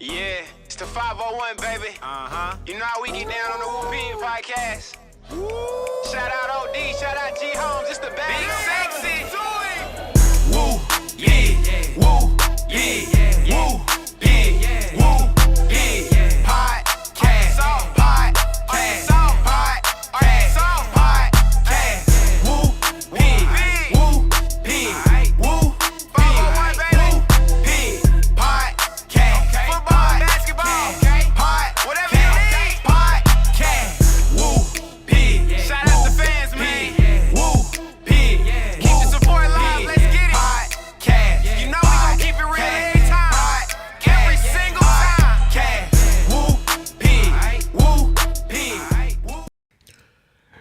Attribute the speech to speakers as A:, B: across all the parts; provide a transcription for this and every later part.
A: Yeah, it's the 501, baby. You know how we get down on the Whoopin' podcast. Shout out OD, shout out G Holmes, it's the bad Big Sexy. Woo, yeah, woo, yeah, woo, yeah, woo, yeah, podcast, podcast, podcast, woo, pig, woo, pig, woo, pig, woo, pig, podcast, football, basketball, whatever you need, podcast, woo, pig, shout out to fans, man, woo, pig, keep the support live, let's get it, podcast, you know we gon' keep it real every time, every single time, podcast, woo, pig, woo, pig,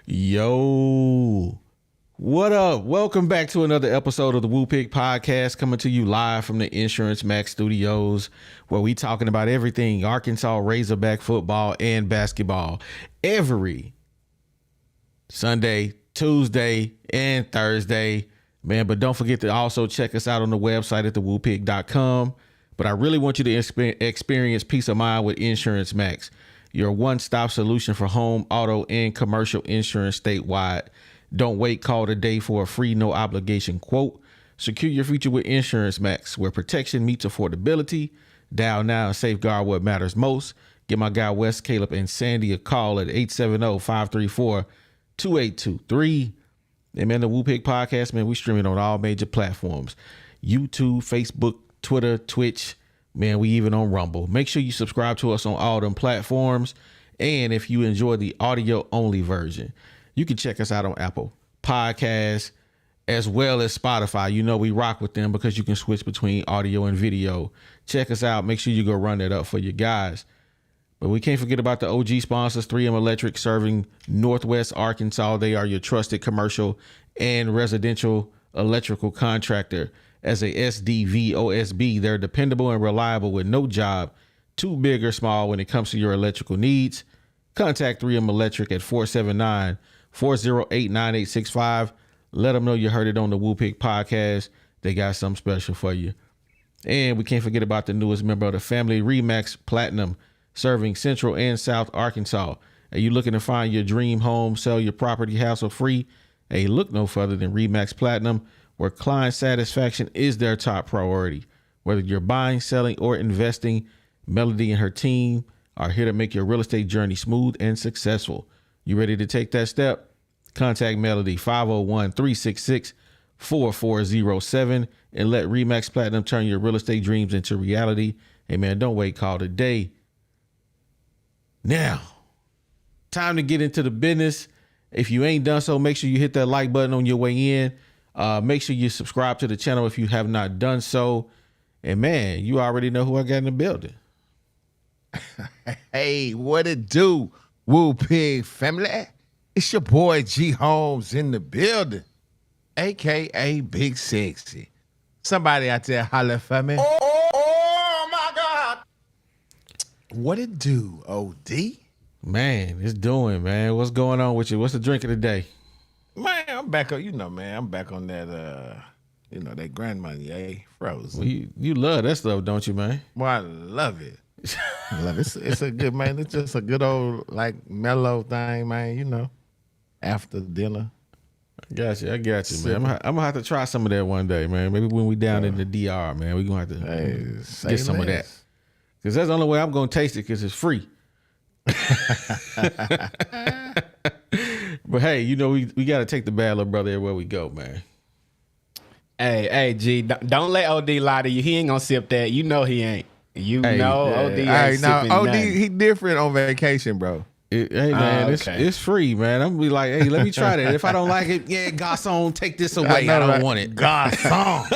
B: Yo, what up? Welcome back to another episode of the Woo Pig Podcast, coming to you live from the Insurance Max Studios, where we talking about everything Arkansas Razorback football and basketball every Sunday, Tuesday, and Thursday, man. But don't forget to also check us out on the website at thewoopig.com. But I really want you to experience peace of mind with Insurance Max, your one-stop solution for home, auto, and commercial insurance statewide. Don't wait. Call today for a free, no-obligation quote. Secure your future with Insurance Max, where protection meets affordability. Dial now and safeguard what matters most. Give my guy Wes, Caleb, and Sandy a call at 870-534-2823. And man, the Woo Pig Podcast, man, we streaming on all major platforms. YouTube, Facebook, Twitter, Twitch. Man, we even on Rumble. Make sure you subscribe to us on all them platforms. And if you enjoy the audio-only version, you can check us out on Apple Podcasts as well as Spotify. You know we rock with them because you can switch between audio and video. Check us out. Make sure you go run that up for you guys. But we can't forget about the OG sponsors, 3M Electric, serving Northwest Arkansas. They are your trusted commercial and residential electrical contractor. As a SDV OSB, they're dependable and reliable with no job too big or small when it comes to your electrical needs. Contact 3M Electric at 479-408-9865. Let them know you heard it on the Woo Pig Podcast. They got something special for you. And we can't forget about the newest member of the family, Remax Platinum, serving Central and South Arkansas. Are you looking to find your dream home, sell your property hassle-free? Hey, look no further than Remax Platinum, where client satisfaction is their top priority. Whether you're buying, selling, or investing, Melody and her team are here to make your real estate journey smooth and successful. You ready to take that step? Contact Melody 501-366-4407 and let Remax Platinum turn your real estate dreams into reality. Hey man, don't wait, call today. Now, time to get into the business. If you ain't done so, make sure you hit that like button on your way in. Make sure you subscribe to the channel if you have not done so. And man, you already know who I got in the building.
C: Hey, what it do, Woo Pig family? It's your boy G Holmes in the building, aka Big Sexy. Somebody out there holler for me. Oh my God. What it do, OD?
B: Man, it's doing, man. What's going on with you? What's the drink of the day?
C: Man, I'm back on, man, I'm back on that, that Grand Marnier frozen.
B: Well, you love that stuff, don't you, man?
C: Well, I love it. I love it. It's a good, man. It's just a good old, like, mellow thing, man, after dinner.
B: I got you, man. I'm gonna have to try some of that one day, man. Maybe when we down in the DR, man, we're gonna have to get some of that. Because that's the only way I'm gonna taste it, because it's free. But hey, we got to take the bad little brother everywhere we go, man.
D: Hey, G, don't let OD lie to you. He ain't gonna sip that. You know he ain't. OD ain't sipping
C: OD,
D: nothing.
C: he different on vacation, bro.
B: Hey, man, it's free, man. I'm gonna be like, hey, let me try that. If I don't like it, yeah, garçon, take this away. I don't want it.
C: Garçon.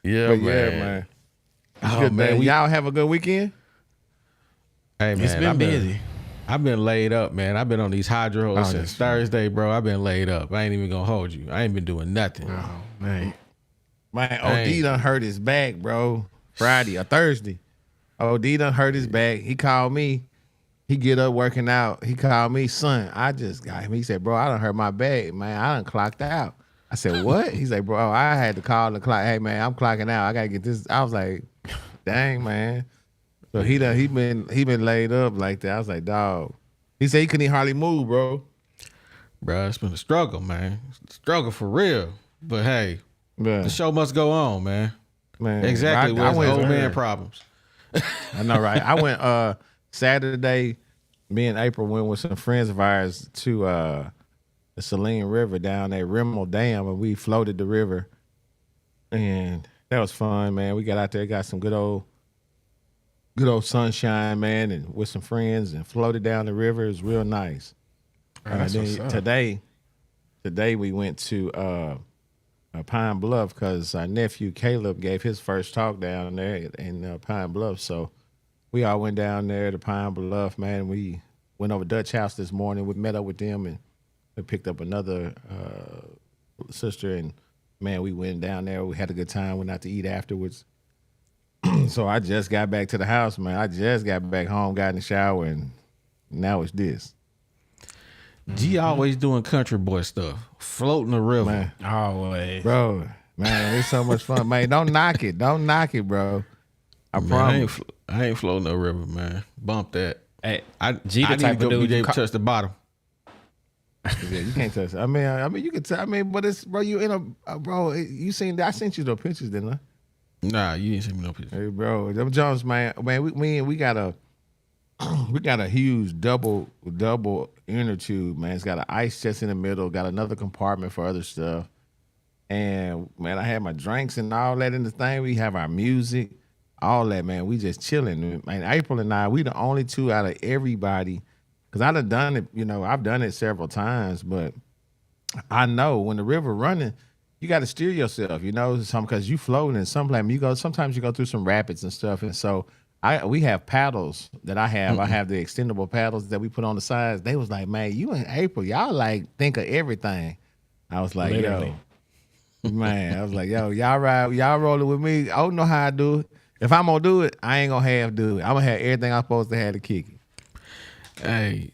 B: Yeah, man.
C: Oh, good, man. Y'all have a good weekend?
B: Hey, man,
D: It's been busy.
B: I've been laid up, man. I've been on these hydros since Thursday, bro. I've been laid up. I ain't even gonna hold you. I ain't been doing nothing.
C: Oh, man. My OD done hurt his back, bro. Friday or Thursday. OD done hurt his back. He called me. He get up working out. He called me, son. I just got him. He said, bro, I done hurt my back, man. I done clocked out. I said, what? He's like, bro, I had to call the clock. Hey, man, I'm clocking out. I got to get this. I was like, dang, man. So he been laid up like that. I was like, dog. He said he couldn't hardly move, bro.
B: Bro, it's been a struggle, man. Struggle for real. But hey, the show must go on, man.
C: Man,
B: exactly.
C: I went
B: old man problems.
C: I know, right? I went Saturday. Me and April went with some friends of ours to the Saline River down at Rimmel Dam, and we floated the river, and that was fun, man. We got out there, got some good old sunshine, man, and with some friends, and floated down the river. It was real nice.
D: That's what's up.
C: Today we went to Pine Bluff because our nephew Caleb gave his first talk down there in Pine Bluff. So we all went down there to Pine Bluff, man. We went over Dutch House this morning. We met up with them and we picked up another sister, and man, we went down there. We had a good time. Went out to eat afterwards. So I just got back to the house, man. I just got back home, got in the shower, and now it's this.
B: G always doing country boy stuff, floating the river.
C: Man.
D: Always.
C: Bro, man, it's so much fun. Man, don't knock it, bro. I promise.
B: I ain't floating no river, man. Bump that.
D: Hey,
B: I
D: G the
B: need
D: type
B: to
D: of
B: go
D: dude
B: be
D: you
B: able to touch the bottom.
C: Yeah, you can't touch it. I mean, you can tell. I mean, but it's, bro, you in a, bro, you seen, I sent you the pictures, didn't I?
B: Nah, you didn't send me no picture.
C: Hey, bro, them Jones, man, we got a huge double inner tube, man. It's got an ice chest in the middle, got another compartment for other stuff. And man, I had my drinks and all that in the thing. We have our music, all that, man. We just chilling. Man, April and I, we the only two out of everybody, because I done it, I've done it several times, but I know when the river running, you got to steer yourself, because you floating and sometimes you go through some rapids and stuff. And so we have paddles that I have. Mm-hmm. I have the extendable paddles that we put on the sides. They was like, man, you and April, y'all like think of everything. I was like,
D: literally.
C: Yo, man, I was like, yo, y'all rolling with me. I don't know how I do it. If I'm gonna do it, I ain't gonna half do it. I'm gonna have everything I'm supposed to have to kick it.
B: Hey,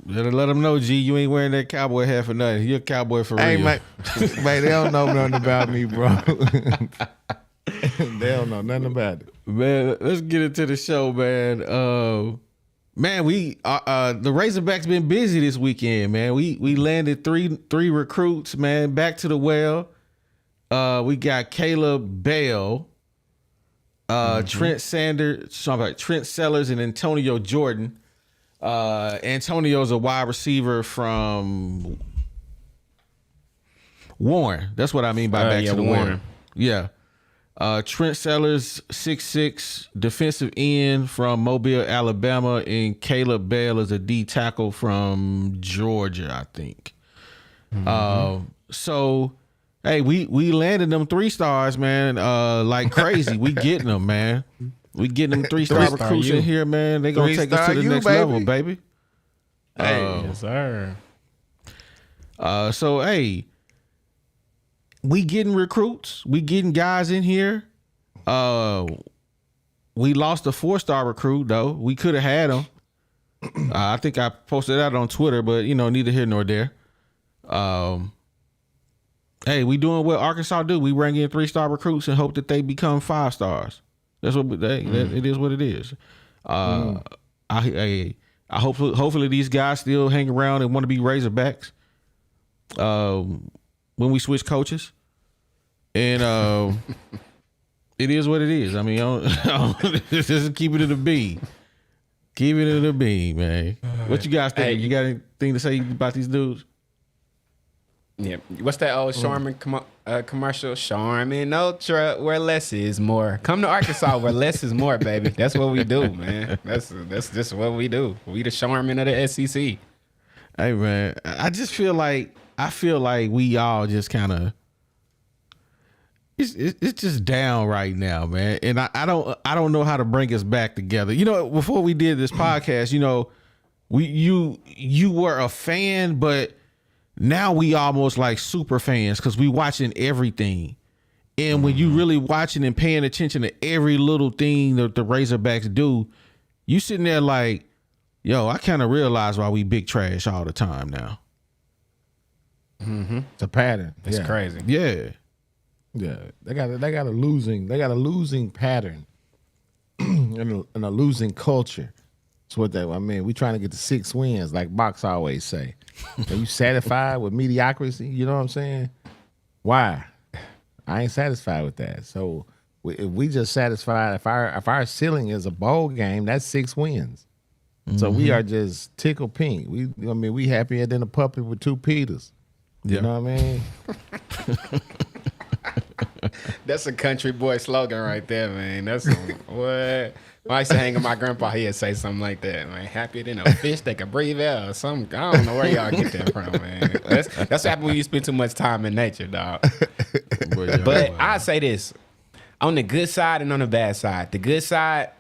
B: let them know, G, you ain't wearing that cowboy hat for nothing. You're a cowboy for real.
C: Hey, man, they don't know nothing about me, bro. They don't know nothing about it.
B: Man, let's get into the show, man. Man, we the Razorbacks been busy this weekend, man. We landed three recruits, man, back to the well. We got Caleb Bell, Trent Sellers, and Antonio Jordan. Antonio's a wide receiver from Warren. That's what I mean by back to the Warren. Yeah. Trent Sellers, 6'6", defensive end from Mobile, Alabama, and Caleb Bell is a D tackle from Georgia, I think. Mm-hmm. So, hey, we landed them 3 stars, man, like crazy. We getting them, man. We getting them 3-star recruits in here, man. They gonna take us to the next level, baby.
D: Hey, yes, sir.
B: So, hey, we getting recruits. We getting guys in here. We lost a 4-star recruit, though. We could have had him. I think I posted that on Twitter, but, neither here nor there. Hey, we doing what Arkansas do. We bring in 3-star recruits and hope that they become 5 stars. That's what it is. What it is. I hopefully these guys still hang around and want to be Razorbacks when we switch coaches. And it is what it is. I mean, just keep it in the B. Keep it in the B, man. What you guys think?
D: Hey,
B: you got anything to say about these dudes?
D: Yeah. What's that old Charmin commercial? Charmin Ultra, where less is more. Come to Arkansas, where less is more, baby. That's what we do, man. That's just what we do. We the Charmin of the SEC.
B: Hey, man, I feel like we all just kind of it's just down right now, man. And I don't know how to bring us back together. Before we did this podcast, you were a fan, but now we almost like super fans because we watching everything. And when you really watching and paying attention to every little thing that the Razorbacks do, you sitting there like, yo, I kind of realize why we big trash all the time now.
C: It's a pattern.
D: It's crazy.
B: Yeah.
C: Yeah, they got a losing pattern and a losing culture. That's what I mean. We trying to get to 6 wins, like Box always say. Are you satisfied with mediocrity? You know what I'm saying? Why? I ain't satisfied with that. So if we just satisfied, if our ceiling is a bowl game, that's 6 wins. So we are just tickle pink. We happier than a puppy with 2 Peters. You know what I mean?
D: That's a country boy slogan right there, man. That's what. When I used to hang with my grandpa, he'd say something like that, man. Happier than a fish that can breathe out or something. I don't know where y'all get that from, man. That's what happens when you spend too much time in nature, dog. But I say this. On the good side and on the bad side. The good side,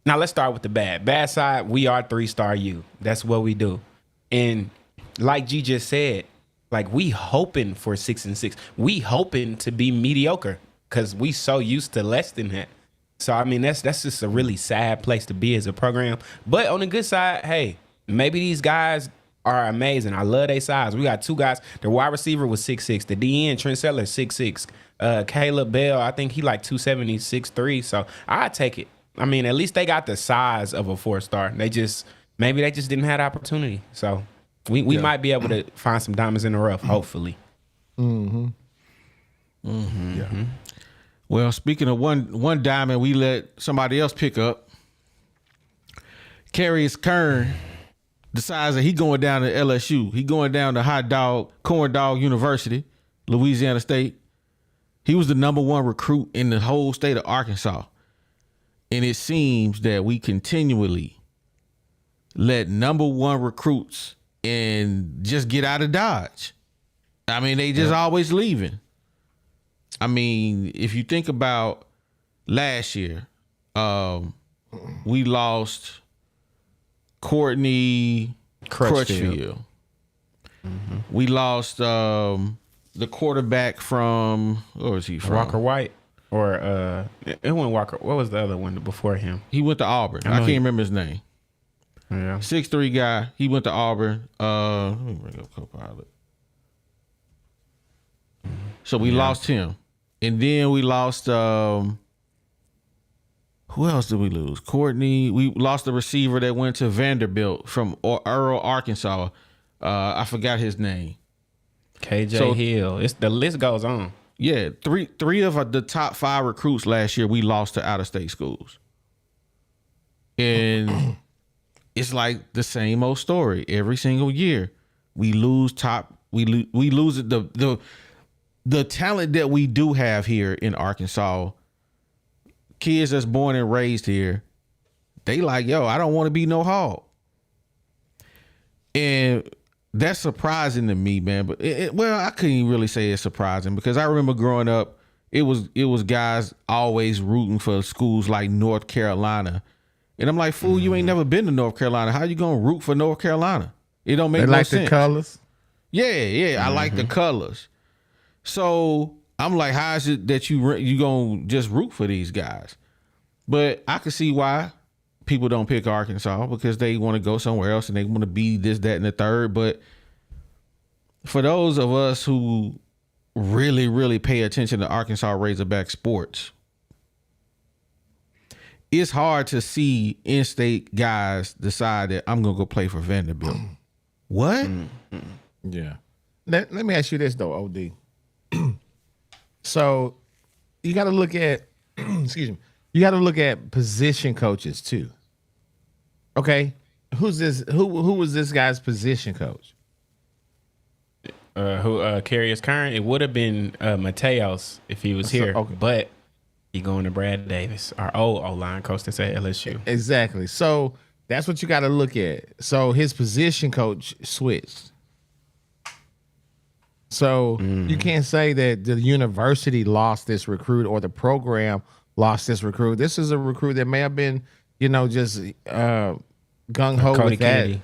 D: now let's start with the bad. Bad side, we are 3-star U. That's what we do. And like G just said, like we hoping for 6 and 6. We hoping to be mediocre because we so used to less than that. So I mean that's just a really sad place to be as a program. But on the good side, hey, maybe these guys are amazing. I love their size. We got 2 guys. The wide receiver was 6'6". The DN, Trent Settler, 6'6". Caleb Bell, I think he like 270, 6'3". So I take it. I mean, at least they got the size of a 4-star. Maybe they just didn't have the opportunity. So we might be able to find some diamonds in the rough, hopefully.
B: Yeah. Well, speaking of one diamond we let somebody else pick up, Carius Kern decides that he going down to LSU. He going down to Corn Dog University, Louisiana State. He was the #1 recruit in the whole state of Arkansas. And it seems that we continually let #1 recruits and just get out of Dodge. I mean, they just always leaving. I mean, if you think about last year, we lost Courtney Crutchfield. We lost the quarterback from, where was he from?
D: Walker White or it wasn't Walker. What was the other one before him?
B: He went to Auburn. I can't remember his name.
D: Yeah.
B: 6'3" guy. He went to Auburn. Let me bring up Copilot. So we lost him. And then we lost, who else did we lose? Courtney. We lost the receiver that went to Vanderbilt from Earl, Arkansas. I forgot his name.
D: KJ Hill. The list goes on.
B: Yeah, three of the top 5 recruits last year we lost to out-of-state schools. And it's like the same old story. Every single year we lose we lose the talent that we do have here in Arkansas. Kids that's born and raised here, they like, yo, I don't want to be no hog. And that's surprising to me, man. But well, I couldn't really say it's surprising because I remember growing up, it was guys always rooting for schools like North Carolina. And I'm like, fool, you ain't never been to North Carolina. How you gonna root for North Carolina? It don't make no sense. They like the
C: colors?
B: Yeah, I like the colors. So I'm like, how is it that you gonna just root for these guys? But I can see why people don't pick Arkansas because they want to go somewhere else and they want to be this, that, and the third. But for those of us who really, really pay attention to Arkansas Razorback sports, it's hard to see in-state guys decide that I'm gonna go play for Vanderbilt. What?
C: Yeah. Let me ask you this though, OD. So you got to look at, excuse me, you got to look at position coaches too. Okay, who's this? Who was this guy's position coach?
D: Carius Kern? It would have been Mateos if he was here,
C: okay.
D: But he going to Brad Davis, our old O-line coach that's at LSU.
C: Exactly. So that's what you got to look at. So his position coach switched. So you can't say that the university lost this recruit or the program lost this recruit. This is a recruit that may have been, just gung-ho
D: Cody
C: with that.
D: Kennedy.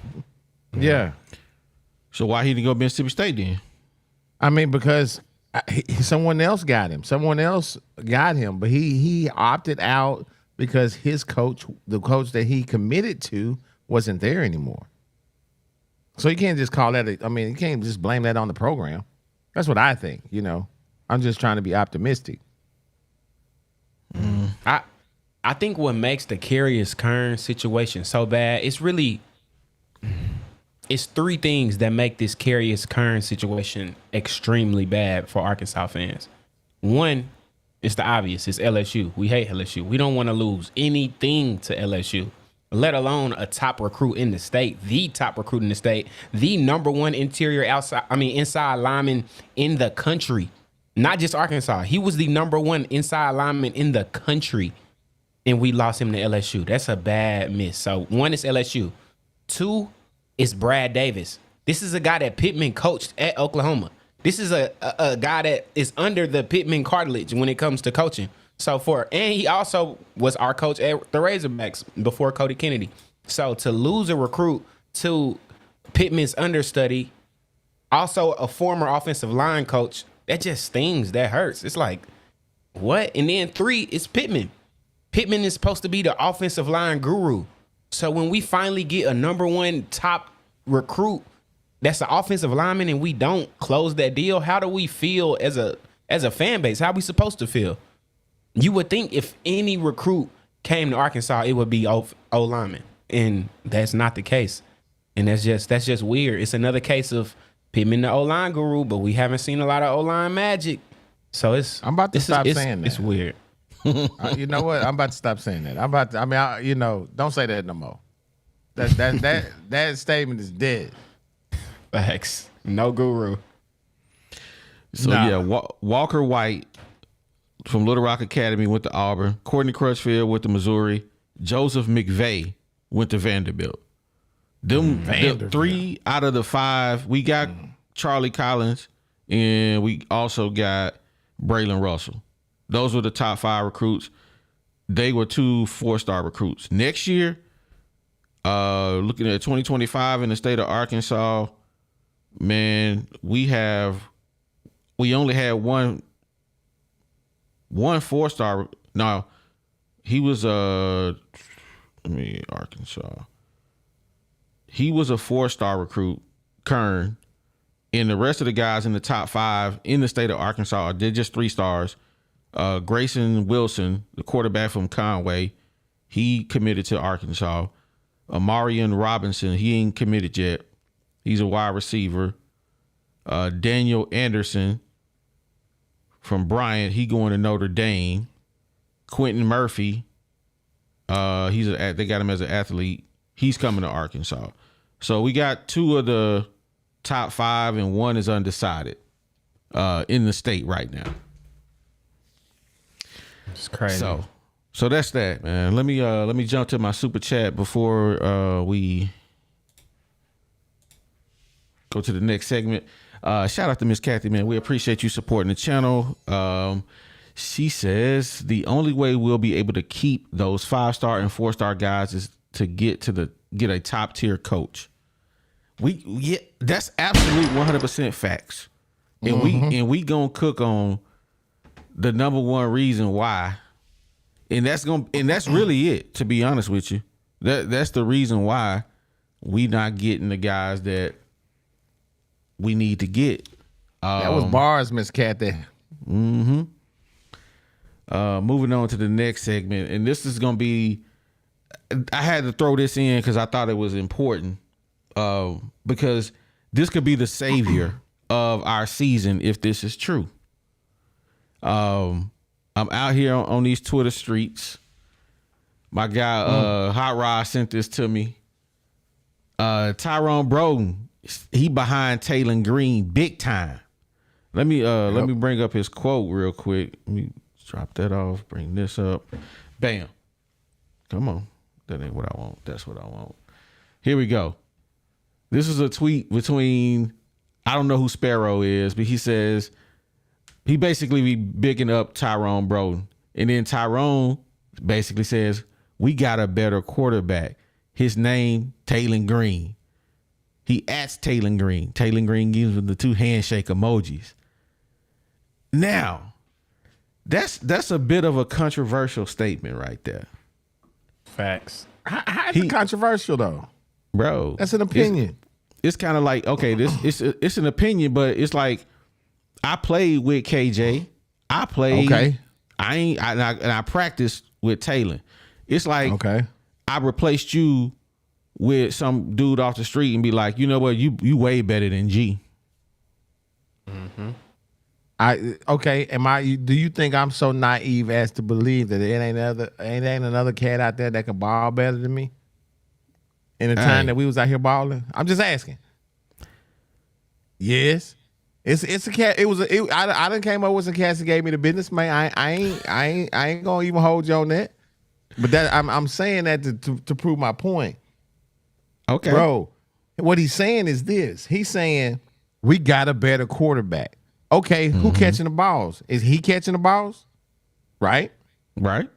C: Yeah.
B: So why he didn't go to Mississippi State then?
C: I mean, because someone else got him. Someone else got him, but he opted out because his coach, the coach that he committed to, wasn't there anymore. So you can't just call that. You can't just blame that on the program. That's what I think. I'm just trying to be optimistic.
D: I think what makes the Carius Kern situation so bad, it's three things that make this Carius Kern situation extremely bad for Arkansas fans. One, it's the obvious. It's LSU. We hate LSU. We don't want to lose anything to LSU, let alone a top recruit in the state, the top recruit in the state, the number one inside lineman in the country, not just Arkansas. He was the number one inside lineman in the country, and we lost him to LSU. That's a bad miss. So one is LSU. Two is Brad Davis. This is a guy that Pittman coached at Oklahoma. This is a guy that is under the Pittman cartilage when it comes to coaching. And he also was our coach at the Razorbacks before Cody Kennedy. So to lose a recruit to Pittman's understudy, also a former offensive line coach, that just stings. That hurts. It's like, what? And then three is Pittman. Pittman is supposed to be the offensive line guru. So when we finally get a number one top recruit that's an offensive lineman and we don't close that deal, how do we feel as a fan base? How are we supposed to feel? You would think if any recruit came to Arkansas, it would be O-lineman. And that's not the case. And that's just weird. It's another case of Pittman the O-line guru, but we haven't seen a lot of O-line magic. So
C: I'm about to stop saying that.
D: It's weird.
C: You know what? I'm about to stop saying that. Don't say that no more. That statement is dead.
D: Facts. No guru.
B: So yeah, Walker White from Little Rock Academy went to Auburn. Courtney Crutchfield went to Missouri. Joseph McVeigh went to Vanderbilt. The 3 out of the 5. We got Charlie Collins, and we also got Braylon Russell. Those were the top 5 recruits. They were 2 4-star recruits. Next year, looking at 2025 in the state of Arkansas, man, we only had one 4-star. No, he was Arkansas. He was a 4-star recruit, Kern, and the rest of the guys in the top 5 in the state of Arkansas, they're just 3 stars. Grayson Wilson, the quarterback from Conway, he committed to Arkansas. Amarian Robinson, he ain't committed yet. He's a wide receiver. Daniel Anderson from Bryant, he going to Notre Dame. Quentin Murphy, they got him as an athlete. He's coming to Arkansas. So we got 2 of the top 5 and 1 is undecided in the state right now.
D: It's crazy.
B: So that's that, man. Let me jump to my super chat before we go to the next segment. Shout out to Miss Kathy, man. We appreciate you supporting the channel. She says the only way we'll be able to keep those 5-star and 4-star guys is to get a top tier coach. That's absolute 100% facts. And we gonna cook on the number one reason why. And that's really it, to be honest with you. That's the reason why we not getting the guys that we need to get.
C: That was bars, Miss Kathy.
B: Moving on to the next segment, and this is gonna be. I had to throw this in because I thought it was important, because this could be the savior of our season if this is true. I'm out here on these Twitter streets. My guy Hot Rod sent this to me. Tyrone Broden, he behind Taylor Green big time. Let me bring up his quote real quick. Let me drop that off. Bring this up. Bam. Come on. That ain't what I want. That's what I want. Here we go. This is a tweet between, I don't know who Sparrow is, but he says, he basically be bigging up Tyrone Broden. And then Tyrone basically says, we got a better quarterback. His name, Taylor Green. He asks Taylor Green. Taylor Green gives him the 2 handshake emojis. Now, that's a bit of a controversial statement right there.
D: Facts.
C: How is it controversial though?
B: Bro.
C: That's an opinion.
B: it's kind of like, okay, it's an opinion, but it's like I played with KJ. I played.
C: Okay.
B: I practiced with Taylor. It's like
C: Okay.
B: I replaced you with some dude off the street and be like, you know what, you way better than G.
C: Do you think I'm so naive as to believe that it ain't another cat out there that can ball better than me? In the time that we was out here balling? I'm just asking. Yes. It's a cat. I done came up with some cats that gave me the business, man. I ain't gonna even hold you on that. But that I'm saying that to prove my point.
B: Okay.
C: Bro, what he's saying is this. He's saying we got a better quarterback. Okay, who catching the balls? Is he catching the balls? Right?
B: Right.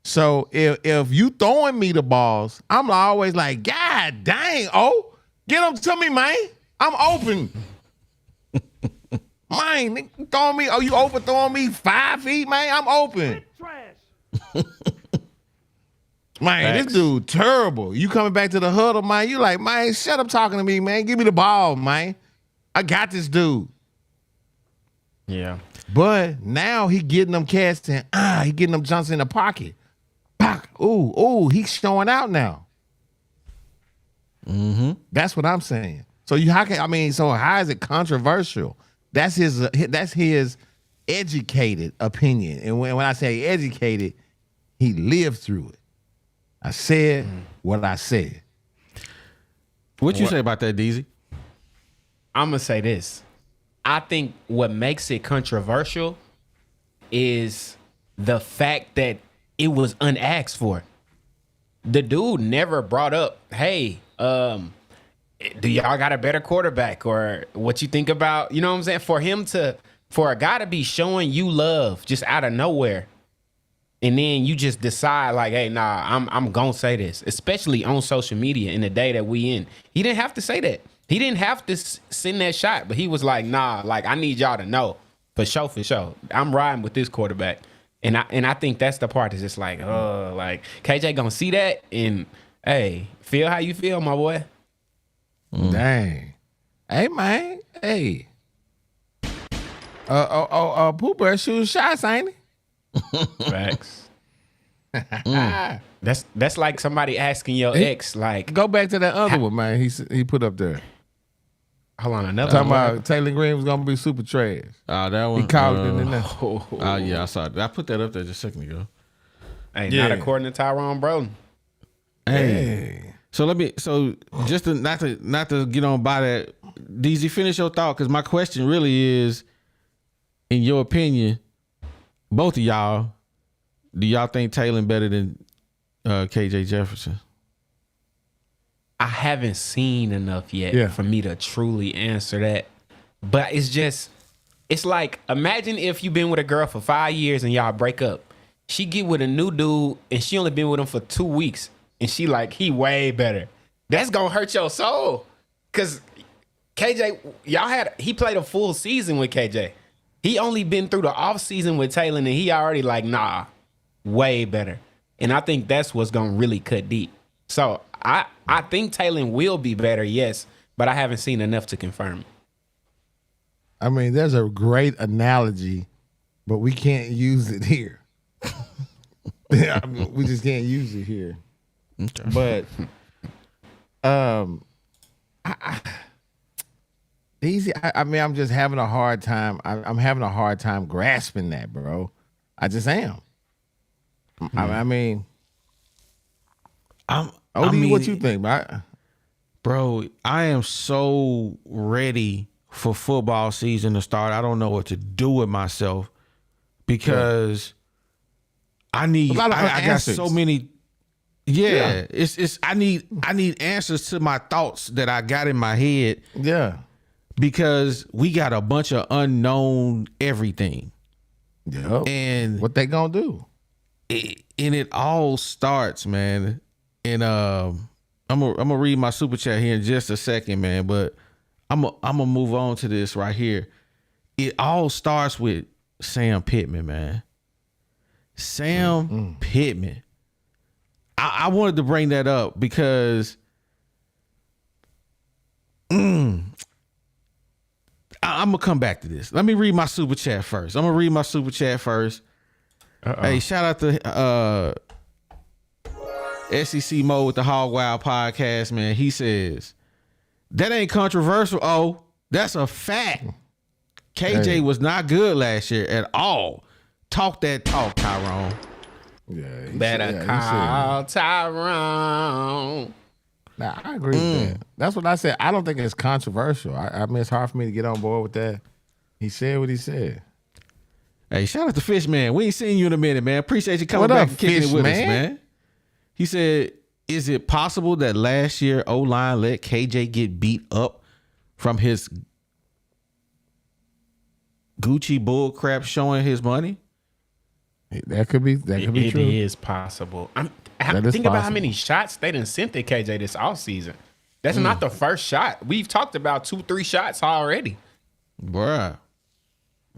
C: So if you throwing me the balls, I'm always like, God dang, get them to me, man. I'm open. Man, throwing me, you overthrowing me 5 feet, man? I'm open. Man,
D: Facts.
C: this dude terrible. You coming back to the huddle, man, you like, man, shut up talking to me, man. Give me the ball, man. I got this dude.
D: Yeah.
C: But now he getting them cats and he getting them jumps in the pocket. Pock. Ooh, he's showing out now. That's what I'm saying. So how is it controversial? That's his educated opinion. And when I say educated, he lived through it. I said what I said.
B: What you say about that, DZ?
D: I'm gonna say this. I think what makes it controversial is the fact that it was unasked for. The dude never brought up, hey, do y'all got a better quarterback, or what you think about, you know what I'm saying? For a guy to be showing you love just out of nowhere, and then you just decide like, hey, nah, I'm gonna say this, especially on social media in the day that we in. He didn't have to say that. He didn't have to send that shot, but he was like, nah, like, I need y'all to know for sure. I'm riding with this quarterback. And I think that's the part that's just like, like KJ gonna see that and, hey, feel how you feel, my boy.
C: Dang. Hey, man. Hey. Pooh Bear shooting shots, ain't he?
D: Facts. That's like somebody asking your ex, like,
C: Go back to that other one, man. He put up there.
D: hold on, another
C: Talking
D: one.
C: about Taylor Green was gonna be super trash.
B: That one.
C: He called it in there.
B: Oh yeah, I saw that. I put that up there just a second ago.
D: Hey,
C: Yeah.
D: not according to Tyrone Broden.
C: Hey.
B: So just to, not to get on by that, DZ, finish your thought, because my question really is, in your opinion, both of y'all, do y'all think Taylor better than KJ Jefferson?
D: I haven't seen enough yet for me to truly answer that. But it's like, imagine if you've been with a girl for 5 years and y'all break up. She get with a new dude and she only been with him for 2 weeks. And she like, he way better. That's gonna hurt your soul. Cause KJ, he played a full season with KJ. He only been through the off season with Taylor and he already like, nah, way better. And I think that's what's gonna really cut deep. So I think Taylor will be better, yes, but I haven't seen enough to confirm it.
C: I mean, there's a great analogy, but we can't use it here. I mean, we just can't use it here. Okay. But I'm just having a hard time. I'm having a hard time grasping that, bro. I just am. I mean, what you think,
B: bro? I am so ready for football season to start. I don't know what to do with myself because I got so many. Yeah, it's I need answers to my thoughts that I got in my head.
C: Yeah,
B: because we got a bunch of unknown everything.
C: Yeah,
B: and
C: what they gonna do?
B: It all starts, man. And I'm gonna read my super chat here in just a second, man. But I'm gonna move on to this right here. It all starts with Sam Pittman, man. Sam Pittman. I wanted to bring that up because I'm gonna come back to this. Let me read my super chat first. Hey, shout out to SEC Mode with the Hog Wild podcast, man. He says that ain't controversial. Oh, that's a fact. KJ was not good last year at all. Talk that talk, Tyrone.
C: Yeah,
D: Better call Tyrone.
C: Nah, I agree with that. That's what I said. I don't think it's controversial. I mean, it's hard for me to get on board with that. He said what he said.
B: Hey, shout out to Fish Man. We ain't seen you in a minute, man. Appreciate you coming back and kicking it with us, man. He said, is it possible that last year O-line let KJ get beat up from his Gucci bull crap showing his money?
C: That could be true.
D: It is possible. Think about how many shots they done sent to KJ this offseason. That's not the first shot. We've talked about 2-3 shots already.
B: Bruh.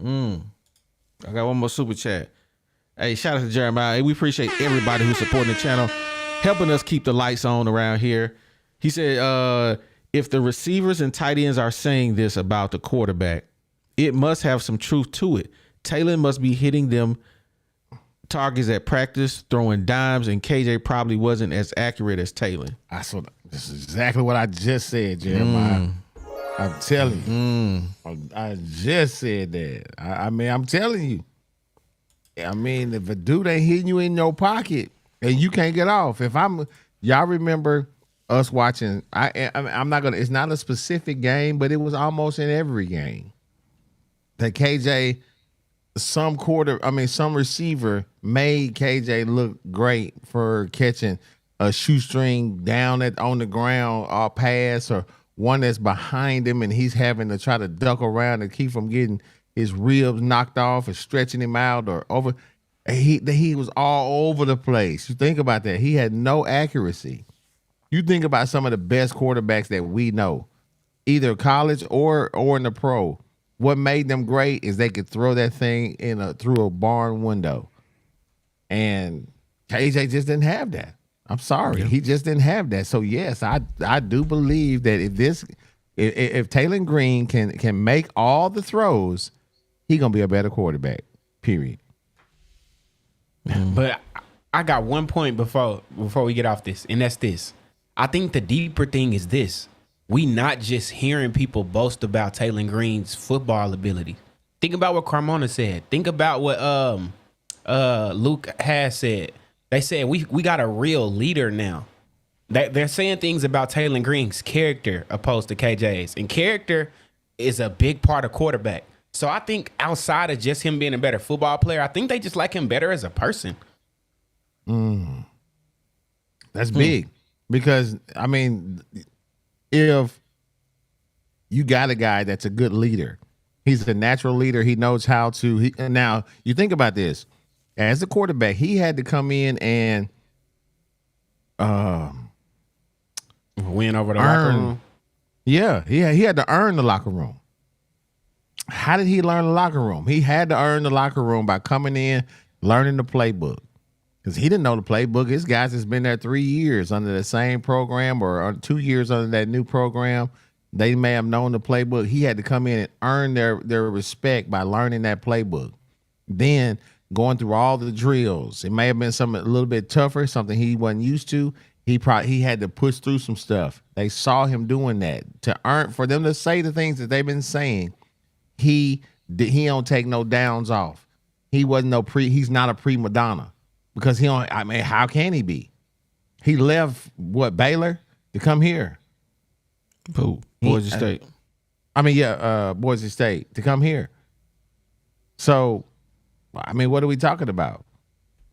B: I got one more super chat. Hey, shout out to Jeremiah. Hey, we appreciate everybody who's supporting the channel, helping us keep the lights on around here. He said, if the receivers and tight ends are saying this about the quarterback, it must have some truth to it. Taylor must be hitting them targets at practice, throwing dimes, and KJ probably wasn't as accurate as Taylor.
C: This is exactly what I just said, Jeremiah. I'm telling you. I just said that. I mean, I'm telling you. I mean, if a dude ain't hitting you in your pocket and you can't get off, y'all remember us watching, I'm not gonna, it's not a specific game, but it was almost in every game that KJ, some receiver made KJ look great for catching a shoestring down on the ground or pass, or one that's behind him and he's having to try to duck around and keep from getting his ribs knocked off and stretching him out or over. He was all over the place. You think about that. He had no accuracy. You think about some of the best quarterbacks that we know, either college or in the pro. What made them great is they could throw that thing through a barn window. And KJ just didn't have that. I'm sorry. Yeah. He just didn't have that. So yes, I do believe that if Taylor Green can make all the throws, he's gonna be a better quarterback. Period.
D: But I got one point before we get off this, and that's this. I think the deeper thing is this. We not just hearing people boast about Taylor Green's football ability. Think about what Carmona said. Think about what Luke has said. They said we got a real leader now. They're saying things about Taylor Green's character opposed to KJ's. And character is a big part of quarterback. So I think outside of just him being a better football player, I think they just like him better as a person.
C: That's big. Because, I mean, if you got a guy that's a good leader, he's a natural leader, he knows how to. Now, you think about this. As a quarterback, he had to come in and
D: win over the locker room.
C: Yeah, he had to earn the locker room. How did he learn the locker room? He had to earn the locker room by coming in, learning the playbook. Because he didn't know the playbook. His guys has been there 3 years under the same program or 2 years under that new program. They may have known the playbook. He had to come in and earn their respect by learning that playbook. Then going through all the drills. It may have been something a little bit tougher, something he wasn't used to. He had to push through some stuff. They saw him doing that for them to say the things that they've been saying. He don't take no downs off. He's not a prima donna because how can he be? He left Baylor to come here.
B: Boise State.
C: Boise State to come here. So, what are we talking about?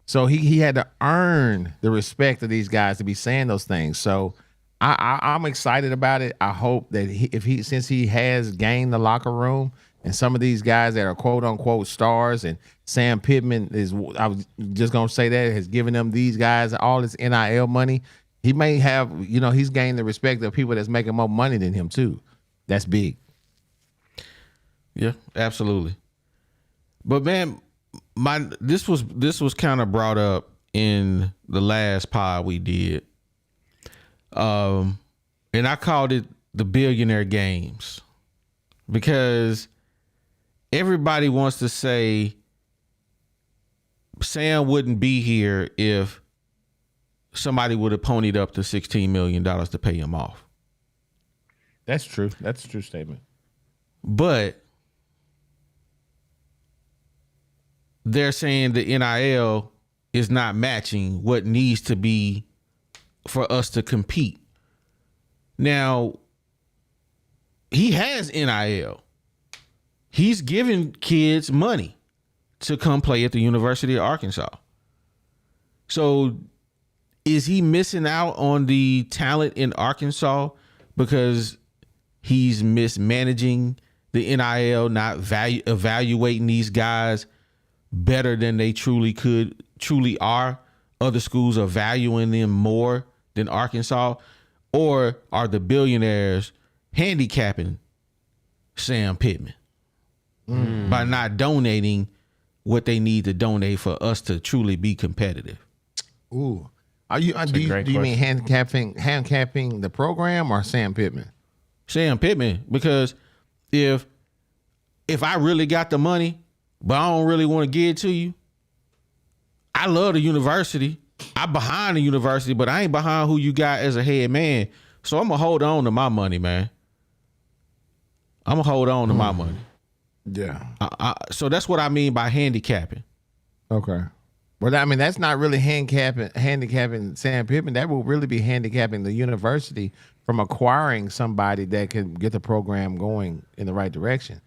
C: So he had to earn the respect of these guys to be saying those things. So I'm excited about it. I hope that since he has gained the locker room, and some of these guys that are quote unquote stars, and Sam Pittman I was just gonna say that, has given them these guys all this NIL money. He may have, he's gained the respect of people that's making more money than him too. That's big.
B: Yeah, absolutely. But man, this was kind of brought up in the last pod we did, and I called it the billionaire games, because everybody wants to say Sam wouldn't be here if somebody would have ponied up the $16 million to pay him off.
C: That's true. That's a true statement.
B: But they're saying the NIL is not matching what needs to be for us to compete. Now, he has NIL. He's giving kids money to come play at the University of Arkansas. So is he missing out on the talent in Arkansas because he's mismanaging the NIL, not evaluating these guys better than they truly are? Other schools are valuing them more than Arkansas? Or are the billionaires handicapping Sam Pittman by not donating what they need to donate for us to truly be competitive?
C: Ooh. Do you mean handicapping the program or Sam Pittman?
B: Sam Pittman, because if I really got the money, but I don't really want to give it to you, I love the university. I'm behind the university, but I ain't behind who you got as a head man. So I'm going to hold on to my money, man. I'm going to hold on to my money.
C: Yeah.
B: So that's what I mean by handicapping.
C: Okay. Well, I mean, that's not really handicapping Sam Pittman. That will really be handicapping the university from acquiring somebody that can get the program going in the right direction.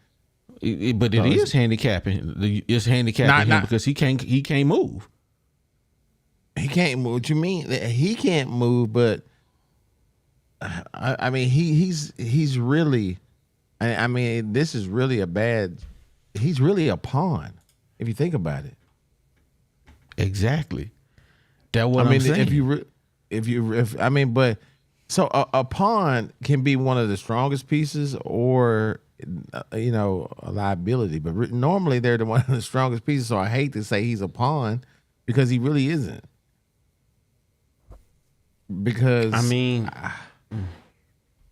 B: But it is handicapping. It's handicapping him because he can't move.
C: He can't move. What you mean? He can't move, but I mean, he's really. I mean, this is really a bad. He's really a pawn if you think about it.
B: Exactly. That's what I'm saying.
C: But so a pawn can be one of the strongest pieces, or a liability. But normally they're one of the strongest pieces. So I hate to say he's a pawn because he really isn't. Because I mean, I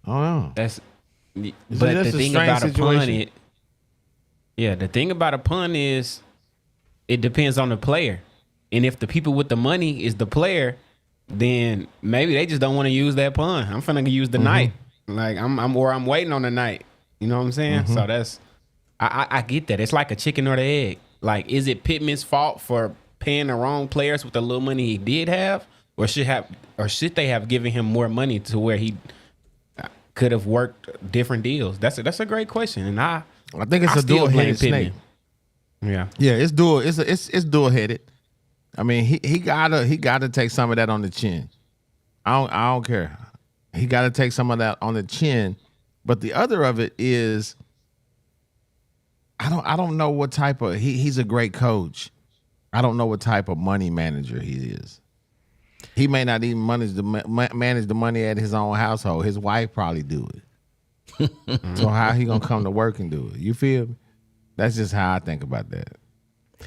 C: don't know.
D: But the thing about a pun, the thing about a pun is it depends on the player. And if the people with the money is the player, then maybe they just don't want to use that pun. I'm finna use the night. Like I'm waiting on the night. You know what I'm saying? So that's I get that. It's like a chicken or the egg. Like, is it Pittman's fault for paying the wrong players with the little money he did have? Or should they have given him more money to where he could have worked different deals? That's a great question, and I think it's a dual-headed snake. Yeah, it's dual. It's dual-headed. I mean, he gotta take some of that on the chin. I don't care. He got to take some of that on the chin, but the other of it is I don't know what type of he's a great coach. I don't know what type of money manager he is. He may not even manage the money at his own household. His wife probably do it. So how he gonna come to work and do it? You feel me? That's just how I think about that.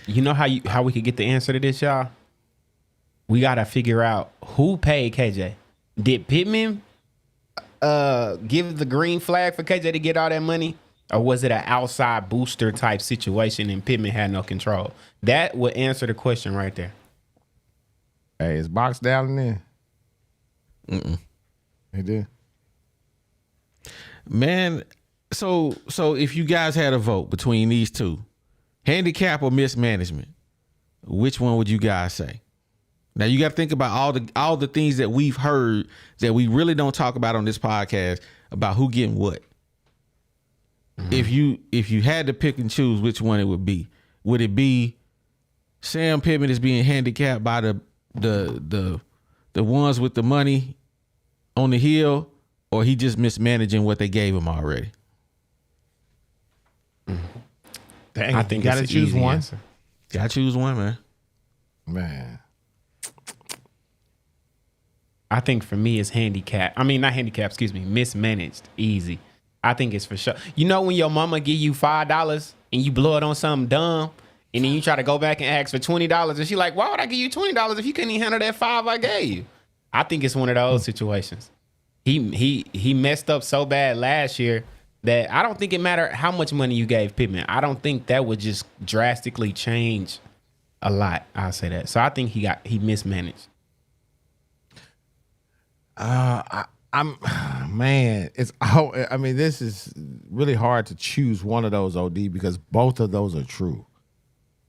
D: You know how we could get the answer to this, y'all? We gotta figure out who paid KJ. Did Pittman give the green flag for KJ to get all that money? Or was it an outside booster type situation and Pittman had no control? That would answer the question right there.
C: Hey, is Box down in there? He did.
B: Man, so if you guys had a vote between these two, handicap or mismanagement, which one would you guys say? Now you got to think about all the things that we've heard that we really don't talk about on this podcast about who getting what. If you had to pick and choose which one it would it be Sam Pittman is being handicapped by the ones with the money on the hill, or he just mismanaging what they gave him already?
C: Dang,
D: I think
C: you gotta choose one.
B: Gotta choose one,
C: man.
D: I think for me it's handicap. I mean, not handicap, excuse me, mismanaged. Easy. I think it's for sure. You know when your mama give you $5 and you blow it on something dumb, and then you try to go back and ask for $20, and she like, why would I give you $20 if you couldn't even handle that $5 I gave you? I think it's one of those situations. he messed up so bad last year that I don't think it mattered how much money you gave Pittman. I don't think that would just drastically change a lot. I'll say that. So I think he mismanaged.
C: This is really hard to choose one of those, OD, because both of those are true.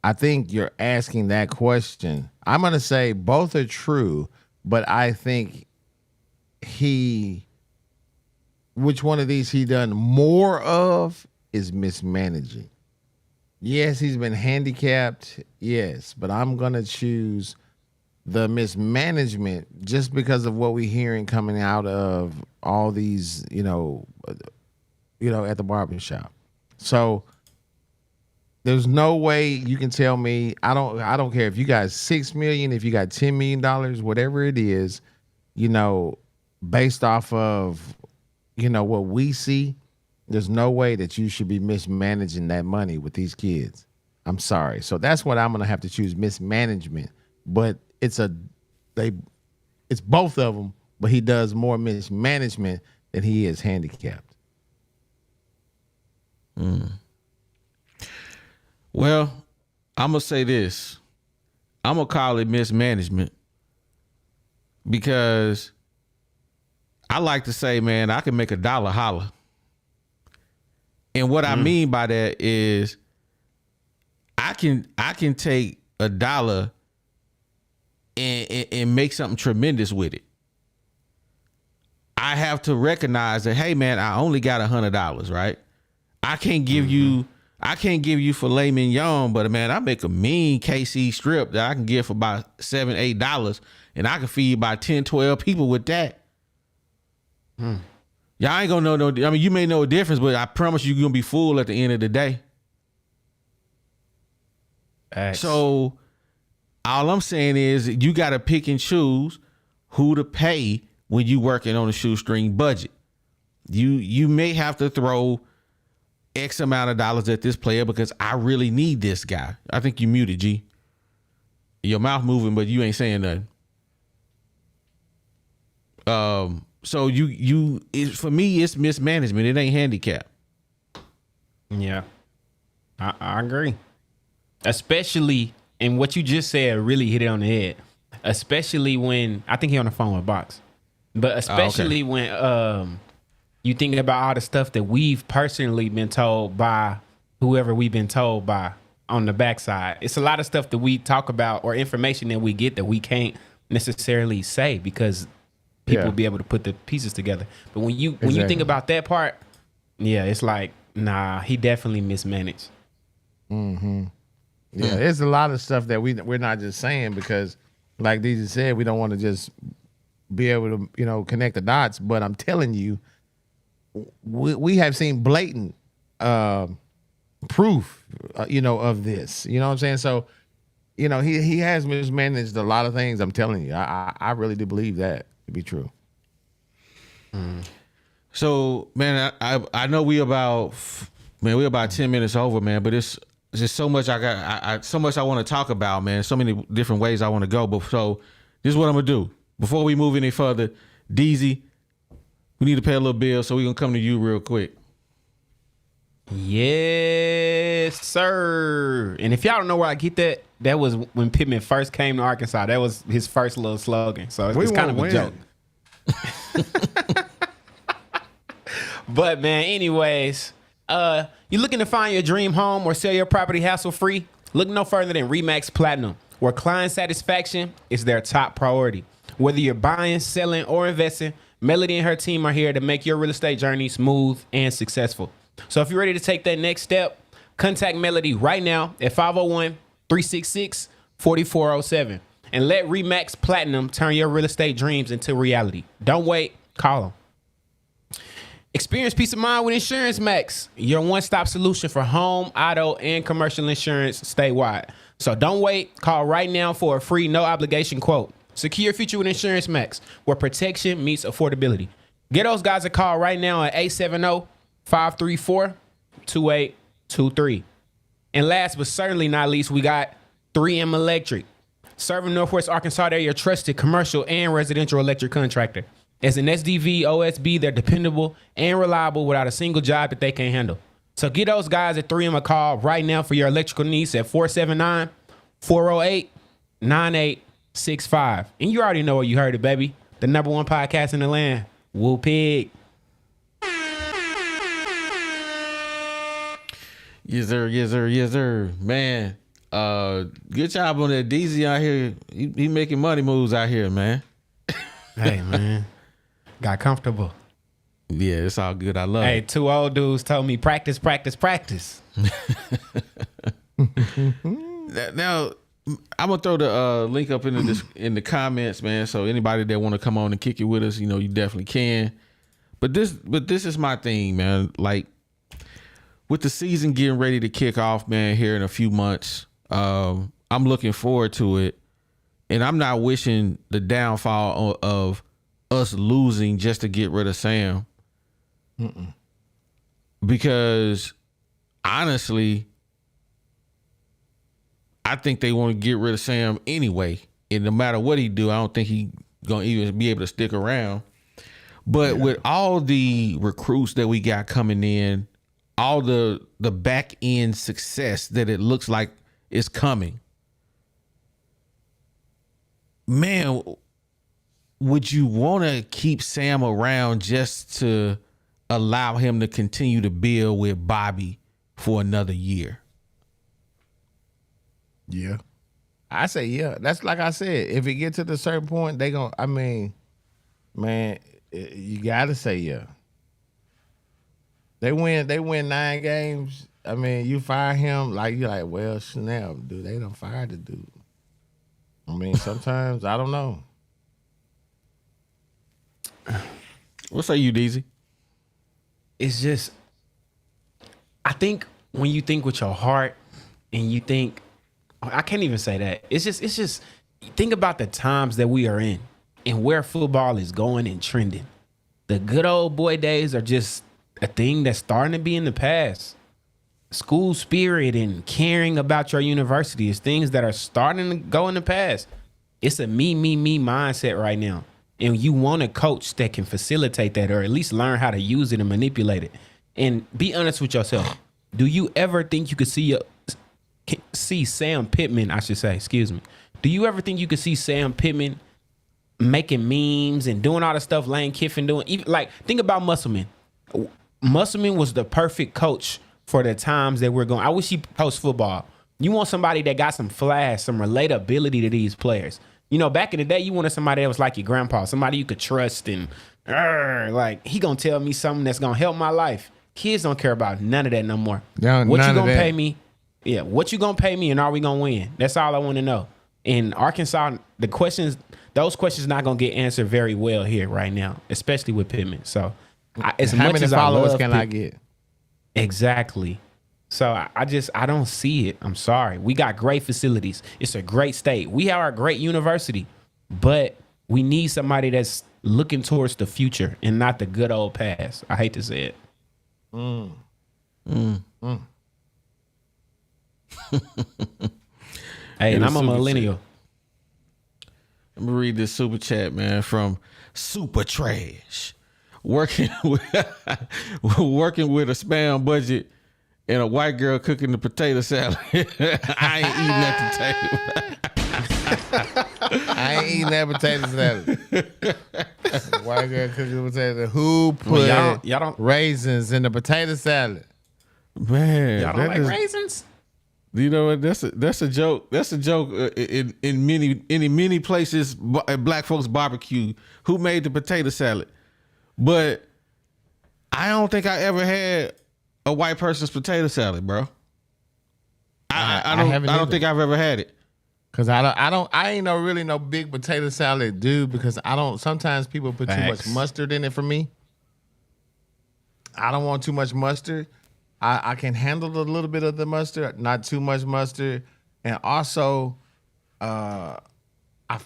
C: I think you're asking that question. I'm going to say both are true, but I think which one of these he done more of is mismanaging. Yes, he's been handicapped. Yes, but I'm going to choose the mismanagement just because of what we're hearing coming out of all these, at the barbershop. So there's no way you can tell me, I don't care if you got $6 million, if you got $10 million, whatever it is, based off of, what we see, there's no way that you should be mismanaging that money with these kids. I'm sorry. So that's what I'm going to have to choose, mismanagement. But it's both of them, but he does more mismanagement than he is handicapped.
B: Well, I'm going to say this. I'm going to call it mismanagement because I like to say, man, I can make a dollar holler. And what I mean by that is I can take a dollar and make something tremendous with it. I have to recognize that, hey man, I only got $100, right? I can't give you filet mignon, but man, I make a mean KC strip that I can get for about $7, $8, and I can feed about 10, 12 people with that. Y'all ain't gonna know you may know a difference, but I promise you're gonna be full at the end of the day.
D: Thanks.
B: So all I'm saying is you got to pick and choose who to pay when you working on a shoestring budget. You may have to throw X amount of dollars at this player because I really need this guy. I think you muted, G. Your mouth moving, but you ain't saying nothing. So for me, it's mismanagement. It ain't handicap.
D: Yeah, I agree. Especially, and what you just said really hit it on the head. Especially when, I think he on the phone with Box. But especially when you think about all the stuff that we've personally been told by whoever we've been told by on the backside. It's a lot of stuff that we talk about or information that we get that we can't necessarily say because people will be able to put the pieces together. But when you think about that part, yeah, it's like, nah, he definitely mismanaged.
C: Mm-hmm. Yeah, there's a lot of stuff that we're not just saying because, like DJ said, we don't want to just be able to, connect the dots. But I'm telling you, we have seen blatant proof, of this. You know what I'm saying? So, he has mismanaged a lot of things. I'm telling you, I really do believe that to be true.
B: So, man, I know we about 10 minutes over, man, but it's just so much so much I want to talk about, man. So many different ways I want to go. But so this is what I'm gonna do. Before we move any further, DZ, we need to pay a little bill, so we're gonna come to you real quick.
D: Yes, sir. And if y'all don't know where I get that, that was when Pittman first came to Arkansas. That was his first little slogan. So it's kind of a joke. But man, anyways, you looking to find your dream home or sell your property hassle-free? Look no further than RE/MAX Platinum, where client satisfaction is their top priority. Whether you're buying, selling, or investing, Melody and her team are here to make your real estate journey smooth and successful. So if you're ready to take that next step, contact Melody right now at 501-366-4407 and let RE/MAX Platinum turn your real estate dreams into reality. Don't wait, call them. Experience peace of mind with Insurance Max, your one-stop solution for home, auto, and commercial insurance statewide. So don't wait. Call right now for a free, no-obligation quote. Secure your future with Insurance Max, where protection meets affordability. Get those guys a call right now at 870-534-2823. And last but certainly not least, we got 3M Electric. Serving Northwest Arkansas, they're your trusted commercial and residential electric contractor. As an SDV, OSB, they're dependable and reliable without a single job that they can't handle. So get those guys at 3M a call right now for your electrical needs at 479-408-9865. And you already know where you heard it, baby. The #1 podcast in the land. Woo Pig.
B: Yes, sir. Yes, sir. Yes, sir. Man, good job on that. DZ out here. He making money moves out here, man.
D: Hey, man. Got comfortable.
B: Yeah, it's all good. I love
D: Hey,
B: it.
D: 2 old dudes told me practice, practice, practice.
B: Now, I'm gonna throw the link up in the comments, man. So anybody that want to come on and kick it with us, you know, you definitely can. But this is my thing, man. Like with the season getting ready to kick off, man, here in a few months, I'm looking forward to it, and I'm not wishing the downfall of us losing just to get rid of Sam. Because honestly, I think they want to get rid of Sam anyway. And no matter what he do, I don't think he gonna even be able to stick around. But with all the recruits that we got coming in, all the back end success that it looks like is coming, man, would you want to keep Sam around just to allow him to continue to build with Bobby for another year?
C: Yeah. I say yeah. That's like I said. If it get to the certain point, they gonna. I mean, man, you gotta say yeah. They win 9 games. I mean, you fire him, like you're like, well, snap, dude. They done fired the dude. I mean, sometimes I don't know.
B: What say you, DZ?
D: It's just, I think when you think with your heart and you think, I can't even say that. It's just think about the times that we are in and where football is going and trending. The good old boy days are just a thing that's starting to be in the past. School spirit and caring about your university is things that are starting to go in the past. It's a me mindset right now. And you want a coach that can facilitate that, or at least learn how to use it and manipulate it. And be honest with yourself. Do you ever think you could see Sam Pittman, I should say, excuse me. Do you ever think you could see Sam Pittman making memes and doing all the stuff Lane Kiffin doing? Even, like, think about Musselman. Musselman was the perfect coach for the times that we're going. I wish he coached football. You want somebody that got some flash, some relatability to these players. You know, back in the day, you wanted somebody that was like your grandpa, somebody you could trust and like he gonna tell me something that's gonna help my life. Kids don't care about none of that no more.
C: No,
D: what
C: none
D: you
C: of
D: gonna
C: that.
D: pay me? Yeah, what you gonna pay me and are we gonna win? That's all I want to know. In Arkansas, those questions not gonna get answered very well here right now, especially with Pittman. So, as
C: How
D: much
C: many
D: as
C: followers
D: I love
C: can I get?
D: Exactly. So I don't see it. I'm sorry. We got great facilities. It's a great state. We have our great university, but we need somebody that's looking towards the future and not the good old past. I hate to say it. Hey, and I'm a millennial.
B: Let me read this super chat, man, from Super Trash. Working with a spam budget and a white girl cooking the potato salad. I ain't eating that potato.
C: I ain't eating that potato salad. White girl cooking the potato. Who put
D: Well, y'all don't
C: raisins in the potato salad?
B: Man,
D: y'all don't like raisins?
B: You know what? That's a joke. That's a joke in many places at Black folks barbecue. Who made the potato salad? But I don't think I ever had a white person's potato salad, bro. I don't think I've ever had it.
C: Cause I ain't really no big potato salad dude because sometimes people put too much mustard in it for me. I don't want too much mustard. I can handle a little bit of the mustard, not too much mustard. And also, I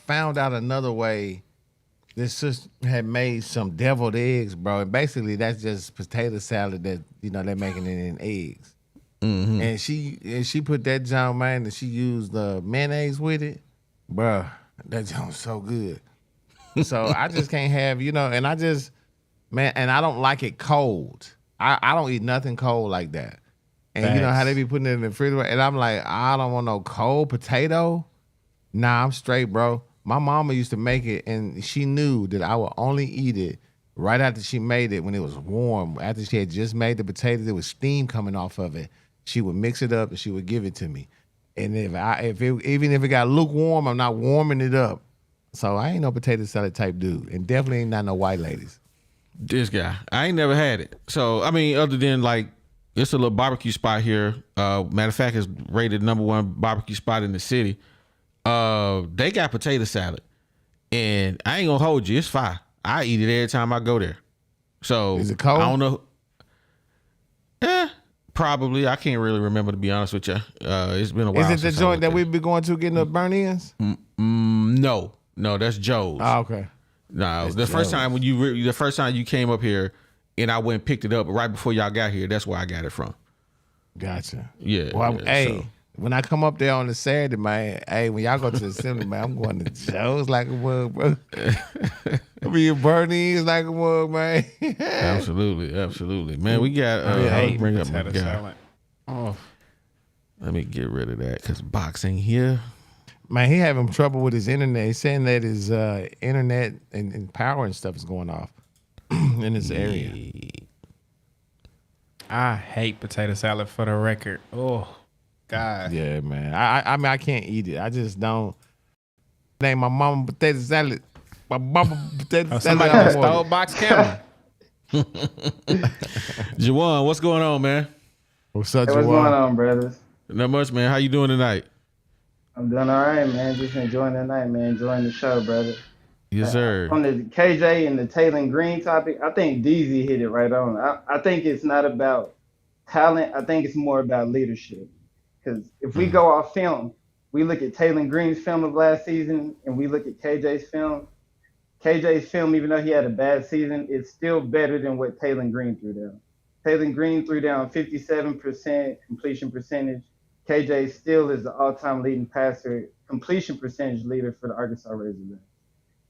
C: found out another way. This sister had made some deviled eggs, bro. And basically, that's just potato salad that they're making it in eggs. Mm-hmm. And she put that jam, man, and she used the mayonnaise with it, bro. That jam was so good. So I just can't have, and I just, man, and I don't like it cold. I don't eat nothing cold like that. And you know how they be putting it in the refrigerator, and I'm like, I don't want no cold potato. Nah, I'm straight, bro. My mama used to make it, and she knew that I would only eat it right after she made it when it was warm. After she had just made the potatoes, there was steam coming off of it. She would mix it up and she would give it to me. And even if it got lukewarm, I'm not warming it up. So I ain't no potato salad type dude, and definitely ain't not no white ladies.
B: This guy, I ain't never had it. So I mean, other than like, it's a little barbecue spot here. Matter of fact, it's rated #1 barbecue spot in the city. They got potato salad, and I ain't gonna hold you. It's fire. I eat it every time I go there. So
C: is it cold?
B: I don't know. Probably. I can't really remember, to be honest with you. It's been a while.
C: Is it the joint that we be going to getting the burn-ins?
B: No, that's Joe's.
C: Oh, okay.
B: No, the first time you came up here, and I went and picked it up right before y'all got here. That's where I got it from.
C: Gotcha.
B: Yeah.
C: Well, when I come up there on the Saturday, man, when y'all go to the assembly, man, I'm going to Joe's like a mug, bro. I'll be in Bernie's like a mug, man.
B: Absolutely. Man, we got bring up my guy. Oh. Let me get rid of that because boxing here.
C: Man, he having trouble with his internet. He's saying that his internet and power and stuff is going off in this area.
D: I hate potato salad, for the record. Oh, God.
C: Yeah, man. I mean, I can't eat it. I just don't. Name my mama potato salad. My mama potato salad.
D: Somebody stole box camera.
B: Juwan, what's going on, man?
C: What's up,
E: Hey,
C: Juwan?
E: what's going on, brothers?
B: Not much, man. How you doing tonight?
E: I'm doing all right, man. Just enjoying the night, man. Enjoying the show, brother.
B: Yes, sir.
E: On the KJ and the Taylor Green topic, I think DZ hit it right on. I think it's not about talent. I think it's more about leadership. Because if we go off film, we look at Taylor Green's film of last season and we look at KJ's film. KJ's film, even though he had a bad season, it's still better than what Taylor Green threw down. Taylor Green threw down 57% completion percentage. KJ still is the all-time leading passer, completion percentage leader for the Arkansas Razorbacks.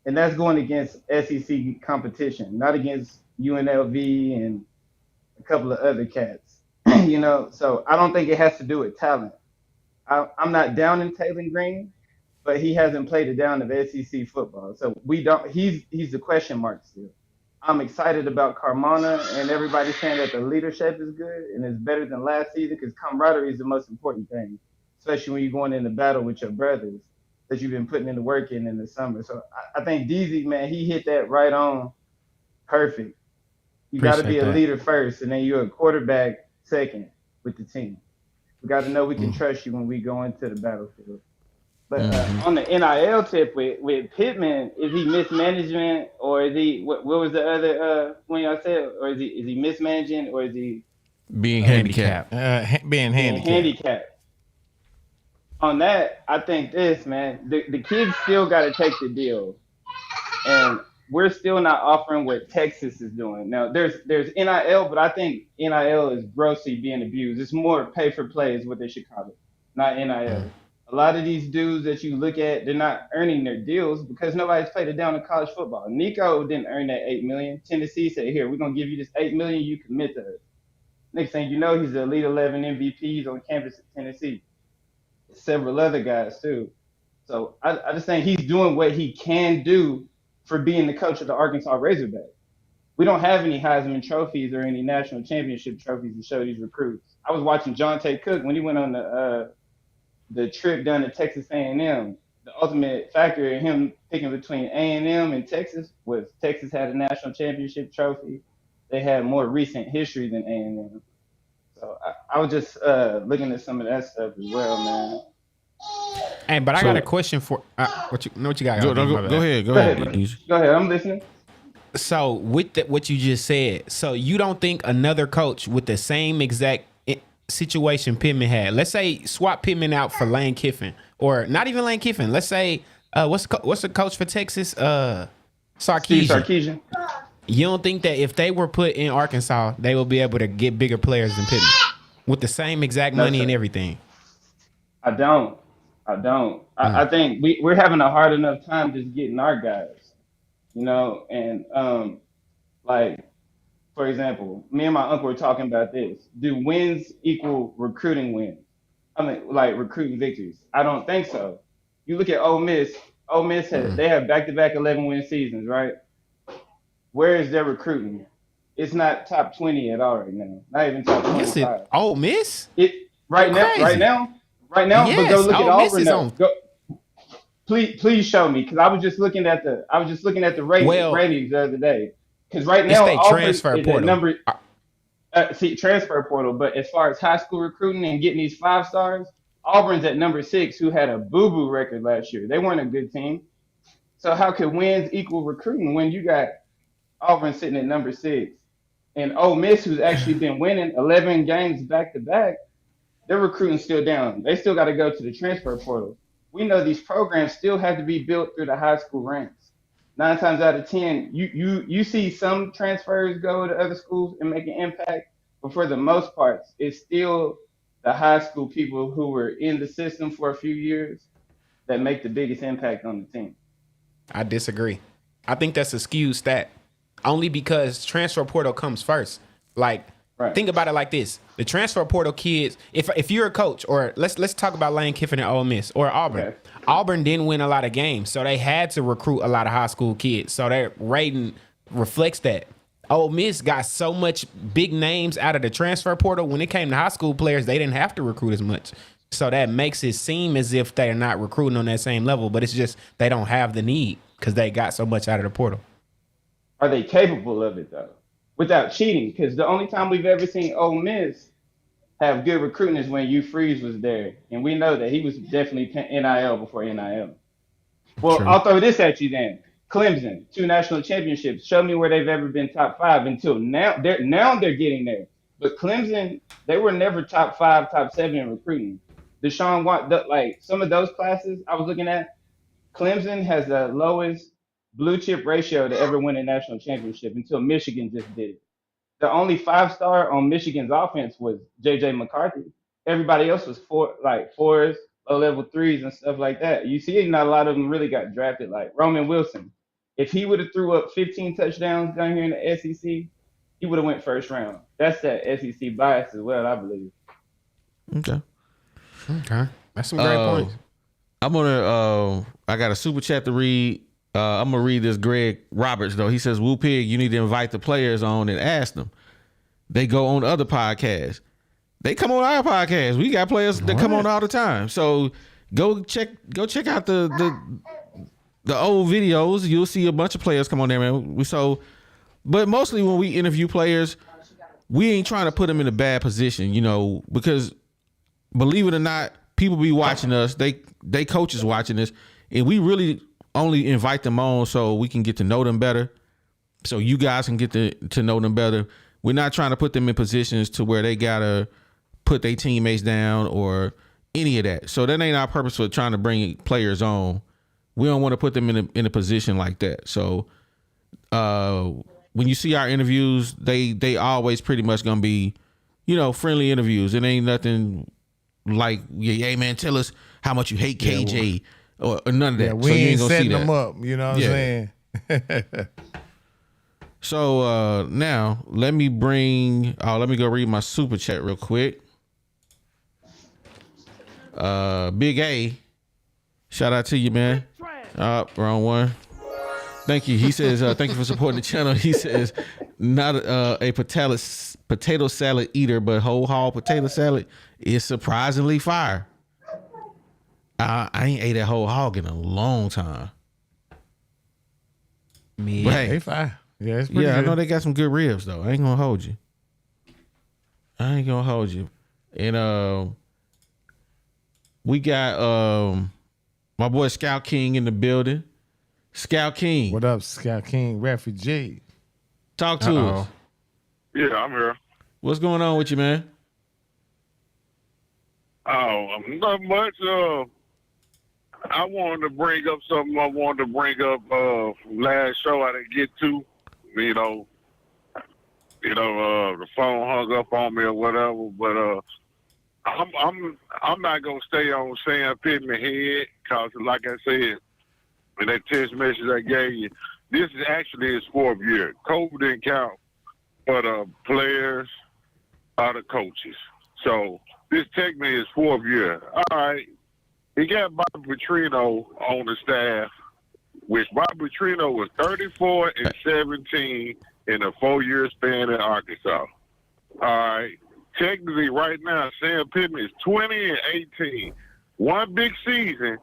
E: And that's going against SEC competition, not against UNLV and a couple of other cats. So I don't think it has to do with talent. I'm not down in Taylor Green, but he hasn't played it down of SEC football. So he's the question mark still. I'm excited about Carmona, and everybody's saying that the leadership is good and it's better than last season because camaraderie is the most important thing, especially when you're going into battle with your brothers that you've been putting in the work in the summer. So I think DZ, man, he hit that right on perfect. You got to be a leader first, and then you're a quarterback second with the team. We got to know we can trust you when we go into the battlefield. But on the NIL tip with Pittman, is he mismanagement or is he what was the other when y'all said, or is he mismanaging or is he
B: being handicapped?
C: Being handicapped.
E: On that, I think this, man, the kids still got to take the deal, and we're still not offering what Texas is doing. Now there's NIL, but I think NIL is grossly being abused. It's more pay for play is what they should call it, not NIL. A lot of these dudes that you look at, they're not earning their deals because nobody's played it down in college football. Nico didn't earn that $8 million. Tennessee said, "Here, we're gonna give you this $8 million. You commit to us." Next thing you know, he's the Elite 11 MVPs on campus at Tennessee. Several other guys too. So I just think he's doing what he can do for being the coach of the Arkansas Razorbacks. We don't have any Heisman trophies or any national championship trophies to show these recruits. I was watching John Tate Cook when he went on the trip down to Texas A&M. The ultimate factor in him picking between A&M and Texas was Texas had a national championship trophy. They had more recent history than A&M. So I was just looking at some of that stuff as well, man.
D: Hey, but I got a question for what you got.
B: Go ahead.
E: Go ahead. I'm listening.
D: So with what you just said, so you don't think another coach with the same exact situation Pittman had, let's say swap Pittman out for Lane Kiffin, or not even Lane Kiffin, let's say what's the coach for Texas, Sarkisian. You don't think that if they were put in Arkansas, they will be able to get bigger players than Pittman with the same exact money and everything?
E: I don't. I think we're having a hard enough time just getting our guys. you know, and like for example, me and my uncle were talking about this. Do wins equal recruiting wins? I mean, like recruiting victories. I don't think so. You look at Ole Miss. Ole Miss has they have back-to-back 11-win seasons, right? Where is their recruiting? It's not top 20 at all right now. Not even top
D: Yes, it.
E: 25.
D: Ole Miss.
E: It
D: You crazy?
E: right now. But go
D: Yes,
E: look at
D: Ole Miss
E: Auburn
D: is
E: though.
D: on.
E: Go, please show me because I was just looking at the
D: Well,
E: ratings the other day. Because right
D: it's
E: now
D: they
E: Auburn
D: transfer
E: is at
D: portal.
E: number see transfer portal. But as far as high school recruiting and getting these 5 stars, Auburn's at number 6, who had a boo boo record last year. They weren't a good team. So how could wins equal recruiting when you got Auburn sitting at number 6 and Ole Miss, who's actually been winning 11 games back to back? Their recruiting still down. They still got to go to the transfer portal. We know these programs still have to be built through the high school ranks. 9 times out of 10, you see some transfers go to other schools and make an impact, but for the most part, it's still the high school people who were in the system for a few years that make the biggest impact on the team.
D: I disagree. I think that's a skewed stat. Only because transfer portal comes first. Like,
E: Right.
D: think about it like this: the transfer portal kids. If you're a coach, or let's talk about Lane Kiffin and Ole Miss or Auburn.
E: Okay.
D: Auburn didn't win a lot of games, so they had to recruit a lot of high school kids. So their rating reflects that. Ole Miss got so much big names out of the transfer portal. When it came to high school players, they didn't have to recruit as much. So that makes it seem as if they're not recruiting on that same level, but it's just they don't have the need because they got so much out of the portal.
E: Are they capable of it though, without cheating? Because the only time we've ever seen Ole Miss have good recruiting is when Hugh Freeze was there, and we know that he was definitely NIL before NIL. Well,
D: True.
E: I'll throw this at you then. Clemson, 2 national championships. Show me where they've ever been top 5 until now. They're getting there, but Clemson, they were never top 5, top 7 in recruiting. Deshaun like some of those classes I was looking at, Clemson has the lowest blue chip ratio to ever win a national championship until Michigan just did it. The only 5-star on Michigan's offense was JJ McCarthy. Everybody else was fours, low level threes and stuff like that. You see, not a lot of them really got drafted. Like Roman Wilson, if he would have threw up 15 touchdowns down here in the SEC, he would have went first round. That's that SEC bias as well, I believe.
B: Okay.
D: Okay, that's some great points.
B: I'm gonna. I got a super chat to read. I'm gonna read this. Greg Roberts though. He says, "Woo Pig, you need to invite the players on and ask them. They go on other podcasts. They come on our podcast. We got players that come on all the time. So go check out the old videos. You'll see a bunch of players come on there, man. But mostly when we interview players, we ain't trying to put them in a bad position, you know, because believe it or not, people be watching us. They coaches watching us, and we really only invite them on so we can get to know them better, so you guys can get to know them better. We're not trying to put them in positions to where they gotta put their teammates down or any of that. So that ain't our purpose for trying to bring players on. We don't want to put them in a position like that. So when you see our interviews, they always pretty much gonna be, you know, friendly interviews. It ain't nothing like, hey man, tell us how much you hate KJ or none of that.
C: Yeah, we
B: so you
C: ain't
B: gonna
C: setting
B: see that.
C: them up. You know what I'm saying?
B: So now let me go read my super chat real quick. Big A, shout out to you, man. Wrong one. Thank you. He says, thank you for supporting the channel. He says, not a potato salad eater, but whole hog potato salad is surprisingly fire. I ain't ate that whole hog in a long time.
D: Me,
B: But hey,
C: They fine. Yeah, it's pretty
B: yeah, I
C: good.
B: know they got some good ribs though. I ain't gonna hold you. And we got my boy Scout King in the building. Scout King,
C: What up, Scout King refugee?
B: talk to us.
F: Yeah, I'm here.
B: What's going on with you, man?
F: Oh, not much. I wanted to bring up something I wanted to bring up from last show I didn't get to. The phone hung up on me or whatever. But I'm not gonna stay on Sam Pittman head because, like I said, in that text message I gave you, this is actually his 4th year. COVID didn't count for the players or the coaches. So this technically is 4th year. All right. He got Bobby Petrino on the staff, which Bobby Petrino was 34-17 in a 4-year span in Arkansas. All right. Technically, right now, Sam Pittman is 20-18. One big season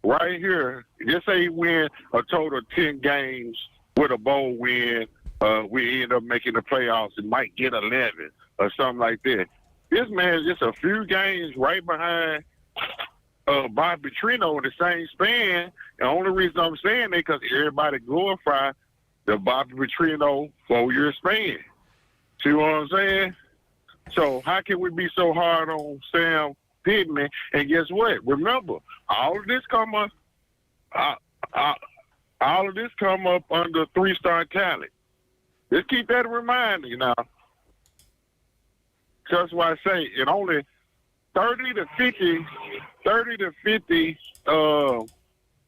F: right here. Just say he win a total of 10 games with a bowl win. We end up making the playoffs and might get 11 or something like that. This man is just a few games right behind Bobby Petrino in the same span. The only reason I'm saying that because everybody glorify the Bobby Petrino 4-year span. See what I'm saying? So how can we be so hard on Sam Pittman? And guess what? Remember, all of this come up under 3-star talent. Just keep that in mind, you know. That's why I say it only 30 to 50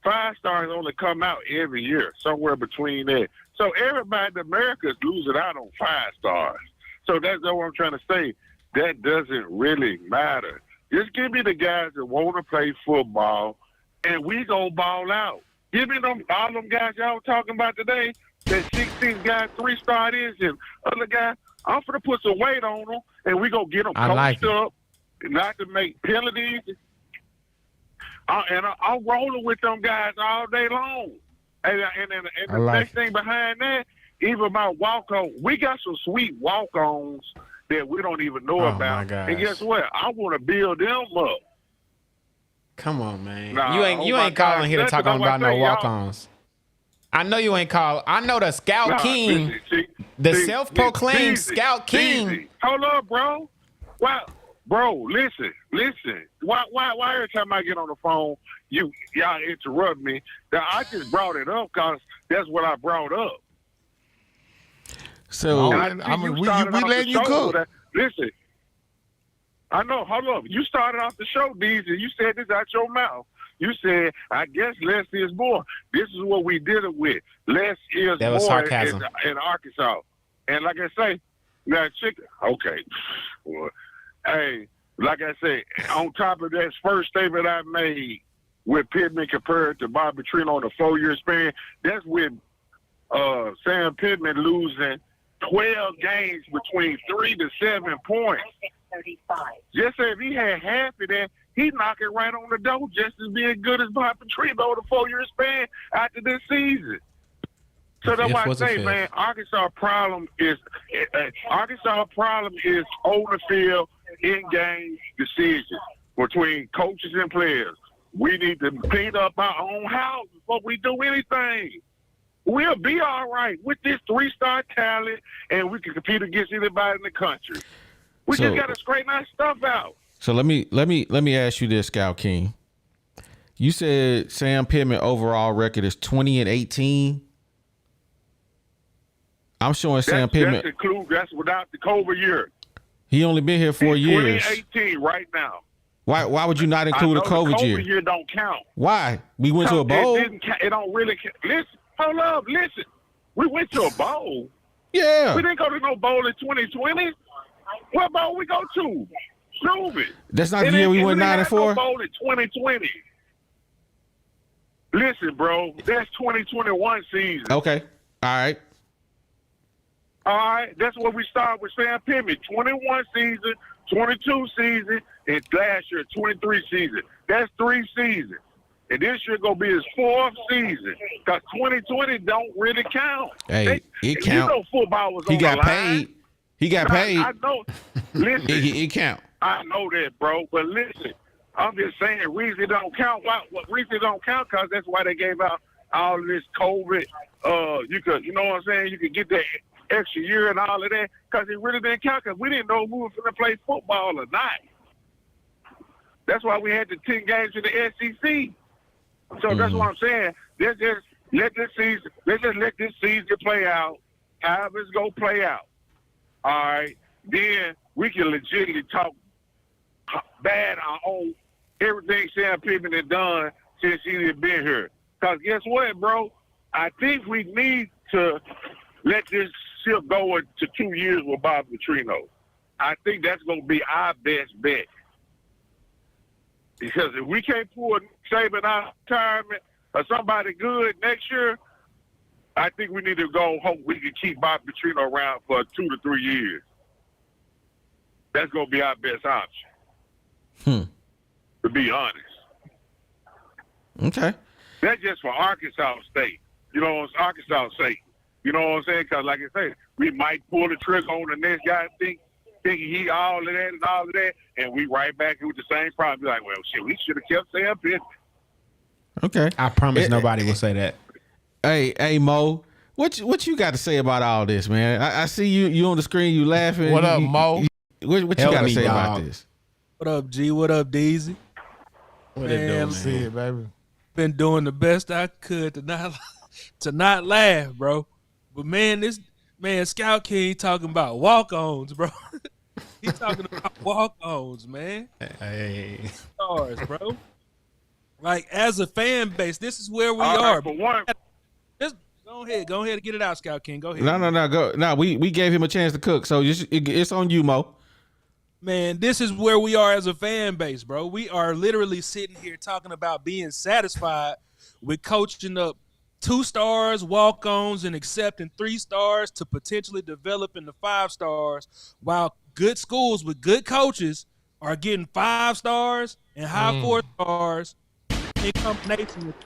F: 5-stars only come out every year, somewhere between that. So everybody in America is losing out on 5 stars. So that's what I'm trying to say. That doesn't really matter. Just give me the guys that want to play football, and we gonna ball out. Give me all them guys y'all talking about today. That 16 guys, 3-star this and other guy. I'm gonna put some weight on them, and we gonna get them coached up, not to make penalties. And I'm rolling with them guys all day long. And the next thing behind that, even my walk-on, we got some sweet walk-ons that we don't even know about. And guess what? I want to build them up.
D: Come on, man.
F: Nah,
D: you ain't calling here to talk about no walk-ons. I know you ain't calling. I know the Scout King, the self-proclaimed Scout King.
F: Easy. Hold up, bro. Why, bro? Listen. Why every time I get on the phone, y'all interrupt me? Now, I just brought it up because that's what I brought up.
C: So I mean, we letting you cook.
F: Listen, I know. Hold up. You started off the show, Deez, and you said this out your mouth. You said, I guess less is more. This is what we did it with. Less is
D: that was
F: more
D: sarcasm.
F: in Arkansas. And like I say, now chicken. Okay. Well, hey, like I say, on top of that first statement I made with Pittman compared to Bobby Petrino on a 4-year span, that's with Sam Pittman losing 12 games between 3 to 7 points. Just say if he had half of that, he knock it right on the door just as being good as Bobby Petrino the 4-year span after this season. So that's why I say, man, Arkansas problem is on the field, in-game decisions between coaches and players. We need to clean up our own house before we do anything. We'll be all right with this 3-star talent, and we can compete against anybody in the country. We just got to straighten our stuff out.
B: So let me ask you this, Scout King. You said Sam Pittman overall record is 20-18. I'm showing Sam Pittman.
F: That's without the COVID year.
B: He only been here 4 years.
F: 2018 right now.
B: Why would you not include a COVID year?
F: The COVID year don't count.
B: Why? We went to a bowl.
F: It don't really count. Listen, hold up, listen. We went to a bowl.
B: Yeah.
F: We didn't go to no bowl in 2020. What bowl we go to? Prove it.
B: That's not the year we went 9-4.
F: No bowl in 2020. Listen, bro, that's 2021 season.
B: Okay. All right.
F: All right, that's what we started with Sam Pittman. 21 season, 22 season, and last year, 23 season. That's 3 seasons. And this year going to be his 4th season. Because 2020 don't really count.
B: Hey, it count.
F: You know football was
B: he
F: on
B: got
F: the line.
B: paid. He got paid.
F: I know. Listen.
B: it count.
F: I know that, bro. But listen, I'm just saying reason don't count. What reason don't count? Because that's why they gave out all of this COVID. You could, you know what I'm saying? You could get that extra year and all of that because it really didn't count because we didn't know who was going to play football or not. That's why we had the 10 games in the SEC. So that's what I'm saying. Let's just let this season play out. However it's going to play out. All right. Then we can legitimately talk bad on everything Sam Pittman has done since he has been here. Because guess what, bro? I think we need to let this ship go into 2 years with Bob Petrino. I think that's going to be our best bet. Because if we can't pull Saban out of retirement or somebody good next year, I think we need to go hope we can keep Bob Petrino around for 2 to 3 years. That's going to be our best option. To be honest.
B: Okay.
F: That's just for Arkansas State. You know, it's Arkansas State. You know what I'm saying? Because, like I say, we might pull the trigger on the next guy thinking he all of that and all of that, and we right back with the same problem. Be like, well, shit, we should have kept Sam Pitt.
B: Okay.
D: I promise nobody will say that.
B: Hey, Mo, what you got to say about all this, man? I see you on the screen, you laughing.
C: What up, Mo?
B: What you got to say about this?
G: What up, G? What up, Deezy?
D: What they doing,
C: See it, baby.
G: Been doing the best I could to not laugh, bro. But man, Scout King talking about walk-ons, bro. He talking about walk-ons, man.
D: Hey.
G: Stars, bro. Like, as a fan base, this is where we
F: All
G: are.
F: right, for one,
G: Go ahead and get it out, Scout King. Go ahead.
B: No, go. No, we gave him a chance to cook, so it's on you, Mo.
G: Man, this is where we are as a fan base, bro. We are literally sitting here talking about being satisfied with coaching up 2 stars, walk-ons, and accepting 3 stars to potentially develop into 5 stars, while good schools with good coaches are getting 5 stars and high 4 stars in combination with.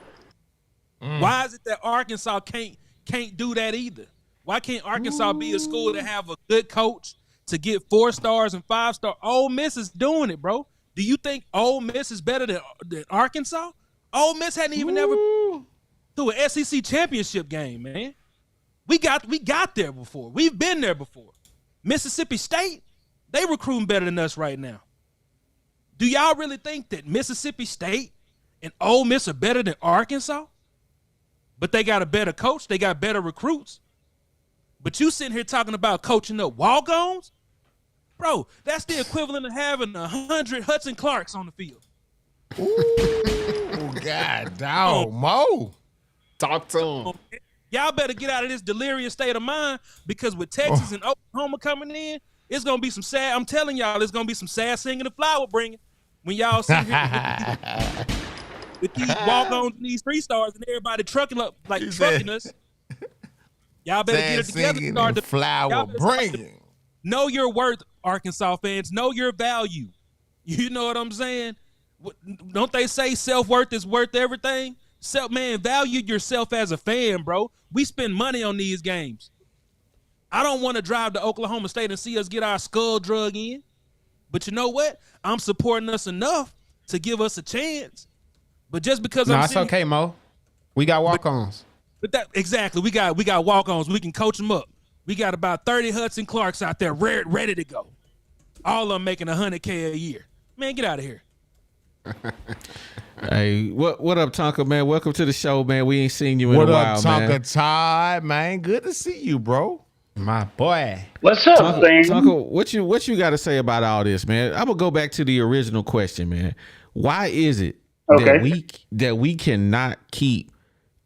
G: Why is it that Arkansas can't do that either? Why can't Arkansas be a school that have a good coach to get 4 stars and 5 stars? Ole Miss is doing it, bro. Do you think Ole Miss is better than Arkansas? Ole Miss hadn't even ever to an SEC championship game, man. We got there before. We've been there before. Mississippi State, they recruiting better than us right now. Do y'all really think that Mississippi State and Ole Miss are better than Arkansas? But they got a better coach. They got better recruits. But you sitting here talking about coaching up walk-ons? Bro, that's the equivalent of having 100 Hudson Clarks on the field.
C: Ooh, God, dog, Mo.
D: Talk to him.
G: Y'all better get out of this delirious state of mind, because with Texas and Oklahoma coming in, it's going to be some sad. I'm telling y'all, it's going to be some sad singing and flower bringing when y'all sit here with these walk-ons and these 3 stars and everybody trucking us. Y'all better get it together. Start the
C: flower bringing.
G: Know your worth, Arkansas fans. Know your value. You know what I'm saying? Don't they say self-worth is worth everything? Value yourself as a fan, bro. We spend money on these games. I don't want to drive to Oklahoma State and see us get our skull drug in. But you know what? I'm supporting us enough to give us a chance. But just because
D: it's okay, Mo. We got walk-ons.
G: But that exactly, we got walk-ons. We can coach them up. We got about 30 Hudson Clarks out there ready to go. All of them making $100K a year. Man, get out of here.
B: Hey, what up, Tonka, man? Welcome to the show, man. We ain't seen you in a while, man.
C: What up, Tonka Todd, man? Good to see you, bro.
D: My boy.
H: What's up, man?
B: Tonka, what you got to say about all this, man? I'm gonna go back to the original question, man. Why is it that we cannot keep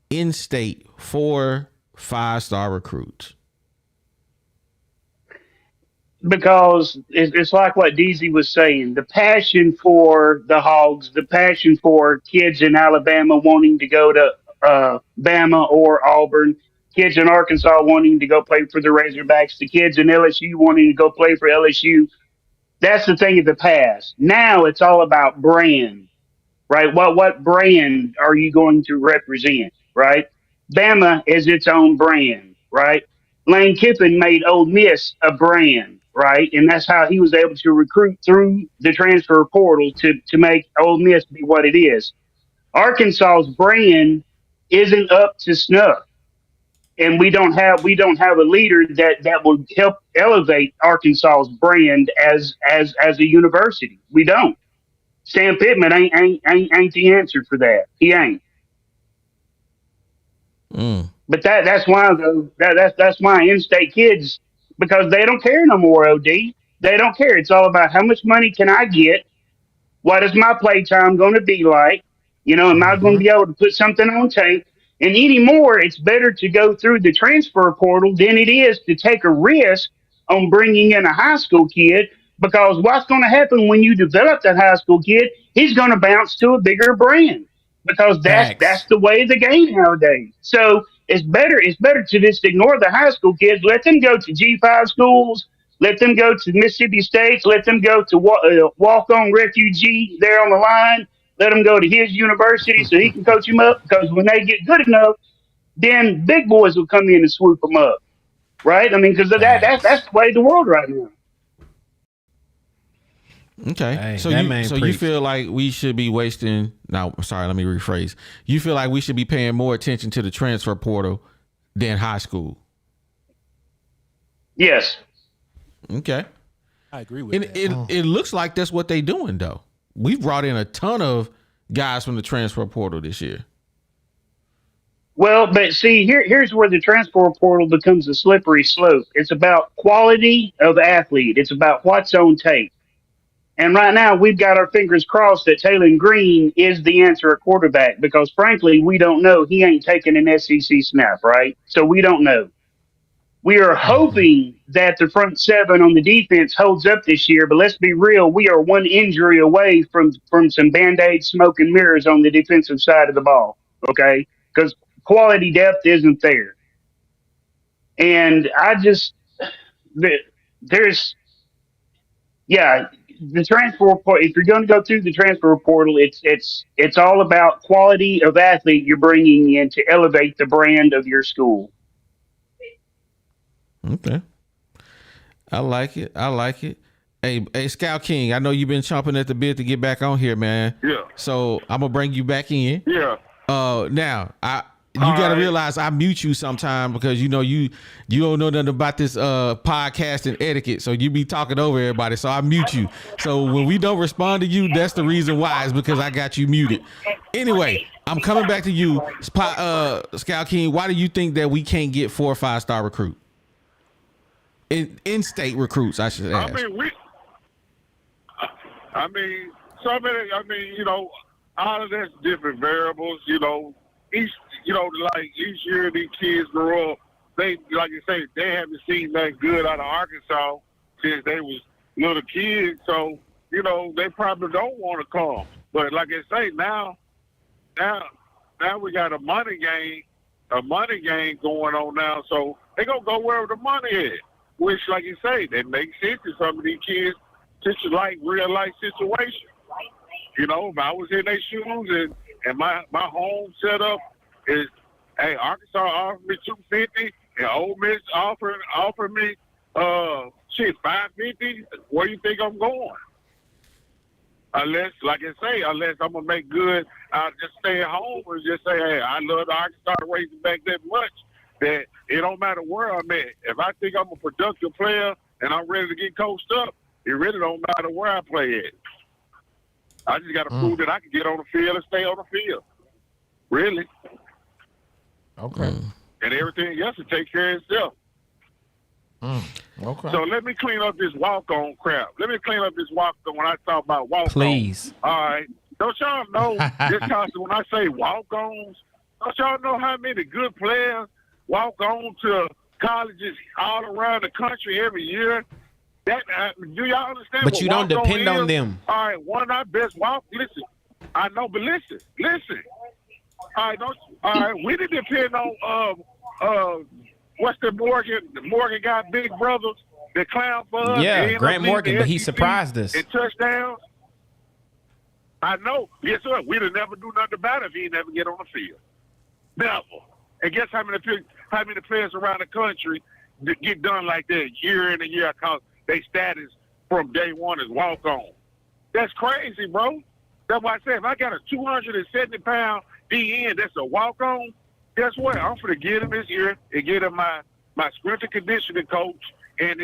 B: in-state 4 5-star recruits?
H: Because it's like what DZ was saying. The passion for the Hogs, the passion for kids in Alabama wanting to go to Bama or Auburn, kids in Arkansas wanting to go play for the Razorbacks, the kids in LSU wanting to go play for LSU. That's the thing of the past. Now it's all about brand, right? What brand are you going to represent, right? Bama is its own brand, right? Lane Kiffin made Ole Miss a brand, right? And that's how he was able to recruit through the transfer portal to make Ole Miss be what it is. Arkansas's brand isn't up to snuff. And we don't have a leader that will help elevate Arkansas's brand as a university. We don't. Sam Pittman ain't the answer for that. He ain't. But that's why that's why in-state kids, because they don't care no more. OD, they don't care. It's all about how much money can I get. What is my play time going to be like? You know, am I going to be able to put something on tape? And anymore, it's better to go through the transfer portal than it is to take a risk on bringing in a high school kid, because what's going to happen when you develop that high school kid, he's going to bounce to a bigger brand, because that's
D: Facts.
H: the way of the game nowadays. So it's better to just ignore the high school kids, let them go to G5 schools, let them go to Mississippi State, let them go to walk on refugee there on the line, let him go to his university so he can coach him up, because when they get good enough, then big boys will come in and swoop them up, right? I mean, because that's the way of the world right now.
B: Okay.
D: Hey,
B: so
D: that
B: you
D: man
B: so you
D: preached.
B: feel like we should be wasting now sorry, let me rephrase. You feel like we should be paying more attention to the transfer portal than high school.
H: Yes.
B: Okay.
G: I agree with
B: And
G: that.
B: it looks like that's what they doing though. We've brought in a ton of guys from the transfer portal this year.
H: Well, but see, here's where the transfer portal becomes a slippery slope. It's about quality of athlete. It's about what's on tape. And right now, we've got our fingers crossed that Taylor Green is the answer at quarterback, because frankly, we don't know. He ain't taking an SEC snap, right? So we don't know. We are hoping that the front seven on the defense holds up this year, but let's be real. We are one injury away from some Band-Aid smoke and mirrors on the defensive side of the ball, okay? Because quality depth isn't there. And I just, there's, yeah, the transfer portal, if you're going to go through the transfer portal, it's all about quality of athlete you're bringing in to elevate the brand of your school.
B: Okay. I like it. I like it. Hey, Scout King, I know you've been chomping at the bit to get back on here, man.
F: Yeah.
B: So I'm gonna bring you back in.
F: Yeah.
B: Now you gotta realize I mute you sometime because you don't know nothing about this podcast and etiquette, so you be talking over everybody. So I mute you. So when we don't respond to you, that's the reason why. Is because I got you muted. Anyway, I'm coming back to you, Scout King. Why do you think that we can't get 4 or 5 star recruit? In-state recruits, I should ask.
F: I mean, all of that's different variables. Each year these kids grow up. They, like you say, they haven't seen that good out of Arkansas since they was little kids. So they probably don't want to come. But like I say, now we got a money game going on now. So they gonna go wherever the money is. Which, like you say, that makes sense to some of these kids, such like real life situations. If I was in their shoes and my home setup is, hey, Arkansas offered me $250 and Ole Miss offered me $550. Where you think I'm going? Unless I'm gonna make good, I'll just stay at home and just say, hey, I love the Arkansas Razorbacks that much that it don't matter where I'm at. If I think I'm a productive player and I'm ready to get coached up, it really don't matter where I play at. I just got to prove that I can get on the field and stay on the field. Really.
C: Okay.
F: And everything else will take care of itself.
C: Okay.
F: So let me clean up this walk-on crap. Let me clean up this walk-on when I talk about walk-on.
D: Please.
F: All right. Don't y'all know, just when I say walk-ons, don't y'all know how many good players walk on to colleges all around the country every year? Do y'all understand?
D: But
F: what
D: you don't
F: walk-on
D: depend on
F: is?
D: them.
F: All right, one of our best listen, I know, but listen. All right, we didn't depend on what's the Morgan got big brothers that clown for us.
D: Yeah, Grant Morgan, but he
F: SEC
D: surprised us.
F: in touchdowns. I know. Guess what? We'd have never do nothing about it if he never get on the field. Never. And guess how many players around the country get done like that year in and year out because they status from day one is walk on. That's crazy, bro. That's why I said if I got a 270-pound DN that's a walk on, guess what? I'm gonna get him this year and get him my strength and conditioning coach and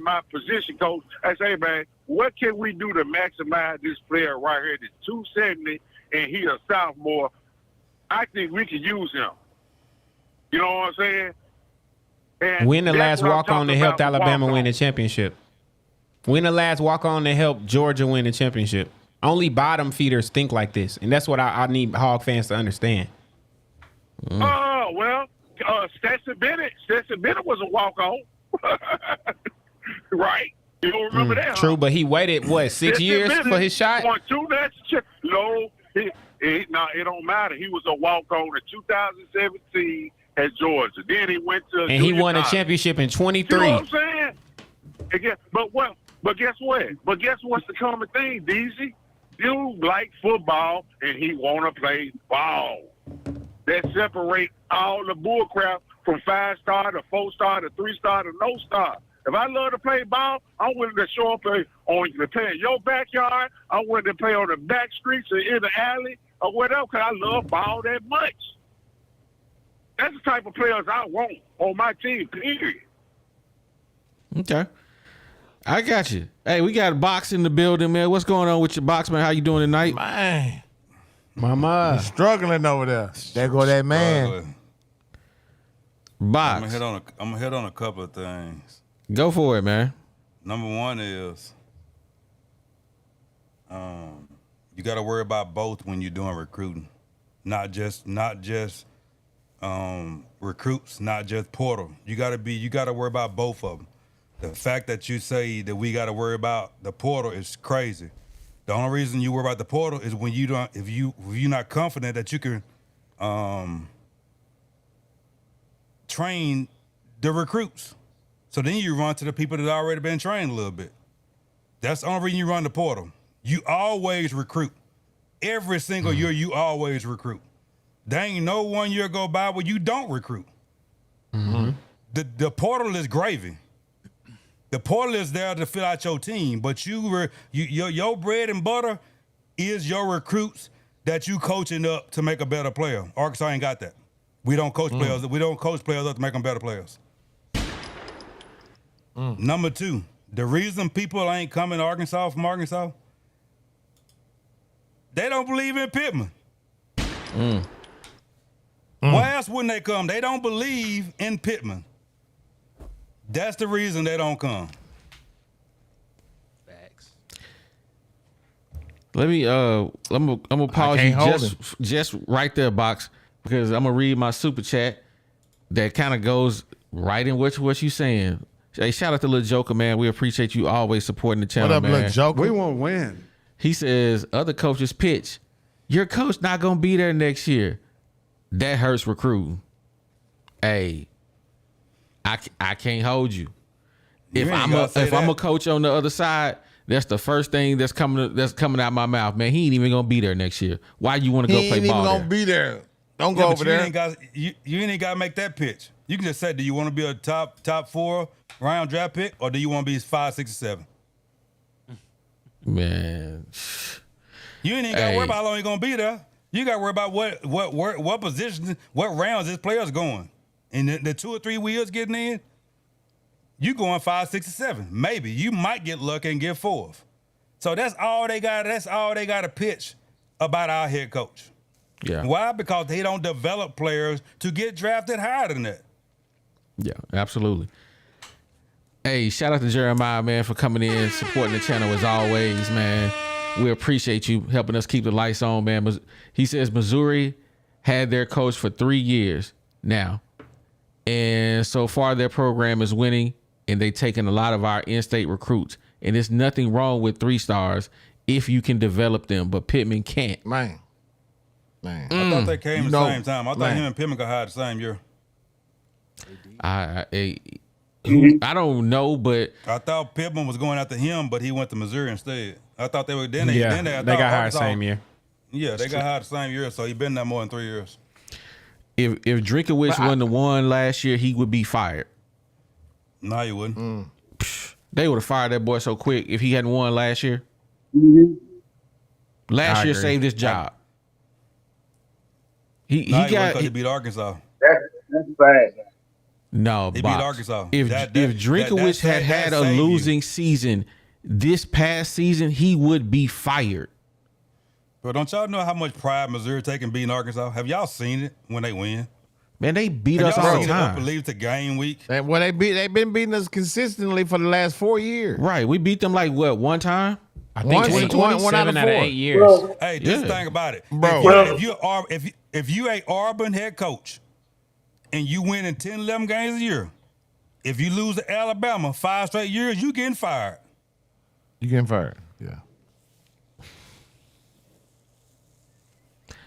F: my position coach. I say, man, what can we do to maximize this player right here that's 270 and he a sophomore? I think we can use him. You know what I'm saying? And
D: When the
F: that's
D: last
F: what I'm
D: walk-on that
F: talking
D: helped
F: about with
D: Alabama win
F: walk-on.
D: the championship? When the last walk-on that helped Georgia win the championship? Only bottom feeders think like this, and that's what I need Hog fans to understand.
F: Oh, well, Stetson Bennett was a walk-on. Right? You don't remember that,
D: True,
F: huh?
D: but he waited, what, 6
F: Stetson
D: years
F: Bennett
D: for his shot?
F: won 2 national championships. No, it don't matter. He was a walk-on in 2017 at Georgia. Then he went to
D: And he won a
F: college.
D: championship in
F: You
D: 23.
F: know what I'm saying? Again, but guess what? But guess what's the common thing, DZ? You like football and he want to play ball. That separate all the bullcrap from 5-star to 4-star to 3-star to no star. If I love to play ball, I'm willing to show up on the play in your backyard. I'm willing to play on the back streets or in the alley or whatever because I love ball that much. That's the type of players I want on my team, period.
B: Okay. I got you. Hey, we got a box in the building, man. What's going on with your box, man? How you doing tonight?
C: Man,
D: Mama.
C: struggling over there. There go that man.
I: Struggling.
B: Box.
I: I'm gonna hit on a couple of things.
B: Go for it, man.
I: Number one is you got to worry about both when you're doing recruiting, not just recruits, not just portal. You got to worry about both of them. The fact that you say that we got to worry about the portal is crazy. The only reason you worry about the portal is when you don't, if you're not confident that you can train the recruits. So then you run to the people that already been trained a little bit. That's the only reason you run the portal. You always recruit. Every single year, you always recruit. There ain't no 1 year go by where you don't recruit.
B: Mm-hmm.
I: The portal is gravy. The portal is there to fill out your team, but your bread and butter is your recruits that you coaching up to make a better player. Arkansas ain't got that. We don't coach players. We don't coach players up to make them better players. Number two, the reason people ain't coming to Arkansas from Arkansas, they don't believe in Pittman. Why else wouldn't they come? They don't believe in Pittman. That's the reason they don't come.
D: Facts.
B: Let me I'm gonna pause you
C: can't hold
B: just right there, box, because I'm gonna read my super chat that kind of goes right in what you saying. Hey, shout out to Lil Joker, man. We appreciate you always supporting the channel,
C: What up,
B: man.
C: little Joker?
J: We won't win.
B: He says other coaches pitch. Your coach not gonna be there next year. That hurts recruiting. Hey, I can't hold you. If I'm a coach on the other side, that's the first thing that's coming out my mouth. Man, he ain't even gonna be there next year. Why you want to go
C: He
B: play
C: ain't even
B: ball
C: gonna
B: there?
C: be there. Don't
I: Yeah,
C: go
I: but
C: over there.
I: You ain't got to make that pitch. You can just say, do you want to be a top 4 round draft pick, or do you want to be 5, 6, or 7?
B: Man,
I: You ain't even got to worry about how long you're gonna be there. You got to worry about what position, what rounds this player's going. And the 2 or 3 wheels getting in, you going 5, 6, or 7. Maybe you might get lucky and get 4th. So that's all they got. That's all they got to pitch about our head coach.
B: yeah,
I: Why? Because they don't develop players to get drafted higher than that.
B: yeah, absolutely. Hey, shout out to Jeremiah, man, for coming in, supporting the channel as always, man. We appreciate you helping us keep the lights on, man. He says Missouri had their coach for 3 years now, and so far their program is winning, and they've taken a lot of our in-state recruits. And there's nothing wrong with 3 stars if you can develop them, but Pittman can't.
C: Man.
I: I thought they came at the same time. I thought
C: man.
I: him and Pittman got hired the same year.
B: I don't know, but
I: I thought Pittman was going after him, but he went to Missouri instead. I thought they were. Then they
D: They got hired
I: Arkansas-
D: same year.
I: Yeah, they got hired the same year, so he been there more than 3 years.
B: if Drinkowitz won the one last year, he would be fired.
I: No, you wouldn't.
B: They would have fired that boy so quick if he hadn't won last year. Last
D: I
B: year
D: agree.
B: saved his job. He
I: No, he
B: got
I: because he beat Arkansas.
H: That's bad.
B: no.
I: He beat
B: Box.
I: Arkansas.
B: If Drinkowitz had a losing season this past season, he would be fired.
I: But don't y'all know how much pride Missouri taking beating Arkansas? Have y'all seen it when they win?
B: Man, they beat
I: Have
B: us
I: y'all
B: all
I: seen
B: the
I: it up
B: time.
I: and leave to game week?
C: They've been beating us consistently for the last 4 years.
B: Right, we beat them like what, one time?
D: I think
C: One-
D: 2027
C: one out
D: out
C: of
D: of
C: four.
D: 8 years.
H: Well,
I: Hey, this
B: Yeah.
I: thing about it,
C: Bro.
I: if you a Auburn head coach and you win in 10, 11 games a year, if you lose to Alabama 5 straight years, you getting fired.
C: You getting fired? Yeah.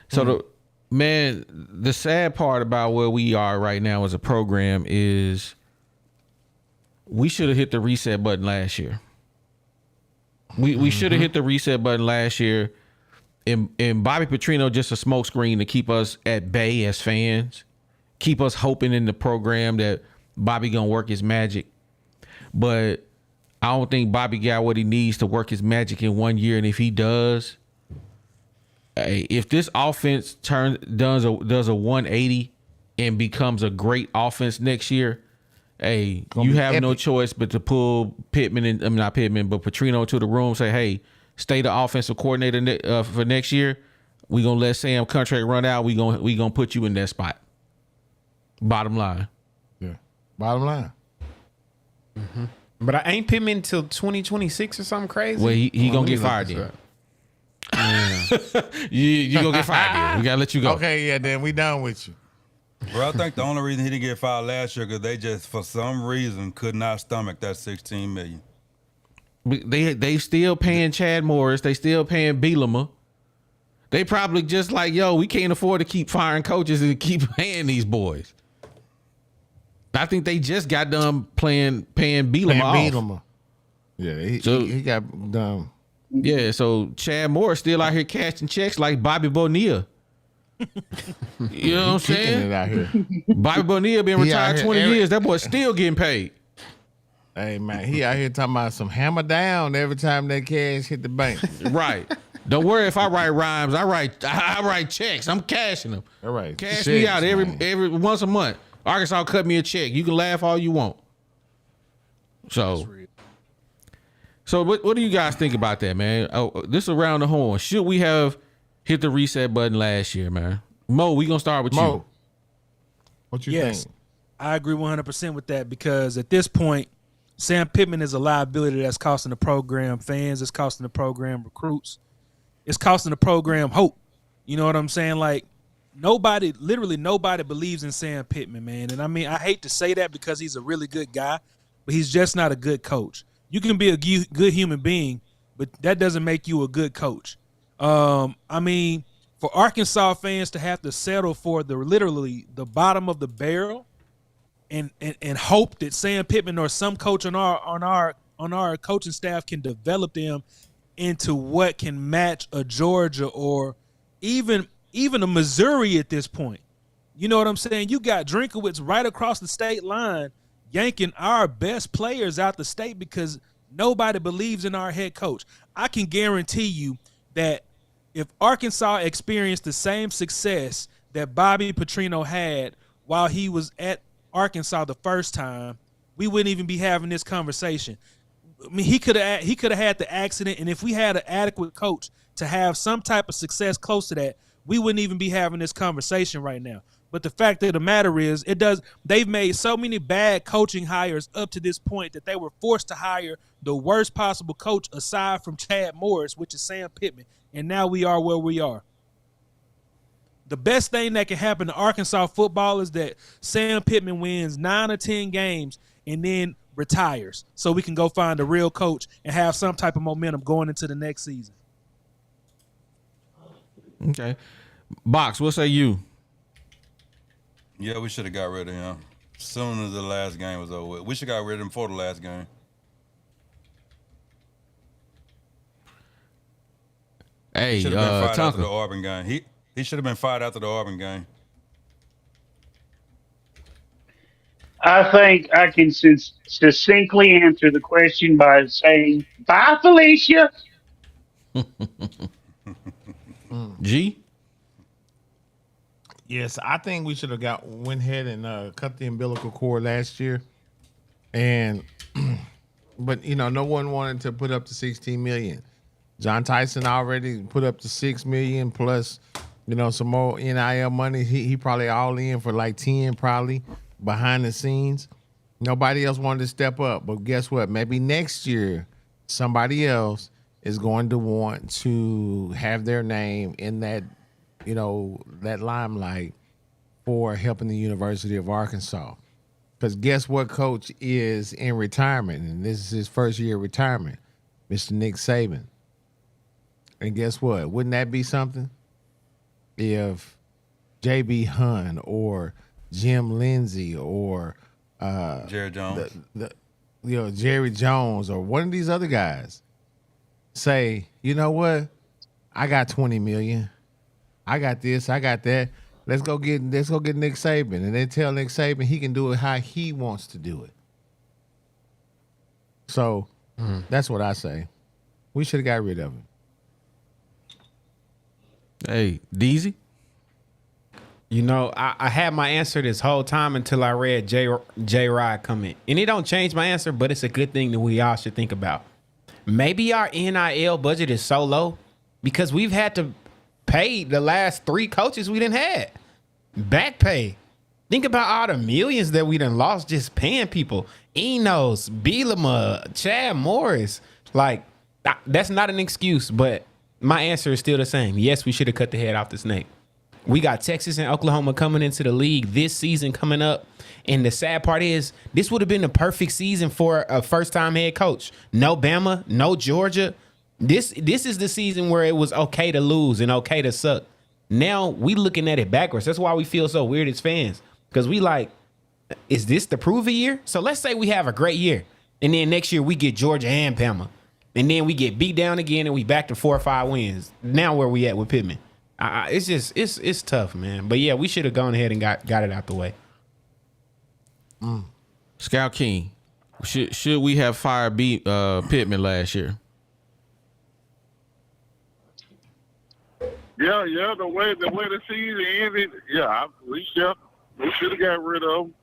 B: So the sad part about where we are right now as a program is we should have hit the reset button last year. We should have hit the reset button last year. And Bobby Petrino just a smokescreen to keep us at bay as fans, keep us hoping in the program that Bobby gonna work his magic. But I don't think Bobby got what he needs to work his magic in 1 year. And if he does, hey, if this offense does a 180 and becomes a great offense next year, hey,
C: Gonna
B: you
C: be
B: have no
C: epic.
B: choice but to pull Pittman and not Pittman, but Petrino to the room. Say, hey, stay the offensive coordinator for next year. We gonna let Sam contract run out. We gonna put you in that spot. Bottom line.
C: Yeah. Bottom line.
D: But I ain't Pittman until 2026 or something crazy.
B: Well, he gonna
D: let me
B: get
D: look
B: fired
D: this
B: then.
D: up.
B: You gonna get fired then. We gotta let you go.
C: Okay, yeah, then we done with you.
I: Bro, I think the only reason he didn't get fired last year because they just, for some reason, could not stomach that $16 million.
B: They still paying Chad Morris. They still paying Bielema. They probably just like, yo, we can't afford to keep firing coaches and keep paying these boys. I think they just got done paying Bielema off.
C: Bielema. Yeah,
B: So-
C: he got done.
B: Yeah, so Chad Morris still out here cashing checks like Bobby Bonilla. You know what I'm
C: Kicking
B: saying?
C: it out here.
B: Bobby Bonilla been
C: He out
B: retired
C: here
B: 20
C: every-
B: years. That boy still getting paid.
C: Hey man, he out here talking about some hammer down every time that cash hit the bank.
B: Right. Don't worry if I write rhymes. I write checks. I'm cashing them.
C: All right,
B: Cash me
C: checks,
B: out
C: man.
B: every once a month. Arkansas cut me a check. You can laugh all you want. So what do you guys think about that, man? Oh, this around the horn. Should we have hit the reset button last year, man? Mo, we gonna start with
C: Mo,
B: you.
C: what you
G: Yes,
C: think?
G: I agree 100% with that because at this point, Sam Pittman is a liability that's costing the program fans. It's costing the program recruits. It's costing the program hope. You know what I'm saying? Like literally nobody believes in Sam Pittman, man. And I mean, I hate to say that because he's a really good guy, but he's just not a good coach. You can be a good human being, but that doesn't make you a good coach. I mean, for Arkansas fans to have to settle for literally the bottom of the barrel and hope that Sam Pittman or some coach on our coaching staff can develop them into what can match a Georgia or even a Missouri at this point. You know what I'm saying? You got Drinkowitz right across the state line yanking our best players out the state because nobody believes in our head coach. I can guarantee you that if Arkansas experienced the same success that Bobby Petrino had while he was at Arkansas the first time, we wouldn't even be having this conversation. I mean, he could have had the accident, and if we had an adequate coach to have some type of success close to that, we wouldn't even be having this conversation right now. But the fact of the matter is, they've made so many bad coaching hires up to this point that they were forced to hire the worst possible coach aside from Chad Morris, which is Sam Pittman. And now we are where we are. The best thing that can happen to Arkansas football is that Sam Pittman wins 9 or 10 games and then retires so we can go find a real coach and have some type of momentum going into the next season.
B: Okay. Box, what say you?
I: Yeah, we should have got rid of him as soon as the last game was over with. We should have got rid of him before the last game.
B: Hey,
I: Should have been fired after the
B: Tonka.
I: Auburn game. He should have been fired after the Auburn game.
H: I think I can succinctly answer the question by saying, bye, Felicia.
B: G?
C: Yes, I think we should have went ahead and cut the umbilical cord last year, and but no one wanted to put up the 16 million. John Tyson already put up the 6 million plus, some more NIL money. He probably all in for like 10 probably behind the scenes. Nobody else wanted to step up, but guess what? Maybe next year somebody else is going to want to have their name in that, that limelight for helping the University of Arkansas. Because guess what coach is in retirement? And this is his first year of retirement, Mr. Nick Saban. And guess what? Wouldn't that be something if J.B. Hunt or Jim Lindsay or
I: Jerry Jones,
C: Jerry Jones or one of these other guys say, you know what? I got 20 million. I got this. I got that. Let's go get Nick Saban, and then tell Nick Saban he can do it how he wants to do it. So that's what I say. We should have got rid of him.
B: Hey, Deezy?
D: I had my answer this whole time until I read J Rod comment. And it don't change my answer, but it's a good thing that we all should think about. Maybe our NIL budget is so low because we've had to pay the last 3 coaches we done had. Back pay. Think about all the millions that we done lost just paying people. Enos, Bielema, Chad Morris. Like, that's not an excuse, but my answer is still the same. Yes, we should have cut the head off the snake. We got Texas and Oklahoma coming into the league this season coming up. And the sad part is this would have been the perfect season for a first-time head coach. No Bama, no Georgia. This is the season where it was okay to lose and okay to suck. Now we looking at it backwards. That's why we feel so weird as fans. Because we like, is this the prove a year? So let's say we have a great year. And then next year we get Georgia and Bama. And then we get beat down again and we back to 4 or 5 wins. Now where we at with Pittman? It's just, it's tough, man. But yeah, we should have gone ahead and got it out the way.
B: Scout King, should we have fired Pittman last year?
F: Yeah. The way the season ended, we should have got rid of him.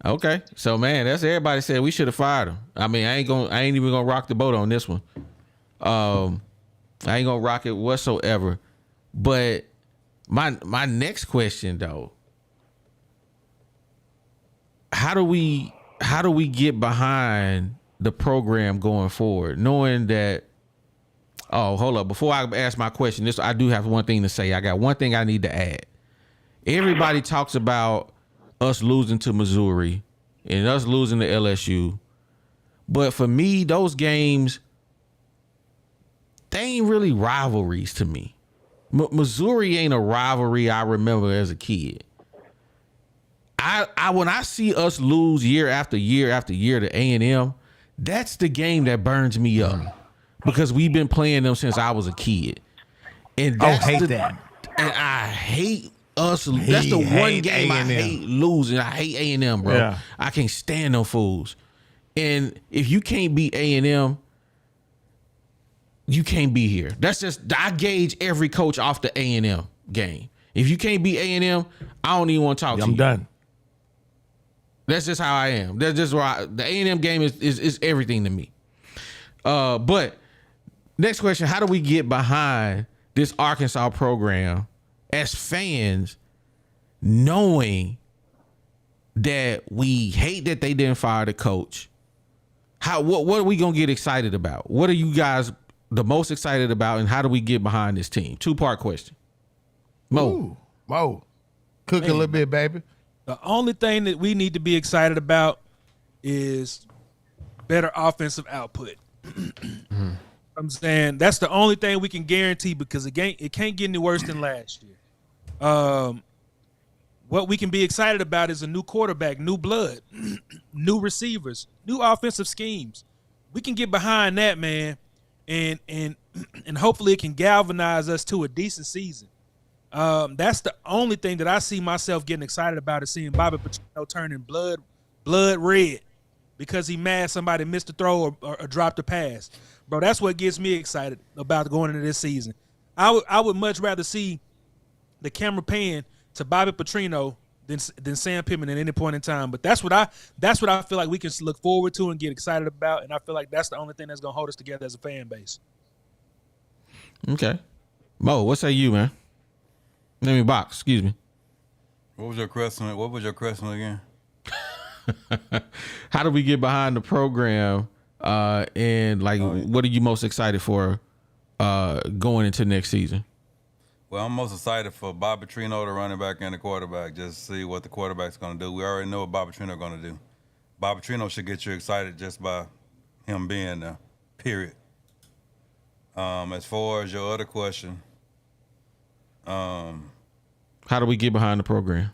B: Okay, so man, that's everybody said we should have fired him. I mean, I ain't even gonna rock the boat on this one. I ain't gonna rock it whatsoever. But my next question though, how do we get behind the program going forward, knowing that? Oh, hold up! Before I ask my question, I do have one thing to say. I got one thing I need to add. Everybody talks about us losing to Missouri and us losing to LSU, but for me, those games, they ain't really rivalries to me. Missouri ain't a rivalry I remember as a kid. I when I see us lose year after year after year to A&M, that's the game that burns me up because we've been playing them since I was a kid. And that's that. And I hate us. That's the one game I hate losing. I hate A&M, bro. Yeah. I can't stand them fools. And if you can't beat A&M, you can't be here. That's just, I gauge every coach off the A&M game. If you can't beat A&M, I don't even want to talk to you.
C: I'm done.
B: That's just how I am. That's just why the A&M game is everything to me. But next question, how do we get behind this Arkansas program as fans, knowing that we hate that they didn't fire the coach? What are we going to get excited about? What are you guys the most excited about, and how do we get behind this team? 2-part question. Mo.
C: Cook a little bit, baby.
G: The only thing that we need to be excited about is better offensive output. I'm saying that's the only thing we can guarantee because it can't get any worse than last year. What we can be excited about is a new quarterback, new blood, new receivers, new offensive schemes. We can get behind that, man, and hopefully it can galvanize us to a decent season. That's the only thing that I see myself getting excited about is seeing Bobby Petrino turning blood red because he mad somebody missed a throw or dropped a pass. Bro, that's what gets me excited about going into this season. I would much rather see the camera pan to Bobby Petrino than Sam Pittman at any point in time. But that's what I feel like we can look forward to and get excited about, and I feel like that's the only thing that's gonna hold us together as a fan base.
B: Okay, Mo, what say you, man? Let me box. Excuse me.
I: What was your question again?
B: How do we get behind the program And like, what are you most excited for going into next season?
I: Well, I'm most excited for Bob Petrino, the running back, and the quarterback, just to see what the quarterback's going to do. We already know what Bob Petrino going to do. Bob Petrino should get you excited just by him being there, period. As far as your other question,
B: how do we get behind the program?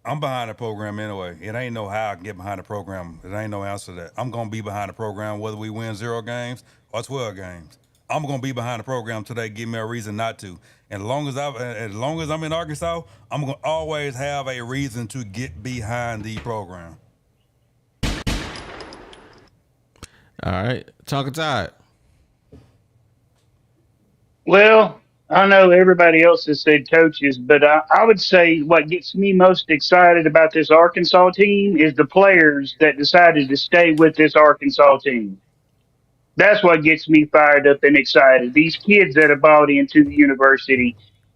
I: I'm behind the program anyway. It ain't no how I can get behind the program. It ain't no answer to that. I'm going to be behind the program whether we win 0 games or 12 games. I'm going to be behind the program today. Give me a reason not to. And as long as I'm in Arkansas, I'm going to always have a reason to get behind the program.
B: All right. Talking Tide.
H: Well, I know everybody else has said coaches, but I would say what gets me most excited about this Arkansas team is the players that decided to stay with this Arkansas team. That's what gets me fired up and excited. These kids that have bought into the university.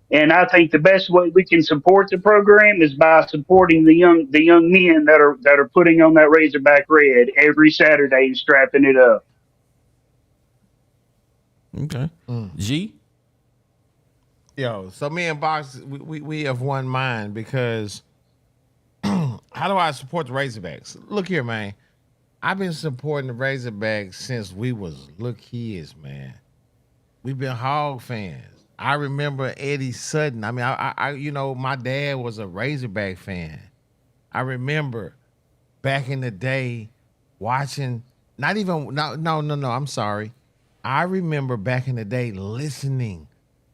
H: And I think the best way we can support the program is by supporting the young men that are putting on that Razorback red every Saturday and strapping it up.
B: Okay. G?
C: Yo, so me and Box, we have one mind because how do I support the Razorbacks? Look here, man. I've been supporting the Razorbacks since we was little kids, man. We've been Hog fans. I remember Eddie Sutton. I mean, I you know, my dad was a Razorback fan. I remember back in the day watching, no, I'm sorry. I remember back in the day listening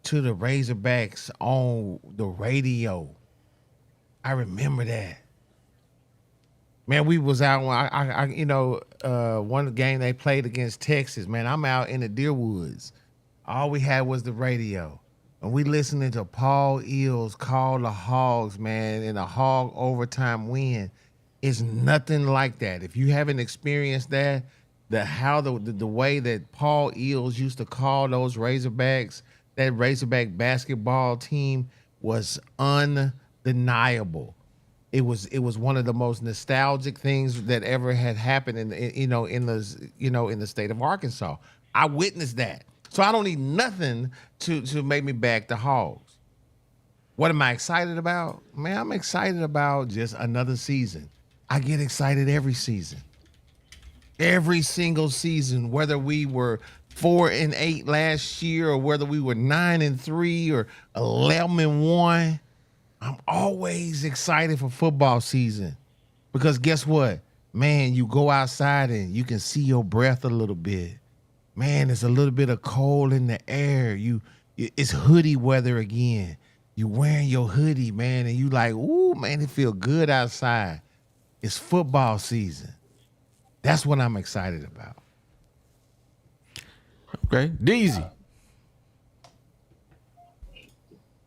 C: to the Razorbacks on the radio. I remember that. Man, we was out one game they played against Texas. Man, I'm out in the deer woods. All we had was the radio. And we listening to Paul Eels call the Hogs, man, in a Hog overtime win. It's nothing like that. If you haven't experienced that, the way that Paul Eels used to call those Razorbacks, that Razorback basketball team was undeniable. It was one of the most nostalgic things that ever had happened in the state of Arkansas. I witnessed that. So I don't need nothing to make me back the Hogs. What am I excited about? Man, I'm excited about just another season. I get excited every season. Every single season, whether we were 4-8 last year or whether we were 9-3 or 11-1, I'm always excited for football season because guess what? Man, you go outside and you can see your breath a little bit. Man, there's a little bit of cold in the air. It's hoodie weather again. You wearing your hoodie, man, and you like, ooh, man, it feel good outside. It's football season. That's what I'm excited about.
B: Okay. Deezy.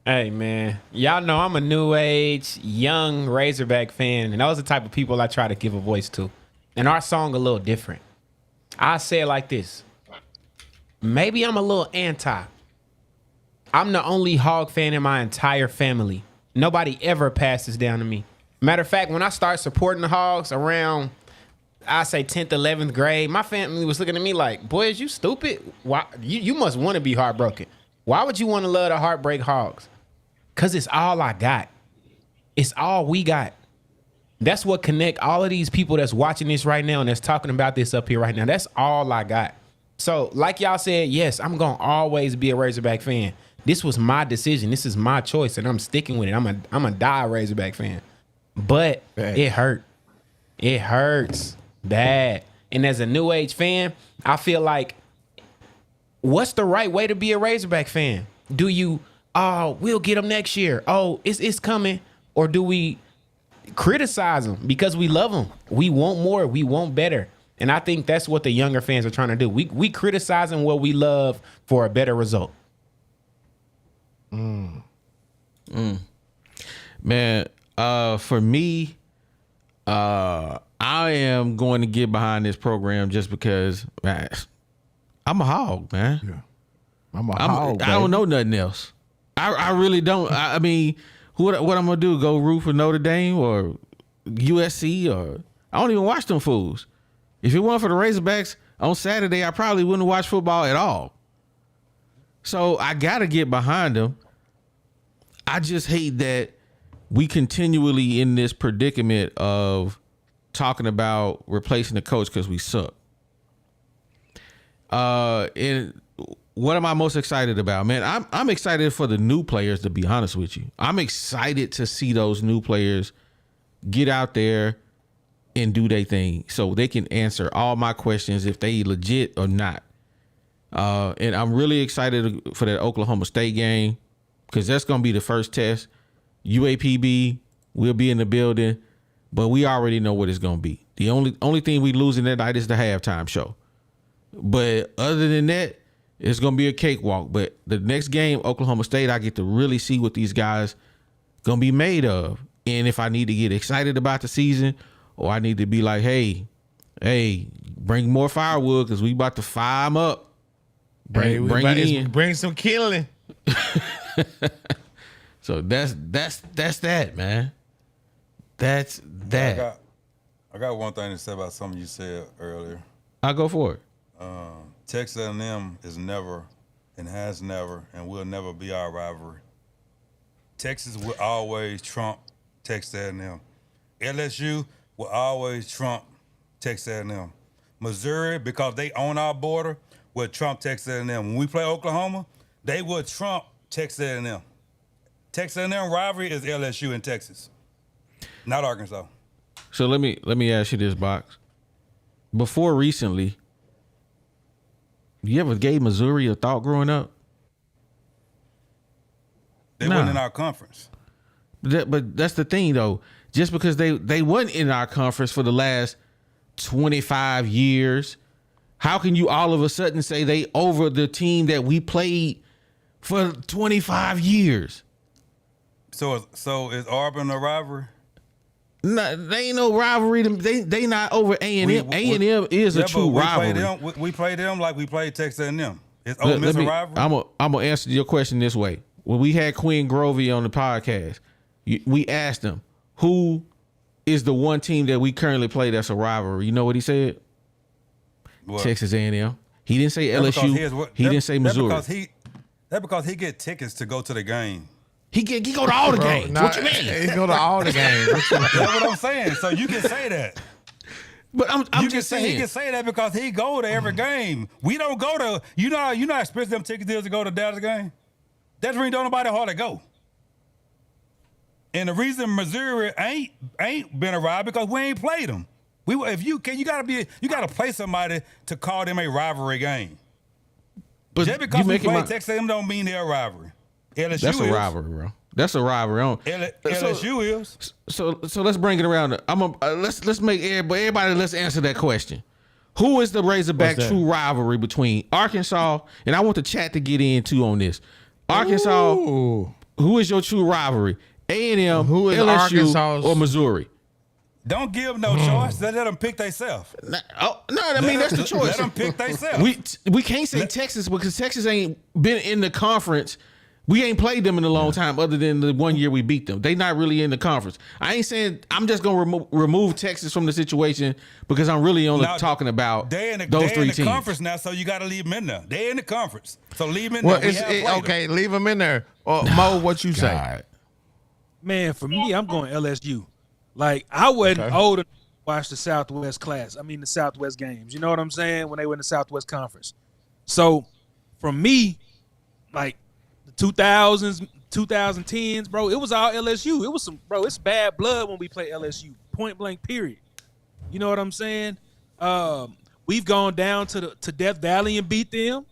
D: Hey, man. Y'all know I'm a new age, young Razorback fan, and those are the type of people I try to give a voice to. And our song a little different. I say it like this. Maybe I'm a little anti. I'm the only Hog fan in my entire family. Nobody ever passes down to me. Matter of fact, when I start supporting the Hogs around, I say 10th, 11th grade, my family was looking at me like, boy, is you stupid? Why you must want to be heartbroken. Why would you want to love the Heartbreak Hogs? Because it's all I got. It's all we got. That's what connect all of these people that's watching this right now and that's talking about this up here right now. That's all I got. So like y'all said, yes, I'm going to always be a Razorback fan. This was my decision. This is my choice, and I'm sticking with it. I'm a die Razorback fan. But it hurt. It hurts bad. And as a new age fan, I feel like, what's the right way to be a Razorback fan? Do you, we'll get them next year. Oh, it's coming. Or do we criticize them because we love them? We want more. We want better. And I think that's what the younger fans are trying to do. We criticizing what we love for a better result.
B: Man, for me, I am going to get behind this program just because, man, I'm a Hog, man.
C: Yeah. I'm a Hog.
B: I don't know nothing else. I really don't. I mean, what I'm gonna do? Go root for Notre Dame or USC or I don't even watch them fools. If it weren't for the Razorbacks on Saturday, I probably wouldn't watch football at all. So I got to get behind them. I just hate that we continually in this predicament of talking about replacing the coach because we suck. And what am I most excited about, man? I'm excited for the new players, to be honest with you. I'm excited to see those new players get out there and do their thing so they can answer all my questions if they legit or not. And I'm really excited for that Oklahoma State game because that's going to be the first test. UAPB will be in the building, but we already know what it's going to be. The only thing we losing that night is the halftime show. But other than that, it's going to be a cakewalk. But the next game, Oklahoma State, I get to really see what these guys going to be made of. And if I need to get excited about the season or I need to be like, hey, bring more firewood because we about to fire them up. Bring it in.
C: Bring some killing.
B: So that's that, man. That's that.
I: I got one thing to say about something you said earlier.
B: I'll go for it.
I: Texas A&M is never and has never and will never be our rivalry. Texas will always trump Texas A&M. LSU will always trump Texas A&M. Missouri, because they own our border, will trump Texas A&M. When we play Oklahoma, they will trump Texas A&M. Texas A&M rivalry is LSU in Texas, not Arkansas.
B: So let me ask you this, Box. Before recently, you ever gave Missouri a thought growing up?
I: They weren't in our conference.
B: But that's the thing, though. Just because they weren't in our conference for the last 25 years, how can you all of a sudden say they over the team that we played for 25 years?
I: So is Auburn a rivalry?
B: No, they ain't no rivalry. They not over A&M. A&M is a true rivalry.
I: We play them like we played Texas A&M. Is Ole Miss a rivalry?
B: I'm gonna answer your question this way. When we had Quinn Grovey on the podcast, we asked him who is the one team that we currently play that's a rivalry. You know what he said?
I: What?
B: Texas A&M. He didn't say LSU. He didn't say Missouri.
I: That's because he get tickets to go to the game.
B: He go to all the games. What you mean?
C: He go to all the games.
I: That's what I'm saying. So you can say that.
B: But I'm just saying.
I: He can say that because he go to every game. We don't go to. You not expensive them ticket deals to go to Dallas game. That's when don't nobody hardly go. And the reason Missouri ain't been a rival because we ain't played them. You gotta play somebody to call them a rivalry game.
B: But
I: just because we play Texas A&M don't mean they're a rivalry. LSU
B: that's a rivalry, bro. That's a rivalry.
I: LSU is.
B: So let's bring it around. Let's make everybody. Let's answer that question. Who is the Razorback true rivalry between Arkansas? And I want the chat to get in too on this. Arkansas. Ooh. Who is your true rivalry? A&M,
C: who is
B: LSU,
C: Arkansas's?
B: or Missouri?
I: Don't give no choice. Let them pick themselves.
B: No, I mean that's the choice.
I: Let them pick themselves.
B: We can't say Texas because Texas ain't been in the conference. We ain't played them in a long time other than the 1 year we beat them. They not really in the conference. I ain't saying I'm just going to remove Texas from the situation because I'm really only talking about those three teams. They're in the
I: conference now, so you got to leave them in there. They're in the conference. So leave them in there.
C: Okay, leave them in there. Mo, what you say?
G: Man, for me, I'm going LSU. Like, I wasn't old enough to watch the Southwest the Southwest games. You know what I'm saying? When they were in the Southwest Conference. So, for me, like, 2000s, 2010s, bro, it was all LSU. It was it's bad blood when we play LSU. Point blank, period. You know what I'm saying? We've gone down to Death Valley and beat them.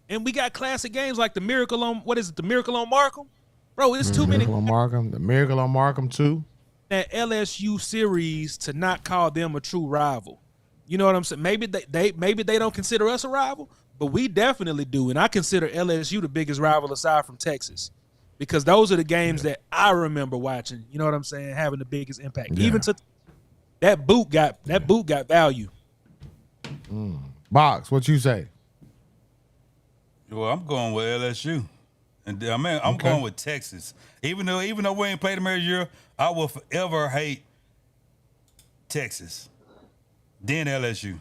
G: And we got classic games like the Miracle on Markham? Bro, it's too many.
C: The Miracle on Markham too.
G: That LSU series to not call them a true rival. You know what I'm saying? Maybe they don't consider us a rival, but we definitely do. And I consider LSU the biggest rival aside from Texas because those are the games that I remember watching. You know what I'm saying? Having the biggest impact. Yeah. Even to that boot got value.
C: Box, what you say?
I: Well, I'm going with LSU. And I'm going with Texas. Even though we ain't played them every year, I will forever hate Texas. Then LSU.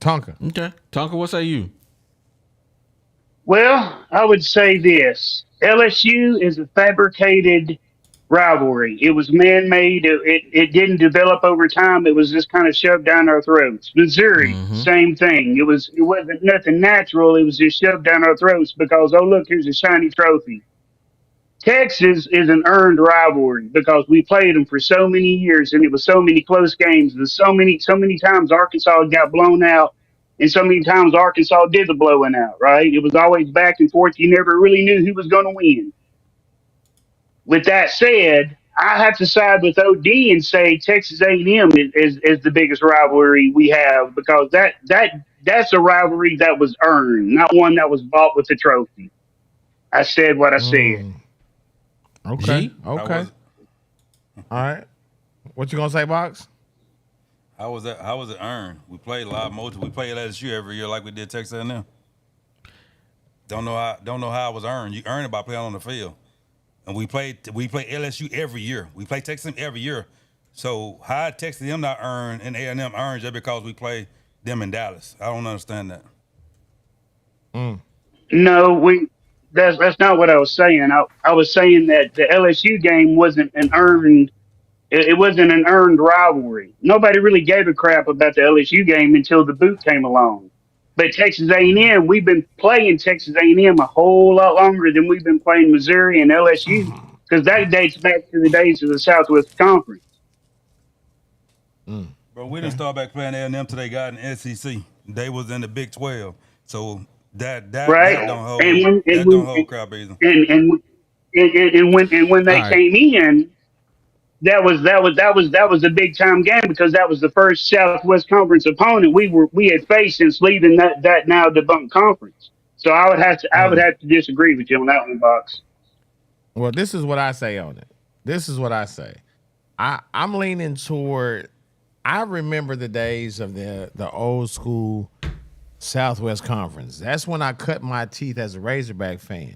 C: Tonka.
B: Okay. Tonka, what say you?
H: Well, I would say this: LSU is a fabricated rivalry. It was man-made. It didn't develop over time. It was just kind of shoved down our throats. Missouri, same thing. It wasn't nothing natural. It was just shoved down our throats because, oh look, here's a shiny trophy. Texas is an earned rivalry because we played them for so many years, and it was so many close games. There's so many times Arkansas got blown out, and so many times Arkansas did the blowing out. Right? It was always back and forth. You never really knew who was going to win. With that said, I have to side with OD and say Texas A&M is the biggest rivalry we have because that's a rivalry that was earned, not one that was bought with a trophy. I said what I said.
C: Okay.
B: G?
C: Okay. All right. What you gonna say, Box?
I: How was that? How was it earned? We played live mojo. We played LSU every year like we did Texas A&M. Don't know how it was earned. You earn it by playing on the field. And we play LSU every year. We play Texas every year. So how Texas them not earn and A&M earns just because we play them in Dallas? I don't understand that.
H: No, that's not what I was saying. I was saying that the LSU game wasn't an earned. It wasn't an earned rivalry. Nobody really gave a crap about the LSU game until the boot came along. But Texas A&M, we've been playing Texas A&M a whole lot longer than we've been playing Missouri and LSU because that dates back to the days of the Southwest Conference.
I: Bro, we didn't start back playing A&M till they got in SEC. They was in the Big 12. So that
H: Right?
I: that don't hold don't hold crap either.
H: And when they
B: All right.
H: came in, that was a big time game because that was the first Southwest Conference opponent we had faced since leaving that now debunked conference. So I would have to disagree with you on that one, Box.
C: Well, this is what I say on it. This is what I say. I'm leaning toward. I remember the days of the old school Southwest Conference. That's when I cut my teeth as a Razorback fan.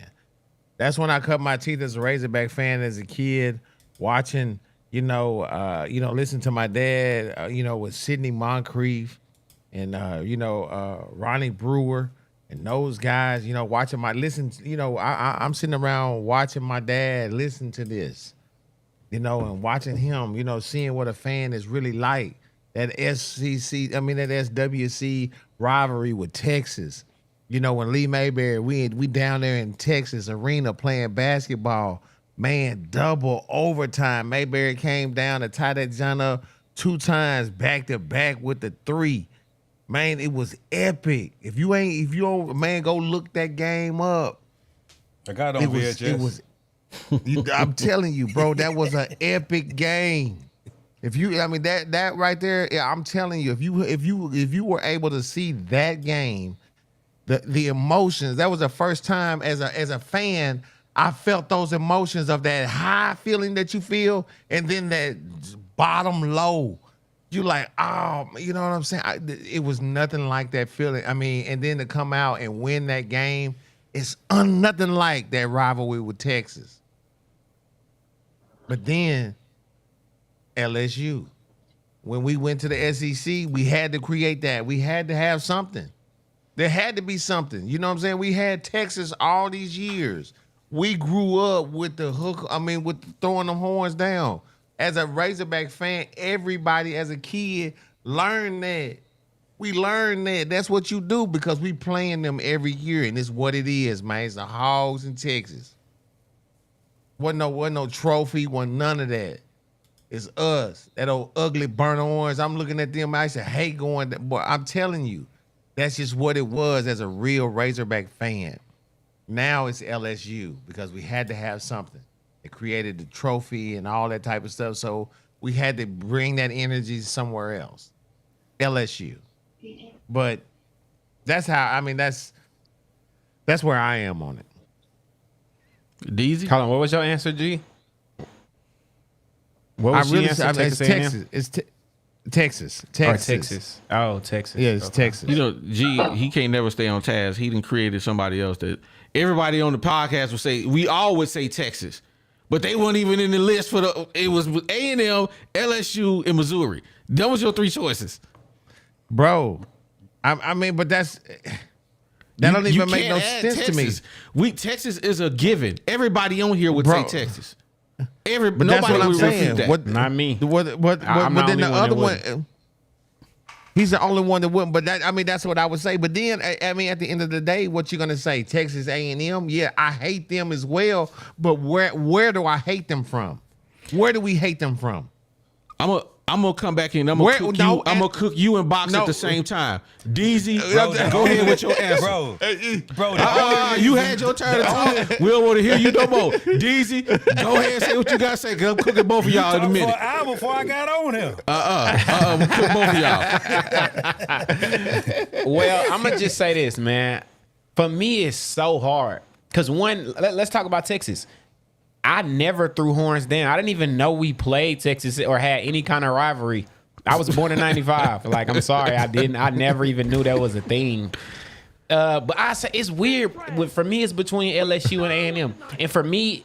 C: That's when I cut my teeth as a Razorback fan as a kid, watching, listen to my dad, with Sidney Moncrief and Ronnie Brewer and those guys, watching I'm sitting around watching my dad listen to this, and watching him, seeing what a fan is really like. That that SWC rivalry with Texas. When Lee Mayberry, we down there in Texas arena playing basketball. Man, double overtime. Mayberry came down to tie that John up 2 times back to back with the 3. Man, it was epic. If you don't, man, go look that game up.
I: I got it on VHS.
C: I'm telling you, bro, that was an epic game. That right there, yeah, I'm telling you, if you were able to see that game, the emotions, that was the first time as a fan I felt those emotions of that high feeling that you feel, and then that bottom low. You like, oh, you know what I'm saying? It was nothing like that feeling. And then to come out and win that game, it's nothing like that rivalry with Texas. But then LSU, when we went to the SEC, we had to create that. We had to have something. There had to be something. You know what I'm saying? We had Texas all these years. We grew up with the hook, with throwing them horns down. As a Razorback fan, everybody as a kid learned that. We learned that. That's what you do because we playing them every year, and it's what it is, man. It's the Hogs in Texas. Wasn't no trophy, wasn't none of that. It's us. That old ugly burnt orange. I'm looking at them. I used to hate going there. Boy, I'm telling you, that's just what it was as a real Razorback fan. Now it's LSU because we had to have something. It created the trophy and all that type of stuff. So we had to bring that energy somewhere else. LSU. But that's how, that's where I am on it.
B: Deezy?
D: Colin, what was your answer, G? What was your answer?
C: It's Texas. It's Texas.
D: Texas. Oh, Texas.
C: Yeah, it's Texas.
B: G, he can't never stay on task. He done created somebody else that everybody on the podcast would say, we all would say Texas. But they weren't even in the list it was A&M, LSU, and Missouri. That was your 3 choices.
C: Bro, I mean, but that don't even make no sense to me.
B: Texas is a given. Everybody on here would say Texas.
C: But
B: Nobody
C: that's what I'm
B: would
C: saying.
B: refute that.
C: What,
D: Not me.
C: But then the other one,
D: wouldn't.
C: he's the only one that wouldn't. But that's what I would say. But then, I mean, at the end of the day, what you gonna say? Texas A&M? Yeah, I hate them as well. But where do I hate them from? Where do we hate them from?
B: I'm gonna come back in. I'm gonna cook you and Box at the same time. DZ, go ahead with your answer.
I: Bro.
B: You had your turn to talk. We don't want to hear you no more. DZ, go ahead and say what you gotta say, because I'm cooking both of y'all in a minute.
I: For an hour before I got on here.
B: We'll cook both of y'all.
D: Well, I'm gonna just say this, man. For me, it's so hard. Cause let's talk about Texas. I never threw horns down. I didn't even know we played Texas or had any kind of rivalry. I was born in 95. Like, I'm sorry, I didn't. I never even knew that was a thing. But I say it's weird. For me, it's between LSU and A&M. And for me,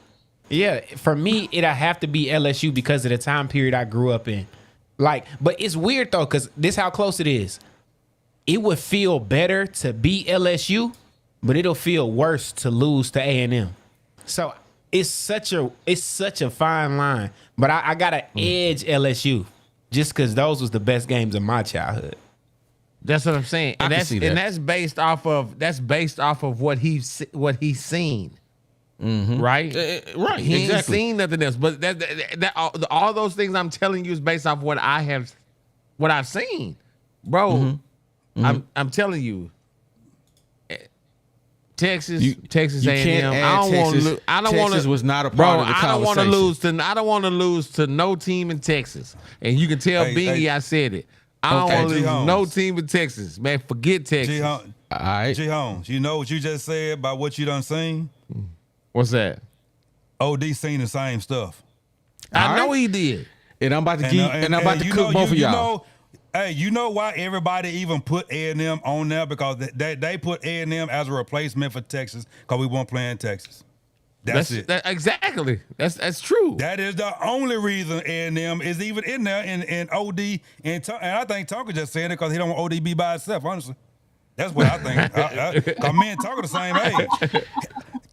D: it'll have to be LSU because of the time period I grew up in. Like, but it's weird though, because this how close it is. It would feel better to beat LSU, but it'll feel worse to lose to A&M. So it's such a fine line, but I gotta edge LSU just because those was the best games of my childhood.
C: That's what I'm saying, and that's based off of what he's seen, right?
B: Right,
C: He ain't
B: exactly.
C: seen nothing else, but that all those things I'm telling you is based off what I've seen, bro. I'm telling you. Texas A&M. I don't want to.
B: Was not a part of the conversation.
C: I don't want to lose to no team in Texas. And you can tell Bingy I said it. I don't want to lose to no team in Texas, man. Forget Texas.
B: All right,
I: G Holmes, you know what you just said about what you done seen?
C: What's that?
I: OD seen the same stuff.
C: I know he did.
B: And I'm about to cook both of y'all.
I: Hey, you know why everybody even put A&M on there? Because they put A&M as a replacement for Texas because we weren't playing Texas. That's it.
C: Exactly. That's true.
I: That is the only reason A&M is even in there. And OD and I think Tonka just saying it because he don't want OD be by himself. Honestly, that's what I think. Because me and Tonka the same age.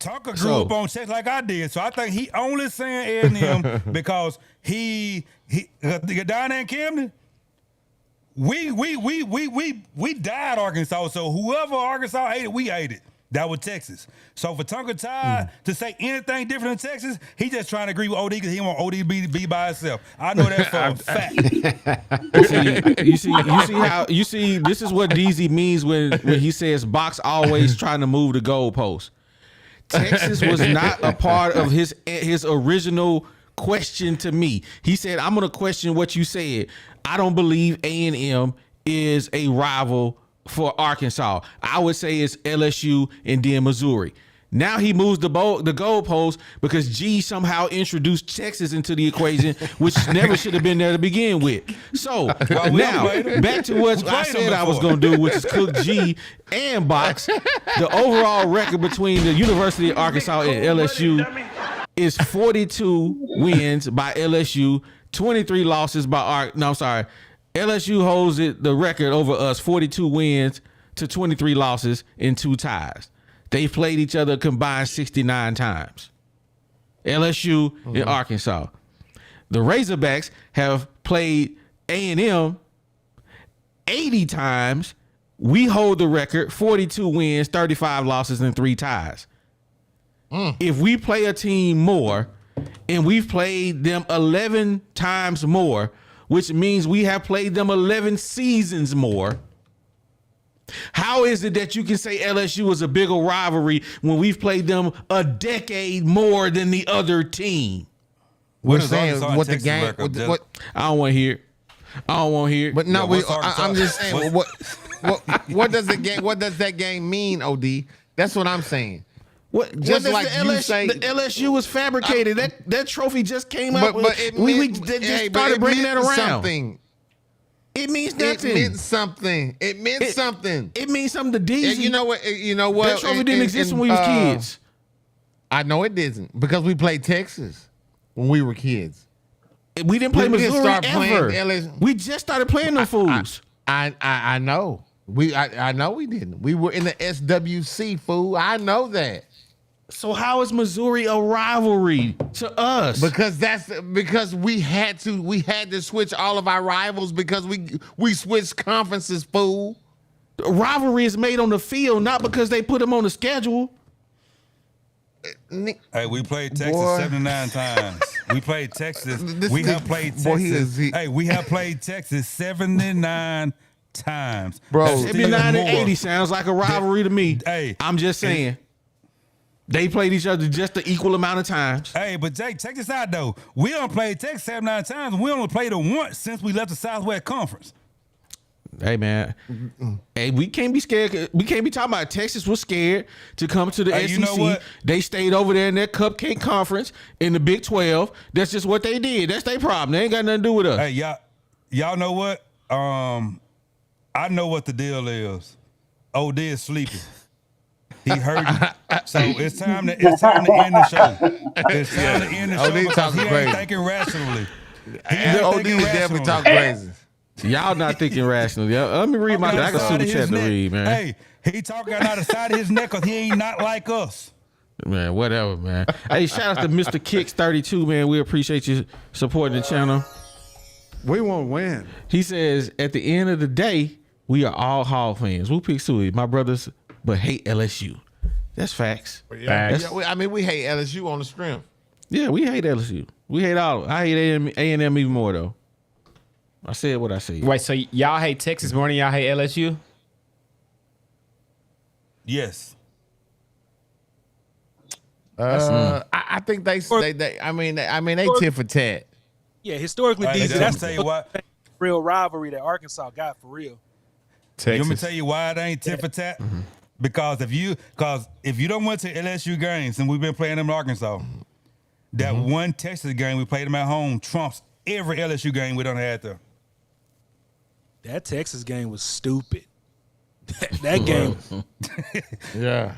I: Tonka grew up on Texas like I did, so I think he only saying A&M because he down there in Camden. We died Arkansas, so whoever Arkansas hated, we hated. That was Texas. So for Tonka Tide to say anything different than Texas, he just trying to agree with OD because he want OD to be by himself. I know that for a fact.
B: You see this is what DZ means when he says Box always trying to move the goalpost. Texas was not a part of his original question to me. He said, I'm going to question what you said. I don't believe A&M is a rival for Arkansas. I would say it's LSU and then Missouri. Now he moves the goalpost because G somehow introduced Texas into the equation, which never should have been there to begin with. So now back to what I said I was going to do, which is cook G and Box. The overall record between the University of Arkansas and LSU is 42 wins by LSU, 23 losses by LSU holds the record over us, 42 wins to 23 losses and 2 ties. They've played each other combined 69 times. LSU and Arkansas. The Razorbacks have played A&M 80 times. We hold the record, 42 wins, 35 losses, and 3 ties. If we play a team more, and we've played them 11 times more, which means we have played them 11 seasons more, how is it that you can say LSU is a bigger rivalry when we've played them a decade more than the other team?
C: We're saying what the game. What
B: I don't want to hear.
C: But no, I'm just saying. What does the game? What does that game mean, OD? That's what I'm saying.
B: Just like you say, the LSU was fabricated. That trophy just came out.
C: But
B: we just started bringing that around.
C: Something.
B: It means nothing.
C: It meant something. It means something.
B: It means something to DZ.
C: You know what?
B: That trophy didn't exist when we was kids.
C: I know it didn't because we played Texas when we were kids.
B: We didn't play Missouri ever. We just started playing them fools.
C: I know. I know we didn't. We were in the SWC, fool. I know that.
B: So how is Missouri a rivalry to us?
C: Because we had to switch all of our rivals because we switched conferences, fool.
B: The rivalry is made on the field, not because they put them on the schedule.
I: Hey, we played Texas 79 times. We played Texas. We have played Texas. We have played Texas 79 times.
C: Bro,
B: 79 and 80 sounds like a rivalry to me.
I: Hey,
B: I'm just saying. They played each other just the equal amount of times.
I: Hey, but Jake, check this out though. We don't play Texas 79 times. And we only played it once since we left the Southwest Conference.
B: Hey man, hey, we can't be scared. We can't be talking about Texas was scared to come to the SEC.
I: You know what?
B: They stayed over there in that cupcake conference in the Big 12. That's just what they did. That's their problem. They ain't got nothing to do with us.
I: Hey, y'all know what? I know what the deal is. OD is sleeping. He hurting. So it's time to end the show. It's time to end the show because he ain't thinking rationally.
C: OD is definitely talking crazy.
B: Y'all not thinking rationally. Let me read my. I got super chat to read, man.
I: Hey, he talking out the side of his neck because he ain't not like us.
B: Man, whatever, man. Hey, shout out to Mr. Kicks 32, man. We appreciate you supporting the channel.
J: We won't win.
B: He says, at the end of the day, we are all Hall fans. Who picks Suey? My brothers, but hate LSU. That's facts.
C: Yeah, I mean, we hate LSU on the strength.
B: Yeah, we hate LSU. We hate all of it. I hate A&M even more, though. I said what I said.
D: Wait, so y'all hate Texas more than y'all hate LSU?
I: Yes.
C: I think they tit for tat.
G: Yeah, historically,
I: Hey,
G: DC,
I: that's
G: that's
I: tell you what.
G: the real rivalry that Arkansas got for real.
I: You want me to tell you why it ain't tit for tat?
B: Mm-hmm.
I: Because if you don't went to LSU games and we've been playing them in Arkansas, that one Texas game we played them at home trumps every LSU game we done had there.
G: That Texas game was stupid. that game.
C: Yeah.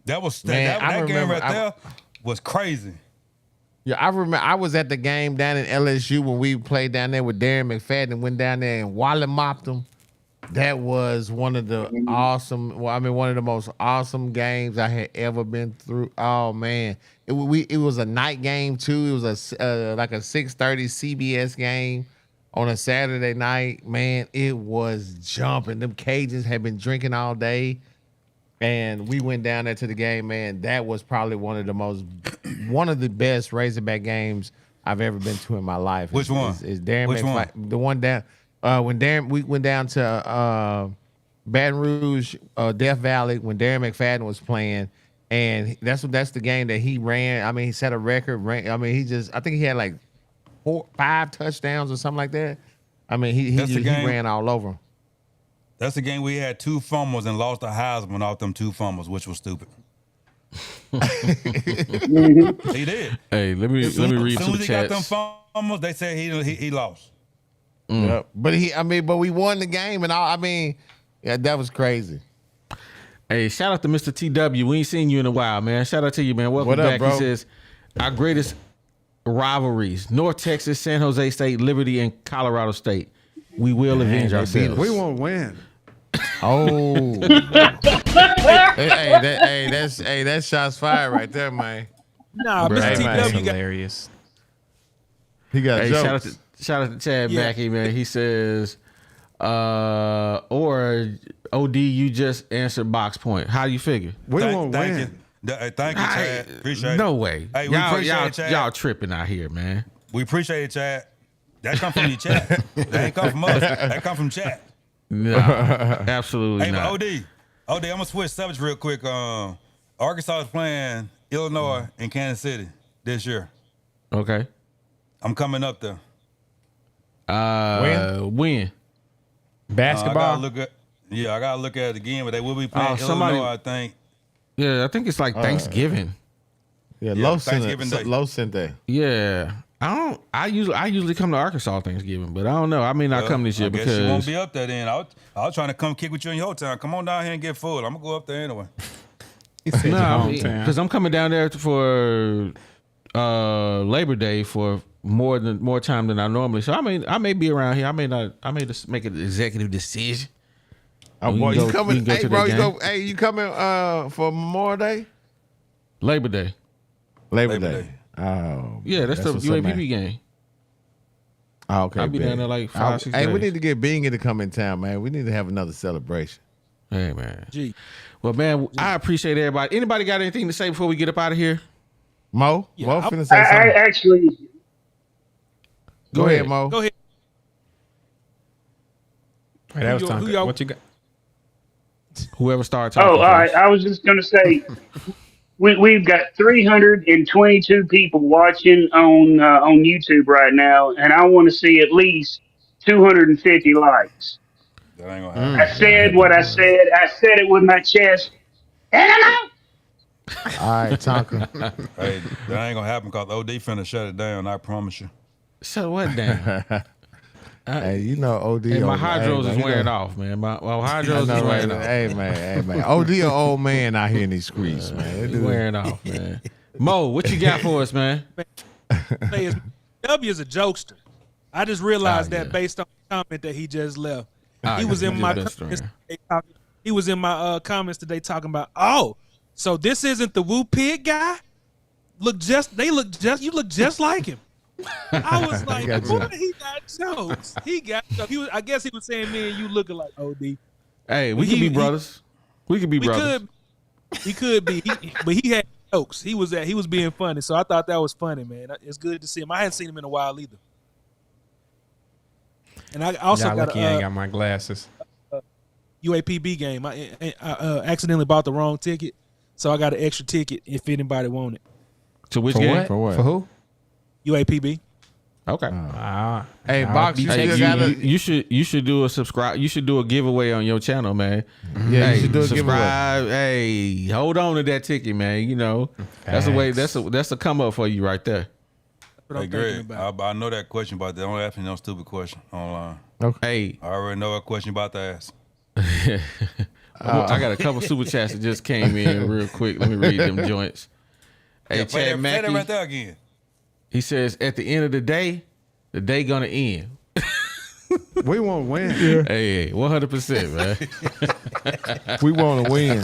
I: That game right there was crazy.
C: Yeah, I remember I was at the game down in LSU when we played down there with Darren McFadden and went down there and Wally mopped them. That was one of the one of the most awesome games I had ever been through. Oh man, it was a night game too. It was like a 6:30 CBS game on a Saturday night. Man, it was jumping. Them Cajuns had been drinking all day, and we went down there to the game. Man, that was probably one of the best Razorback games I've ever been to in my life.
I: Which one?
C: Is Darren
I: Which one?
C: The one down. When we went down to Baton Rouge, Death Valley, when Darren McFadden was playing, and that's the game that he ran. I mean, he set a record. I think he had like 5 touchdowns or something like that. I mean, he ran all over him.
I: That's the game we had 2 fumbles and lost the Heisman off them 2 fumbles, which was stupid. He did.
B: Hey, let me read some chats.
I: As soon as he got them fumbles, they said he lost.
C: Yep. But we won the game, and that was crazy.
B: Hey, shout out to Mr. TW. We ain't seen you in a while, man. Shout out to you, man. Welcome
C: What up,
B: back.
C: bro?
B: He says, our greatest rivalries: North Texas, San Jose State, Liberty, and Colorado State. We will avenge ourselves.
J: We won't win.
C: Oh, that's shots fired right there, man.
G: Nah,
C: Bro,
G: Mr.
C: hey, man.
G: TW got
D: Hilarious.
C: He got
B: Hey,
C: jokes.
B: shout out to Chad
G: Yeah.
B: Mackey, man. He says, or OD, you just answered box point. How do you figure?
J: We won't
I: Thank
J: win.
I: you. Thank you, Chad. Appreciate it.
B: No way.
I: Hey, we appreciate it, Chad.
B: Y'all tripping out here, man.
I: We appreciate it, Chad. That come from your chat. That ain't come from us. That come from chat.
B: No, absolutely
I: Hey,
B: not.
I: but OD, I'm gonna switch subjects real quick. Arkansas is playing Illinois and Kansas City this year.
B: Okay.
I: I'm coming up there.
B: When?
I: I
D: Basketball.
I: gotta look at it again, but they will be playing
B: somebody-
I: Illinois, I think.
B: Yeah, I think it's like Thanksgiving.
C: Yeah,
I: Yeah,
C: low
I: Thanksgiving Day.
C: Sunday.
B: Yeah. I usually come to Arkansas Thanksgiving, but I don't know. I may not come this year
I: I guess you won't
B: because
I: be up there then. I was trying to come kick with you in your town. Come on down here and get full. I'm gonna go up there anyway.
B: because I'm coming down there for Labor Day for more time than I normally. So I may be around here. I may just make an executive decision
C: Oh
B: We
C: boy,
B: can
C: you
B: go- we
C: coming?
B: can go
C: Hey
B: to
C: bro,
B: that
C: you
B: game.
C: go? Hey, you coming for Memorial Day?
B: Labor Day.
C: Labor
I: Labor
C: Day.
I: Day.
C: Oh,
B: Yeah, that's the
C: what's up, man.
B: UAPB game.
C: Oh, okay,
B: I'll be
C: bet.
B: down there like 5-6
C: Hey, we
B: days.
C: need to get Bingy to come in town, man. We need to have another celebration.
B: Hey man.
G: Gee.
B: Well, man, I appreciate everybody. Anybody got anything to say before we get up out of here?
C: Mo,
G: Yeah,
C: Mo
G: I-
C: finna say
H: I
C: something.
H: actually,
C: Go ahead, Mo.
G: Go ahead.
D: Hey, that was
G: Who
D: Tonka.
G: y'all-
D: What you got?
B: Whoever started talking.
H: all right.
B: first.
H: I was just going to say, we've got 322 people watching on YouTube right now, and I want to see at least 250 likes.
I: That ain't gonna happen.
H: I said what I said. I said it with my chest. And I'm out.
C: All right, Tonka.
I: Hey, that ain't gonna happen because OD finna shut it down. I promise you.
B: So what down?
C: Hey, you know OD.
B: Hey, my
C: old-
B: hydros
C: hey,
B: is
C: man,
B: wearing
C: you know-
B: off, man. My
C: I
B: hydros
C: know,
B: is wearing
C: man.
B: off.
C: Hey man. OD an old man out here in these streets, man. That
B: He's
C: dude-
B: wearing off, man. Mo, what you got for us, man?
G: Say is W is a jokester. I just realized
B: Oh,
G: that
B: yeah.
G: based on the comment that he just left.
B: Oh,
G: He
B: yeah,
G: was
B: he
G: in
B: just
G: my
B: been
G: comments
B: stirring.
G: today talking, he was in my comments today talking about, oh, so this isn't the Woo Pig guy? You look just like him. I was like,
C: got you.
G: boy, he got jokes. He got jokes. I guess he was saying me and you looking like OD.
B: Hey, we
G: He-
B: could be
G: he-
B: brothers. We could be
G: We
B: brothers.
G: could be, but he had jokes. He was being funny, so I thought that was funny, man. It's good to see him. I hadn't seen him in a while either. And I also
D: Y'all
G: got
D: lucky I ain't
G: a
D: got my glasses.
G: UAPB game. I accidentally bought the wrong ticket, so I got an extra ticket if anybody want it.
B: To which
D: For
B: game?
D: what?
C: For what?
D: For who?
G: UAPB.
B: Okay.
C: Hey, Box, you
B: Hey,
C: still gotta.
B: you should do a subscribe. You should do a giveaway on your channel, man.
C: Yeah,
B: Hey,
C: you should do a
B: subscribe. Hey, hold on to that ticket, man. You know that's a way. That's a come up for you right there.
G: What
I: Hey,
G: I'm thinking
I: Greg,
G: about.
I: I know that question, but don't ask me no stupid question online.
B: Hey,
I: I already know what question about to ask.
B: I got a couple super chats that just came in real quick. Let me read them joints. Hey,
I: Yeah,
B: Chad
I: play that right
B: Mackey.
I: there again.
B: He says, at the end of the day gonna end.
J: We won't win.
B: Hey, 100%, man.
C: We want to win.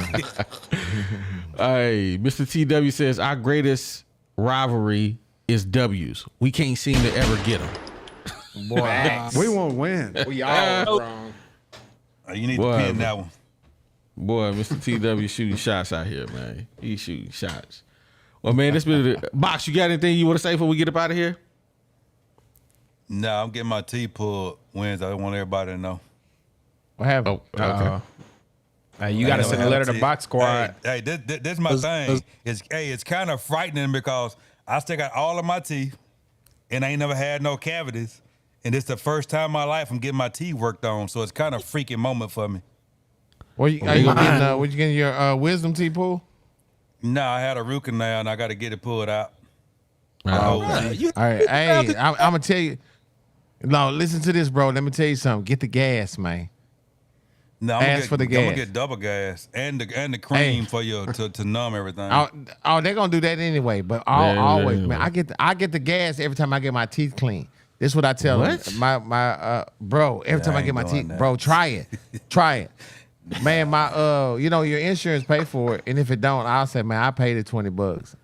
B: Hey, Mr. TW says our greatest rivalry is W's. We can't seem to ever get them.
D: Boy,
J: We won't win.
D: we all wrong.
I: You need
B: Boy,
I: to pin that one.
B: Boy, Mr. TW shooting shots out here, man. He's shooting shots. Well, man, this been Box. You got anything you want to say before we get up out of here?
I: No, I'm getting my teeth pulled Wednesday. I want everybody to know.
C: What happened?
B: Oh, okay.
D: Hey, you got to send a letter to Box Squad.
I: Hey, this my thing. It's kind of frightening because I still got all of my teeth, and I ain't never had no cavities, and it's the first time in my life I'm getting my teeth worked on. So it's kind of a freaking moment for me.
C: Are you getting your wisdom teeth pulled?
I: No, I had a root canal, and I got to get it pulled out.
C: All right. Hey, I'm gonna tell you. No, listen to this, bro. Let me tell you something. Get the gas, man.
I: No,
C: Ask for the
I: I'm gonna
C: gas.
I: get double gas and the cream for you to numb everything.
C: Oh, they're gonna do that anyway. But always, man. I get the gas every time I get my teeth clean. This is what I tell them. My bro. Every time I
I: ain't
C: get my
I: doing
C: teeth,
I: that.
C: bro, try it. Man, my your insurance pay for it, and if it don't, I'll say, man, I paid it $20.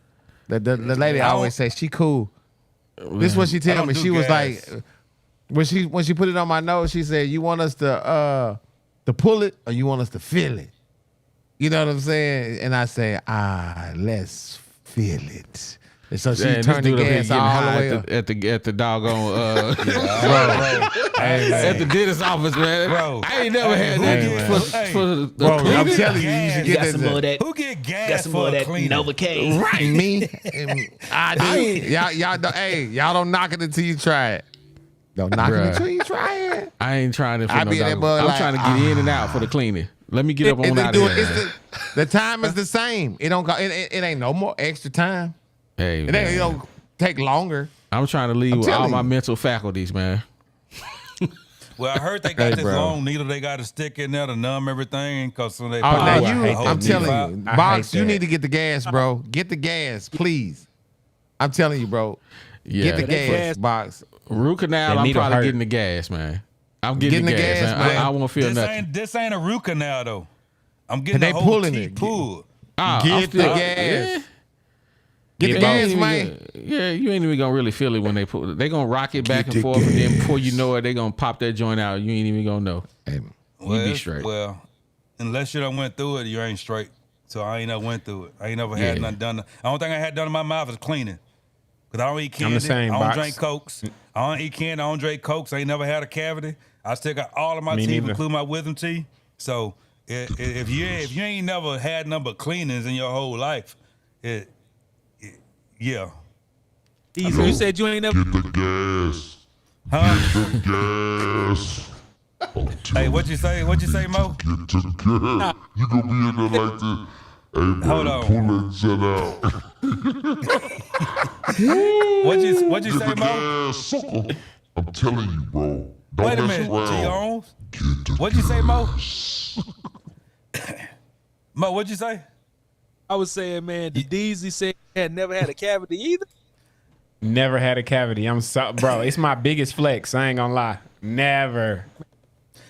C: The lady always says she cool. This is what she tell
I: don't
C: me.
I: do
C: She was
I: gas.
C: like, when she put it on my nose, she said, "You want us to pull it, or you want us to feel it?" You know what I'm saying? And I say, let's feel it. And so she
B: Man, this
C: turned the
B: dude up here
C: gas
B: getting
C: all the
B: high
C: way up.
B: at the doggone
I: Hey,
B: at the dentist office, man.
I: Bro.
B: I ain't never had
C: Hey,
B: that
C: man.
B: for the
C: Bro, I'm
B: cleaning.
C: telling you, you should get
K: Got some more of that.
I: Who get gas
K: Got some
I: for
K: more of
I: a
K: that
I: cleaner?
K: Nova K.
C: Right, me. I do. Y'all don't. Hey, y'all don't knock it until you try it. Don't knock
B: Bruh.
C: it until you try it.
B: I ain't trying to. For
C: I
B: no
C: be in that
B: dog.
C: mud
B: I'm
C: like,
B: trying to get in and out for the cleaning. Let me get up on
C: And they
B: out
C: do
B: of
C: it.
B: here.
C: The time is the same. It don't. It ain't no more extra time.
B: Hey,
C: It
B: man.
C: don't take longer.
B: I'm trying to leave
C: I'm
B: with all
C: telling
B: my
C: you.
B: mental faculties, man.
I: Well, I heard they got this
C: bro.
I: long needle they got to stick in there to numb everything because when they
C: Oh,
I: pop
C: now
I: it,
D: I
C: you.
D: hate
C: I'm
D: that
C: telling
I: out.
C: you,
D: I
C: Box.
D: hate
C: You
D: that.
C: need to get the gas, bro. Get the gas, please. I'm telling you, bro.
B: Yeah,
C: Get the
G: That
C: gas,
G: gas-
C: Box.
B: root canal.
D: That
B: I'm
D: needle
B: probably
D: hurt.
B: getting the gas, man. I'm getting the gas, man. I won't feel
I: this
B: nothing.
I: This ain't a root canal though. I'm getting
C: They
I: the whole
C: pulling
I: teeth
C: it.
I: pulled.
C: Get the gas.
B: Yeah.
C: Get the gas, man.
B: Yeah, you ain't even gonna really feel it when they pull it. They gonna rock it back and forth, and then before you know it, they gonna pop that joint out. You ain't even gonna know.
C: Hey,
B: You be straight.
I: Well, unless you done went through it, you ain't straight. So I ain't never went through it. I ain't never had nothing done. The only thing I had done in my mouth is cleaning. Cause I don't eat candy.
D: I'm the same
I: I don't
D: box.
I: drink Cokes. I don't eat candy. I don't drink Cokes. I ain't never had a cavity. I still got all of my
D: Me
I: teeth,
D: neither.
I: including my wisdom teeth. So if you ain't never had number cleanings in your whole life, yeah.
G: Easy. You said you ain't never.
K: Get the gas.
I: Huh?
K: Get the gas.
I: Hey, what you say? What you say, Mo?
K: Get to the gas. You gonna be in there like this. Hey, man,
I: Hold on.
K: pull that shit out.
I: What you
K: Get
I: say,
K: the
I: Mo?
K: gas, sucker. I'm telling you, bro. Don't
I: Wait a
K: mess
I: minute,
K: around.
I: G-Owens.
K: Get the
I: What'd you say, Mo?
K: gas.
I: Mo, what'd you say?
G: I was saying, man, the DZ said he had never had a cavity either.
D: Never had a cavity. Bro, it's my biggest flex. I ain't gonna lie. Never.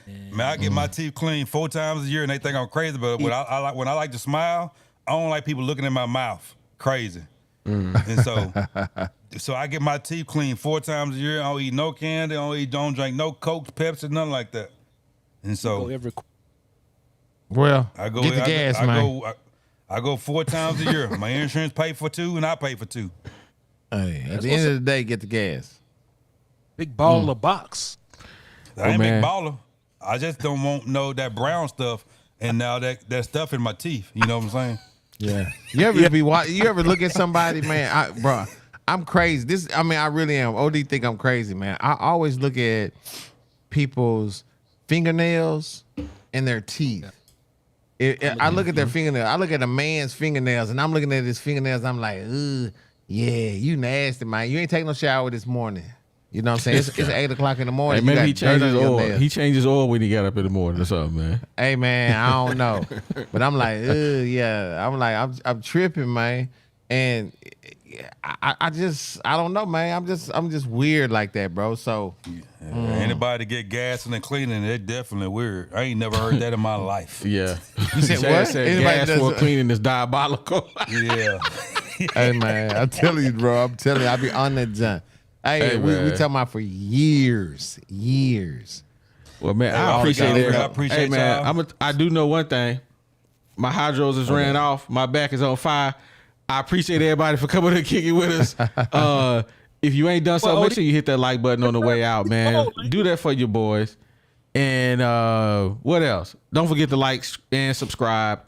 I: Man, I get my teeth cleaned 4 times a year, and they think I'm crazy. But when I like to smile, I don't like people looking in my mouth crazy. And so I get my teeth cleaned 4 times a year. I don't eat no candy. Don't drink no Coke, Pepsi, nothing like that. And so
C: Well,
I: I go
C: get the gas, man.
I: I go 4 times a year. My insurance pay for 2, and I pay for 2.
C: Hey, at the end of the day, get the gas.
G: Big ball of box.
I: I ain't
B: man.
I: big baller. I just don't want that brown stuff and now that stuff in my teeth. You know what I'm saying?
C: Yeah. You ever look at somebody, man? Bro, I'm crazy. I really am. OD think I'm crazy, man. I always look at people's fingernails and their teeth. I look at their fingernails. I look at a man's fingernails, and I'm looking at his fingernails. I'm like, ugh, yeah, you nasty, man. You ain't taking no shower this morning. You know what I'm saying? It's 8 o'clock in the morning.
B: Hey, maybe he
C: got dirt
B: changes
C: on your
B: oil.
C: nails.
B: He changes oil when he got up in the morning or something, man.
C: Hey, man, I don't know, but I'm like, yeah. I'm like, I'm tripping, man, and I don't know, man. I'm just weird like that, bro. So
I: Anybody get gas and then cleaning, they're definitely weird. I ain't never heard that in my life.
B: Yeah.
C: you said what?
B: Said
C: Anybody
B: gas for
C: does-
B: cleaning is diabolical.
I: Yeah.
C: Hey, man, I'm telling you, bro. I'm telling you, I be on that junk. Hey, we
B: man.
C: talking about for years.
B: Well, man,
I: Hey,
B: I
I: all
B: appreciate
I: the
B: it.
I: guys, I appreciate
B: Hey, man,
I: y'all.
B: I do know one thing. My hydros is ran off. My back is on fire. I appreciate everybody for coming and kicking with us. If you ain't done so, make sure you hit that like button on the way out, man. Do that for your boys. And what else? Don't forget to like and subscribe.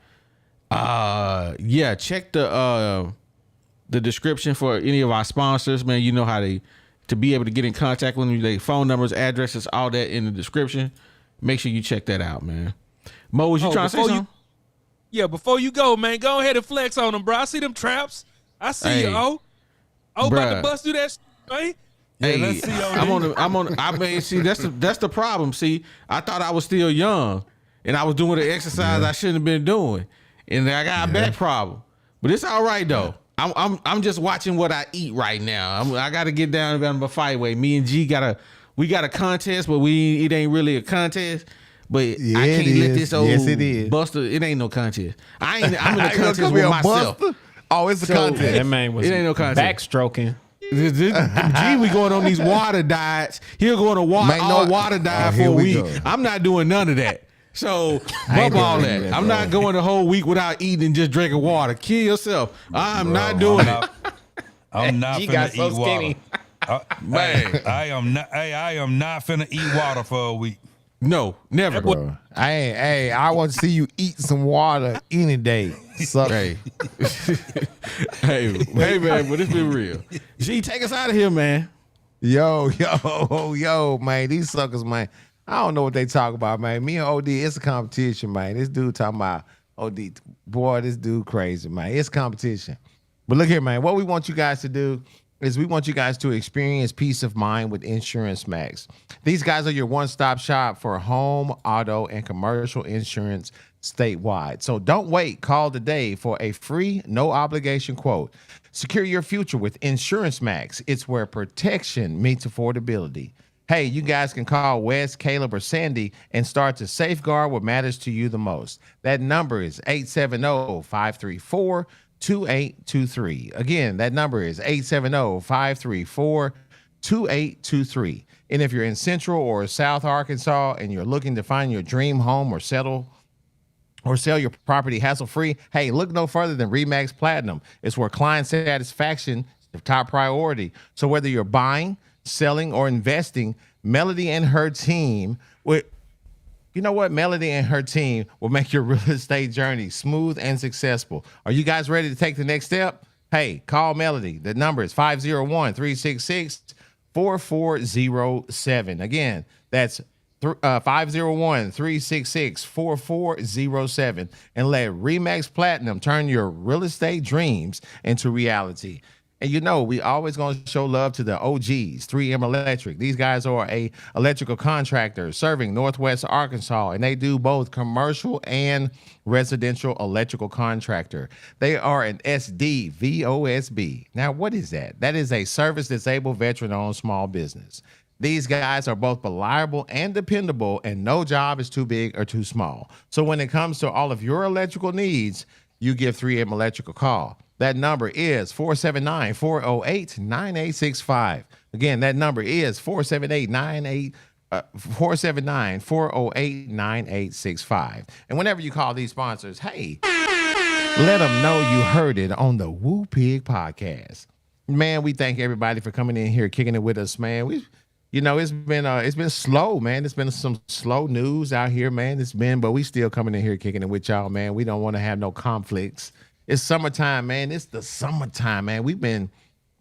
B: Yeah, check the description for any of our sponsors, man. You know how to be able to get in contact with them. Their phone numbers, addresses, all that in the description. Make sure you check that out, man. Mo, was you trying to say something?
G: Before you go, man, go ahead and flex on them, bro. I see them traps. I see you, about to
B: bruh.
G: bust through that shit, man.
B: Hey,
I: let's see
B: I mean, see, that's the problem. See, I thought I was still young and I was doing the exercise I shouldn't have been doing. And I got a back problem. But it's all right though. I'm just watching what I eat right now. I gotta get down to the fight weight. Me and G got a contest, but it ain't really a contest. But I can't let this old buster. It ain't no contest. I'm in a contest with myself.
C: Buster? Oh, it's a contest.
D: That man was
B: It ain't no contest.
D: backstroking.
B: G, we going on these water diets. He'll go on a water diet for a week.
C: Go.
B: I'm not doing none of that. So bump all that. I'm not going the whole week without eating and just drinking water. Kill yourself. I'm not doing it.
I: I'm not
D: He
I: finna
D: got so
I: eat
D: skinny.
I: water.
B: Man.
I: I am not finna eat water for a week.
B: No, never.
C: Bro. I want to see you eat some water any day. Suck.
B: Hey. hey, man, but it's been real. G, take us out of here, man.
C: Yo, man. These suckers, man. I don't know what they talk about, man. Me and OD, it's a competition, man. This dude talking about OD. Boy, this dude crazy, man. It's competition. But look here, man. What we want you guys to do is we want you guys to experience peace of mind with Insurance Max. These guys are your one-stop shop for home, auto, and commercial insurance statewide. So don't wait. Call today for a free, no-obligation quote. Secure your future with Insurance Max. It's where protection meets affordability. Hey, you guys can call Wes, Caleb, or Sandy and start to safeguard what matters to you the most. That number is 870-534-2823. Again, that number is 870-534-2823. And if you're in Central or South Arkansas and you're looking to find your dream home or sell your property hassle-free, hey, look no further than RE/MAX Platinum. It's where client satisfaction is the top priority. So whether you're buying, selling, or investing, Melody and her team will make your real estate journey smooth and successful. Are you guys ready to take the next step? Hey, call Melody. The number is 501-366-4407. Again, that's 501-366-4407, and let RE/MAX Platinum turn your real estate dreams into reality. And you know, we always going to show love to the OGs, 3M Electric. These guys are a electrical contractor serving Northwest Arkansas, and they do both commercial and residential electrical contractor. They are an SDVOSB. Now, what is that? That is a service disabled veteran-owned small business. These guys are both reliable and dependable, and no job is too big or too small. So when it comes to all of your electrical needs, you give 3M Electric a call. That number is 479-408-9865. Again, that number is 479-408-9865. And whenever you call these sponsors, hey, let them know you heard it on the Woo Pig podcast. Man, we thank everybody for coming in here, kicking it with us, man. It's been slow, man. It's been some slow news out here, man. But we still coming in here kicking it with y'all, man. We don't want to have no conflicts. It's summertime, man. It's the summertime, man. We've been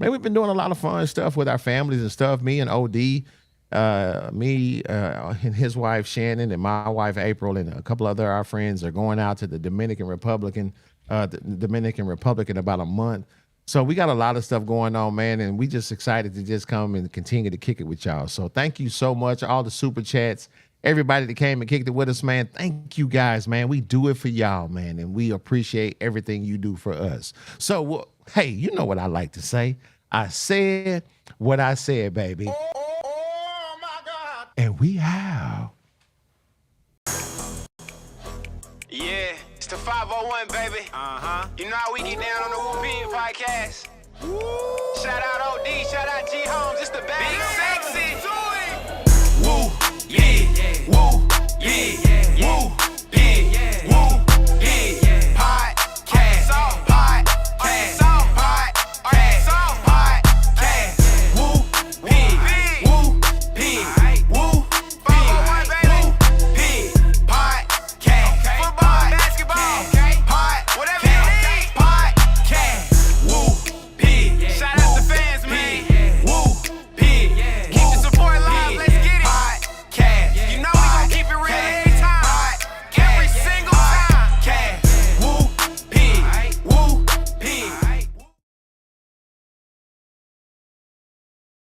C: doing a lot of fun stuff with our families and stuff. Me and OD, and his wife Shannon, and my wife April, and a couple other our friends are going out to the Dominican Republic in about a month. So we got a lot of stuff going on, man, and we just excited to just come and continue to kick it with y'all. So thank you so much, all the super chats, everybody that came and kicked it with us, man. Thank you guys, man. We do it for y'all, man, and we appreciate everything you do for us. So, hey, you know what I like to say. I said what I said, baby.
A: Oh my God.
C: And we have.
A: Yeah, it's the 501, baby. You know how we get down on the Woo Pig podcast. Shout out OD, shout out G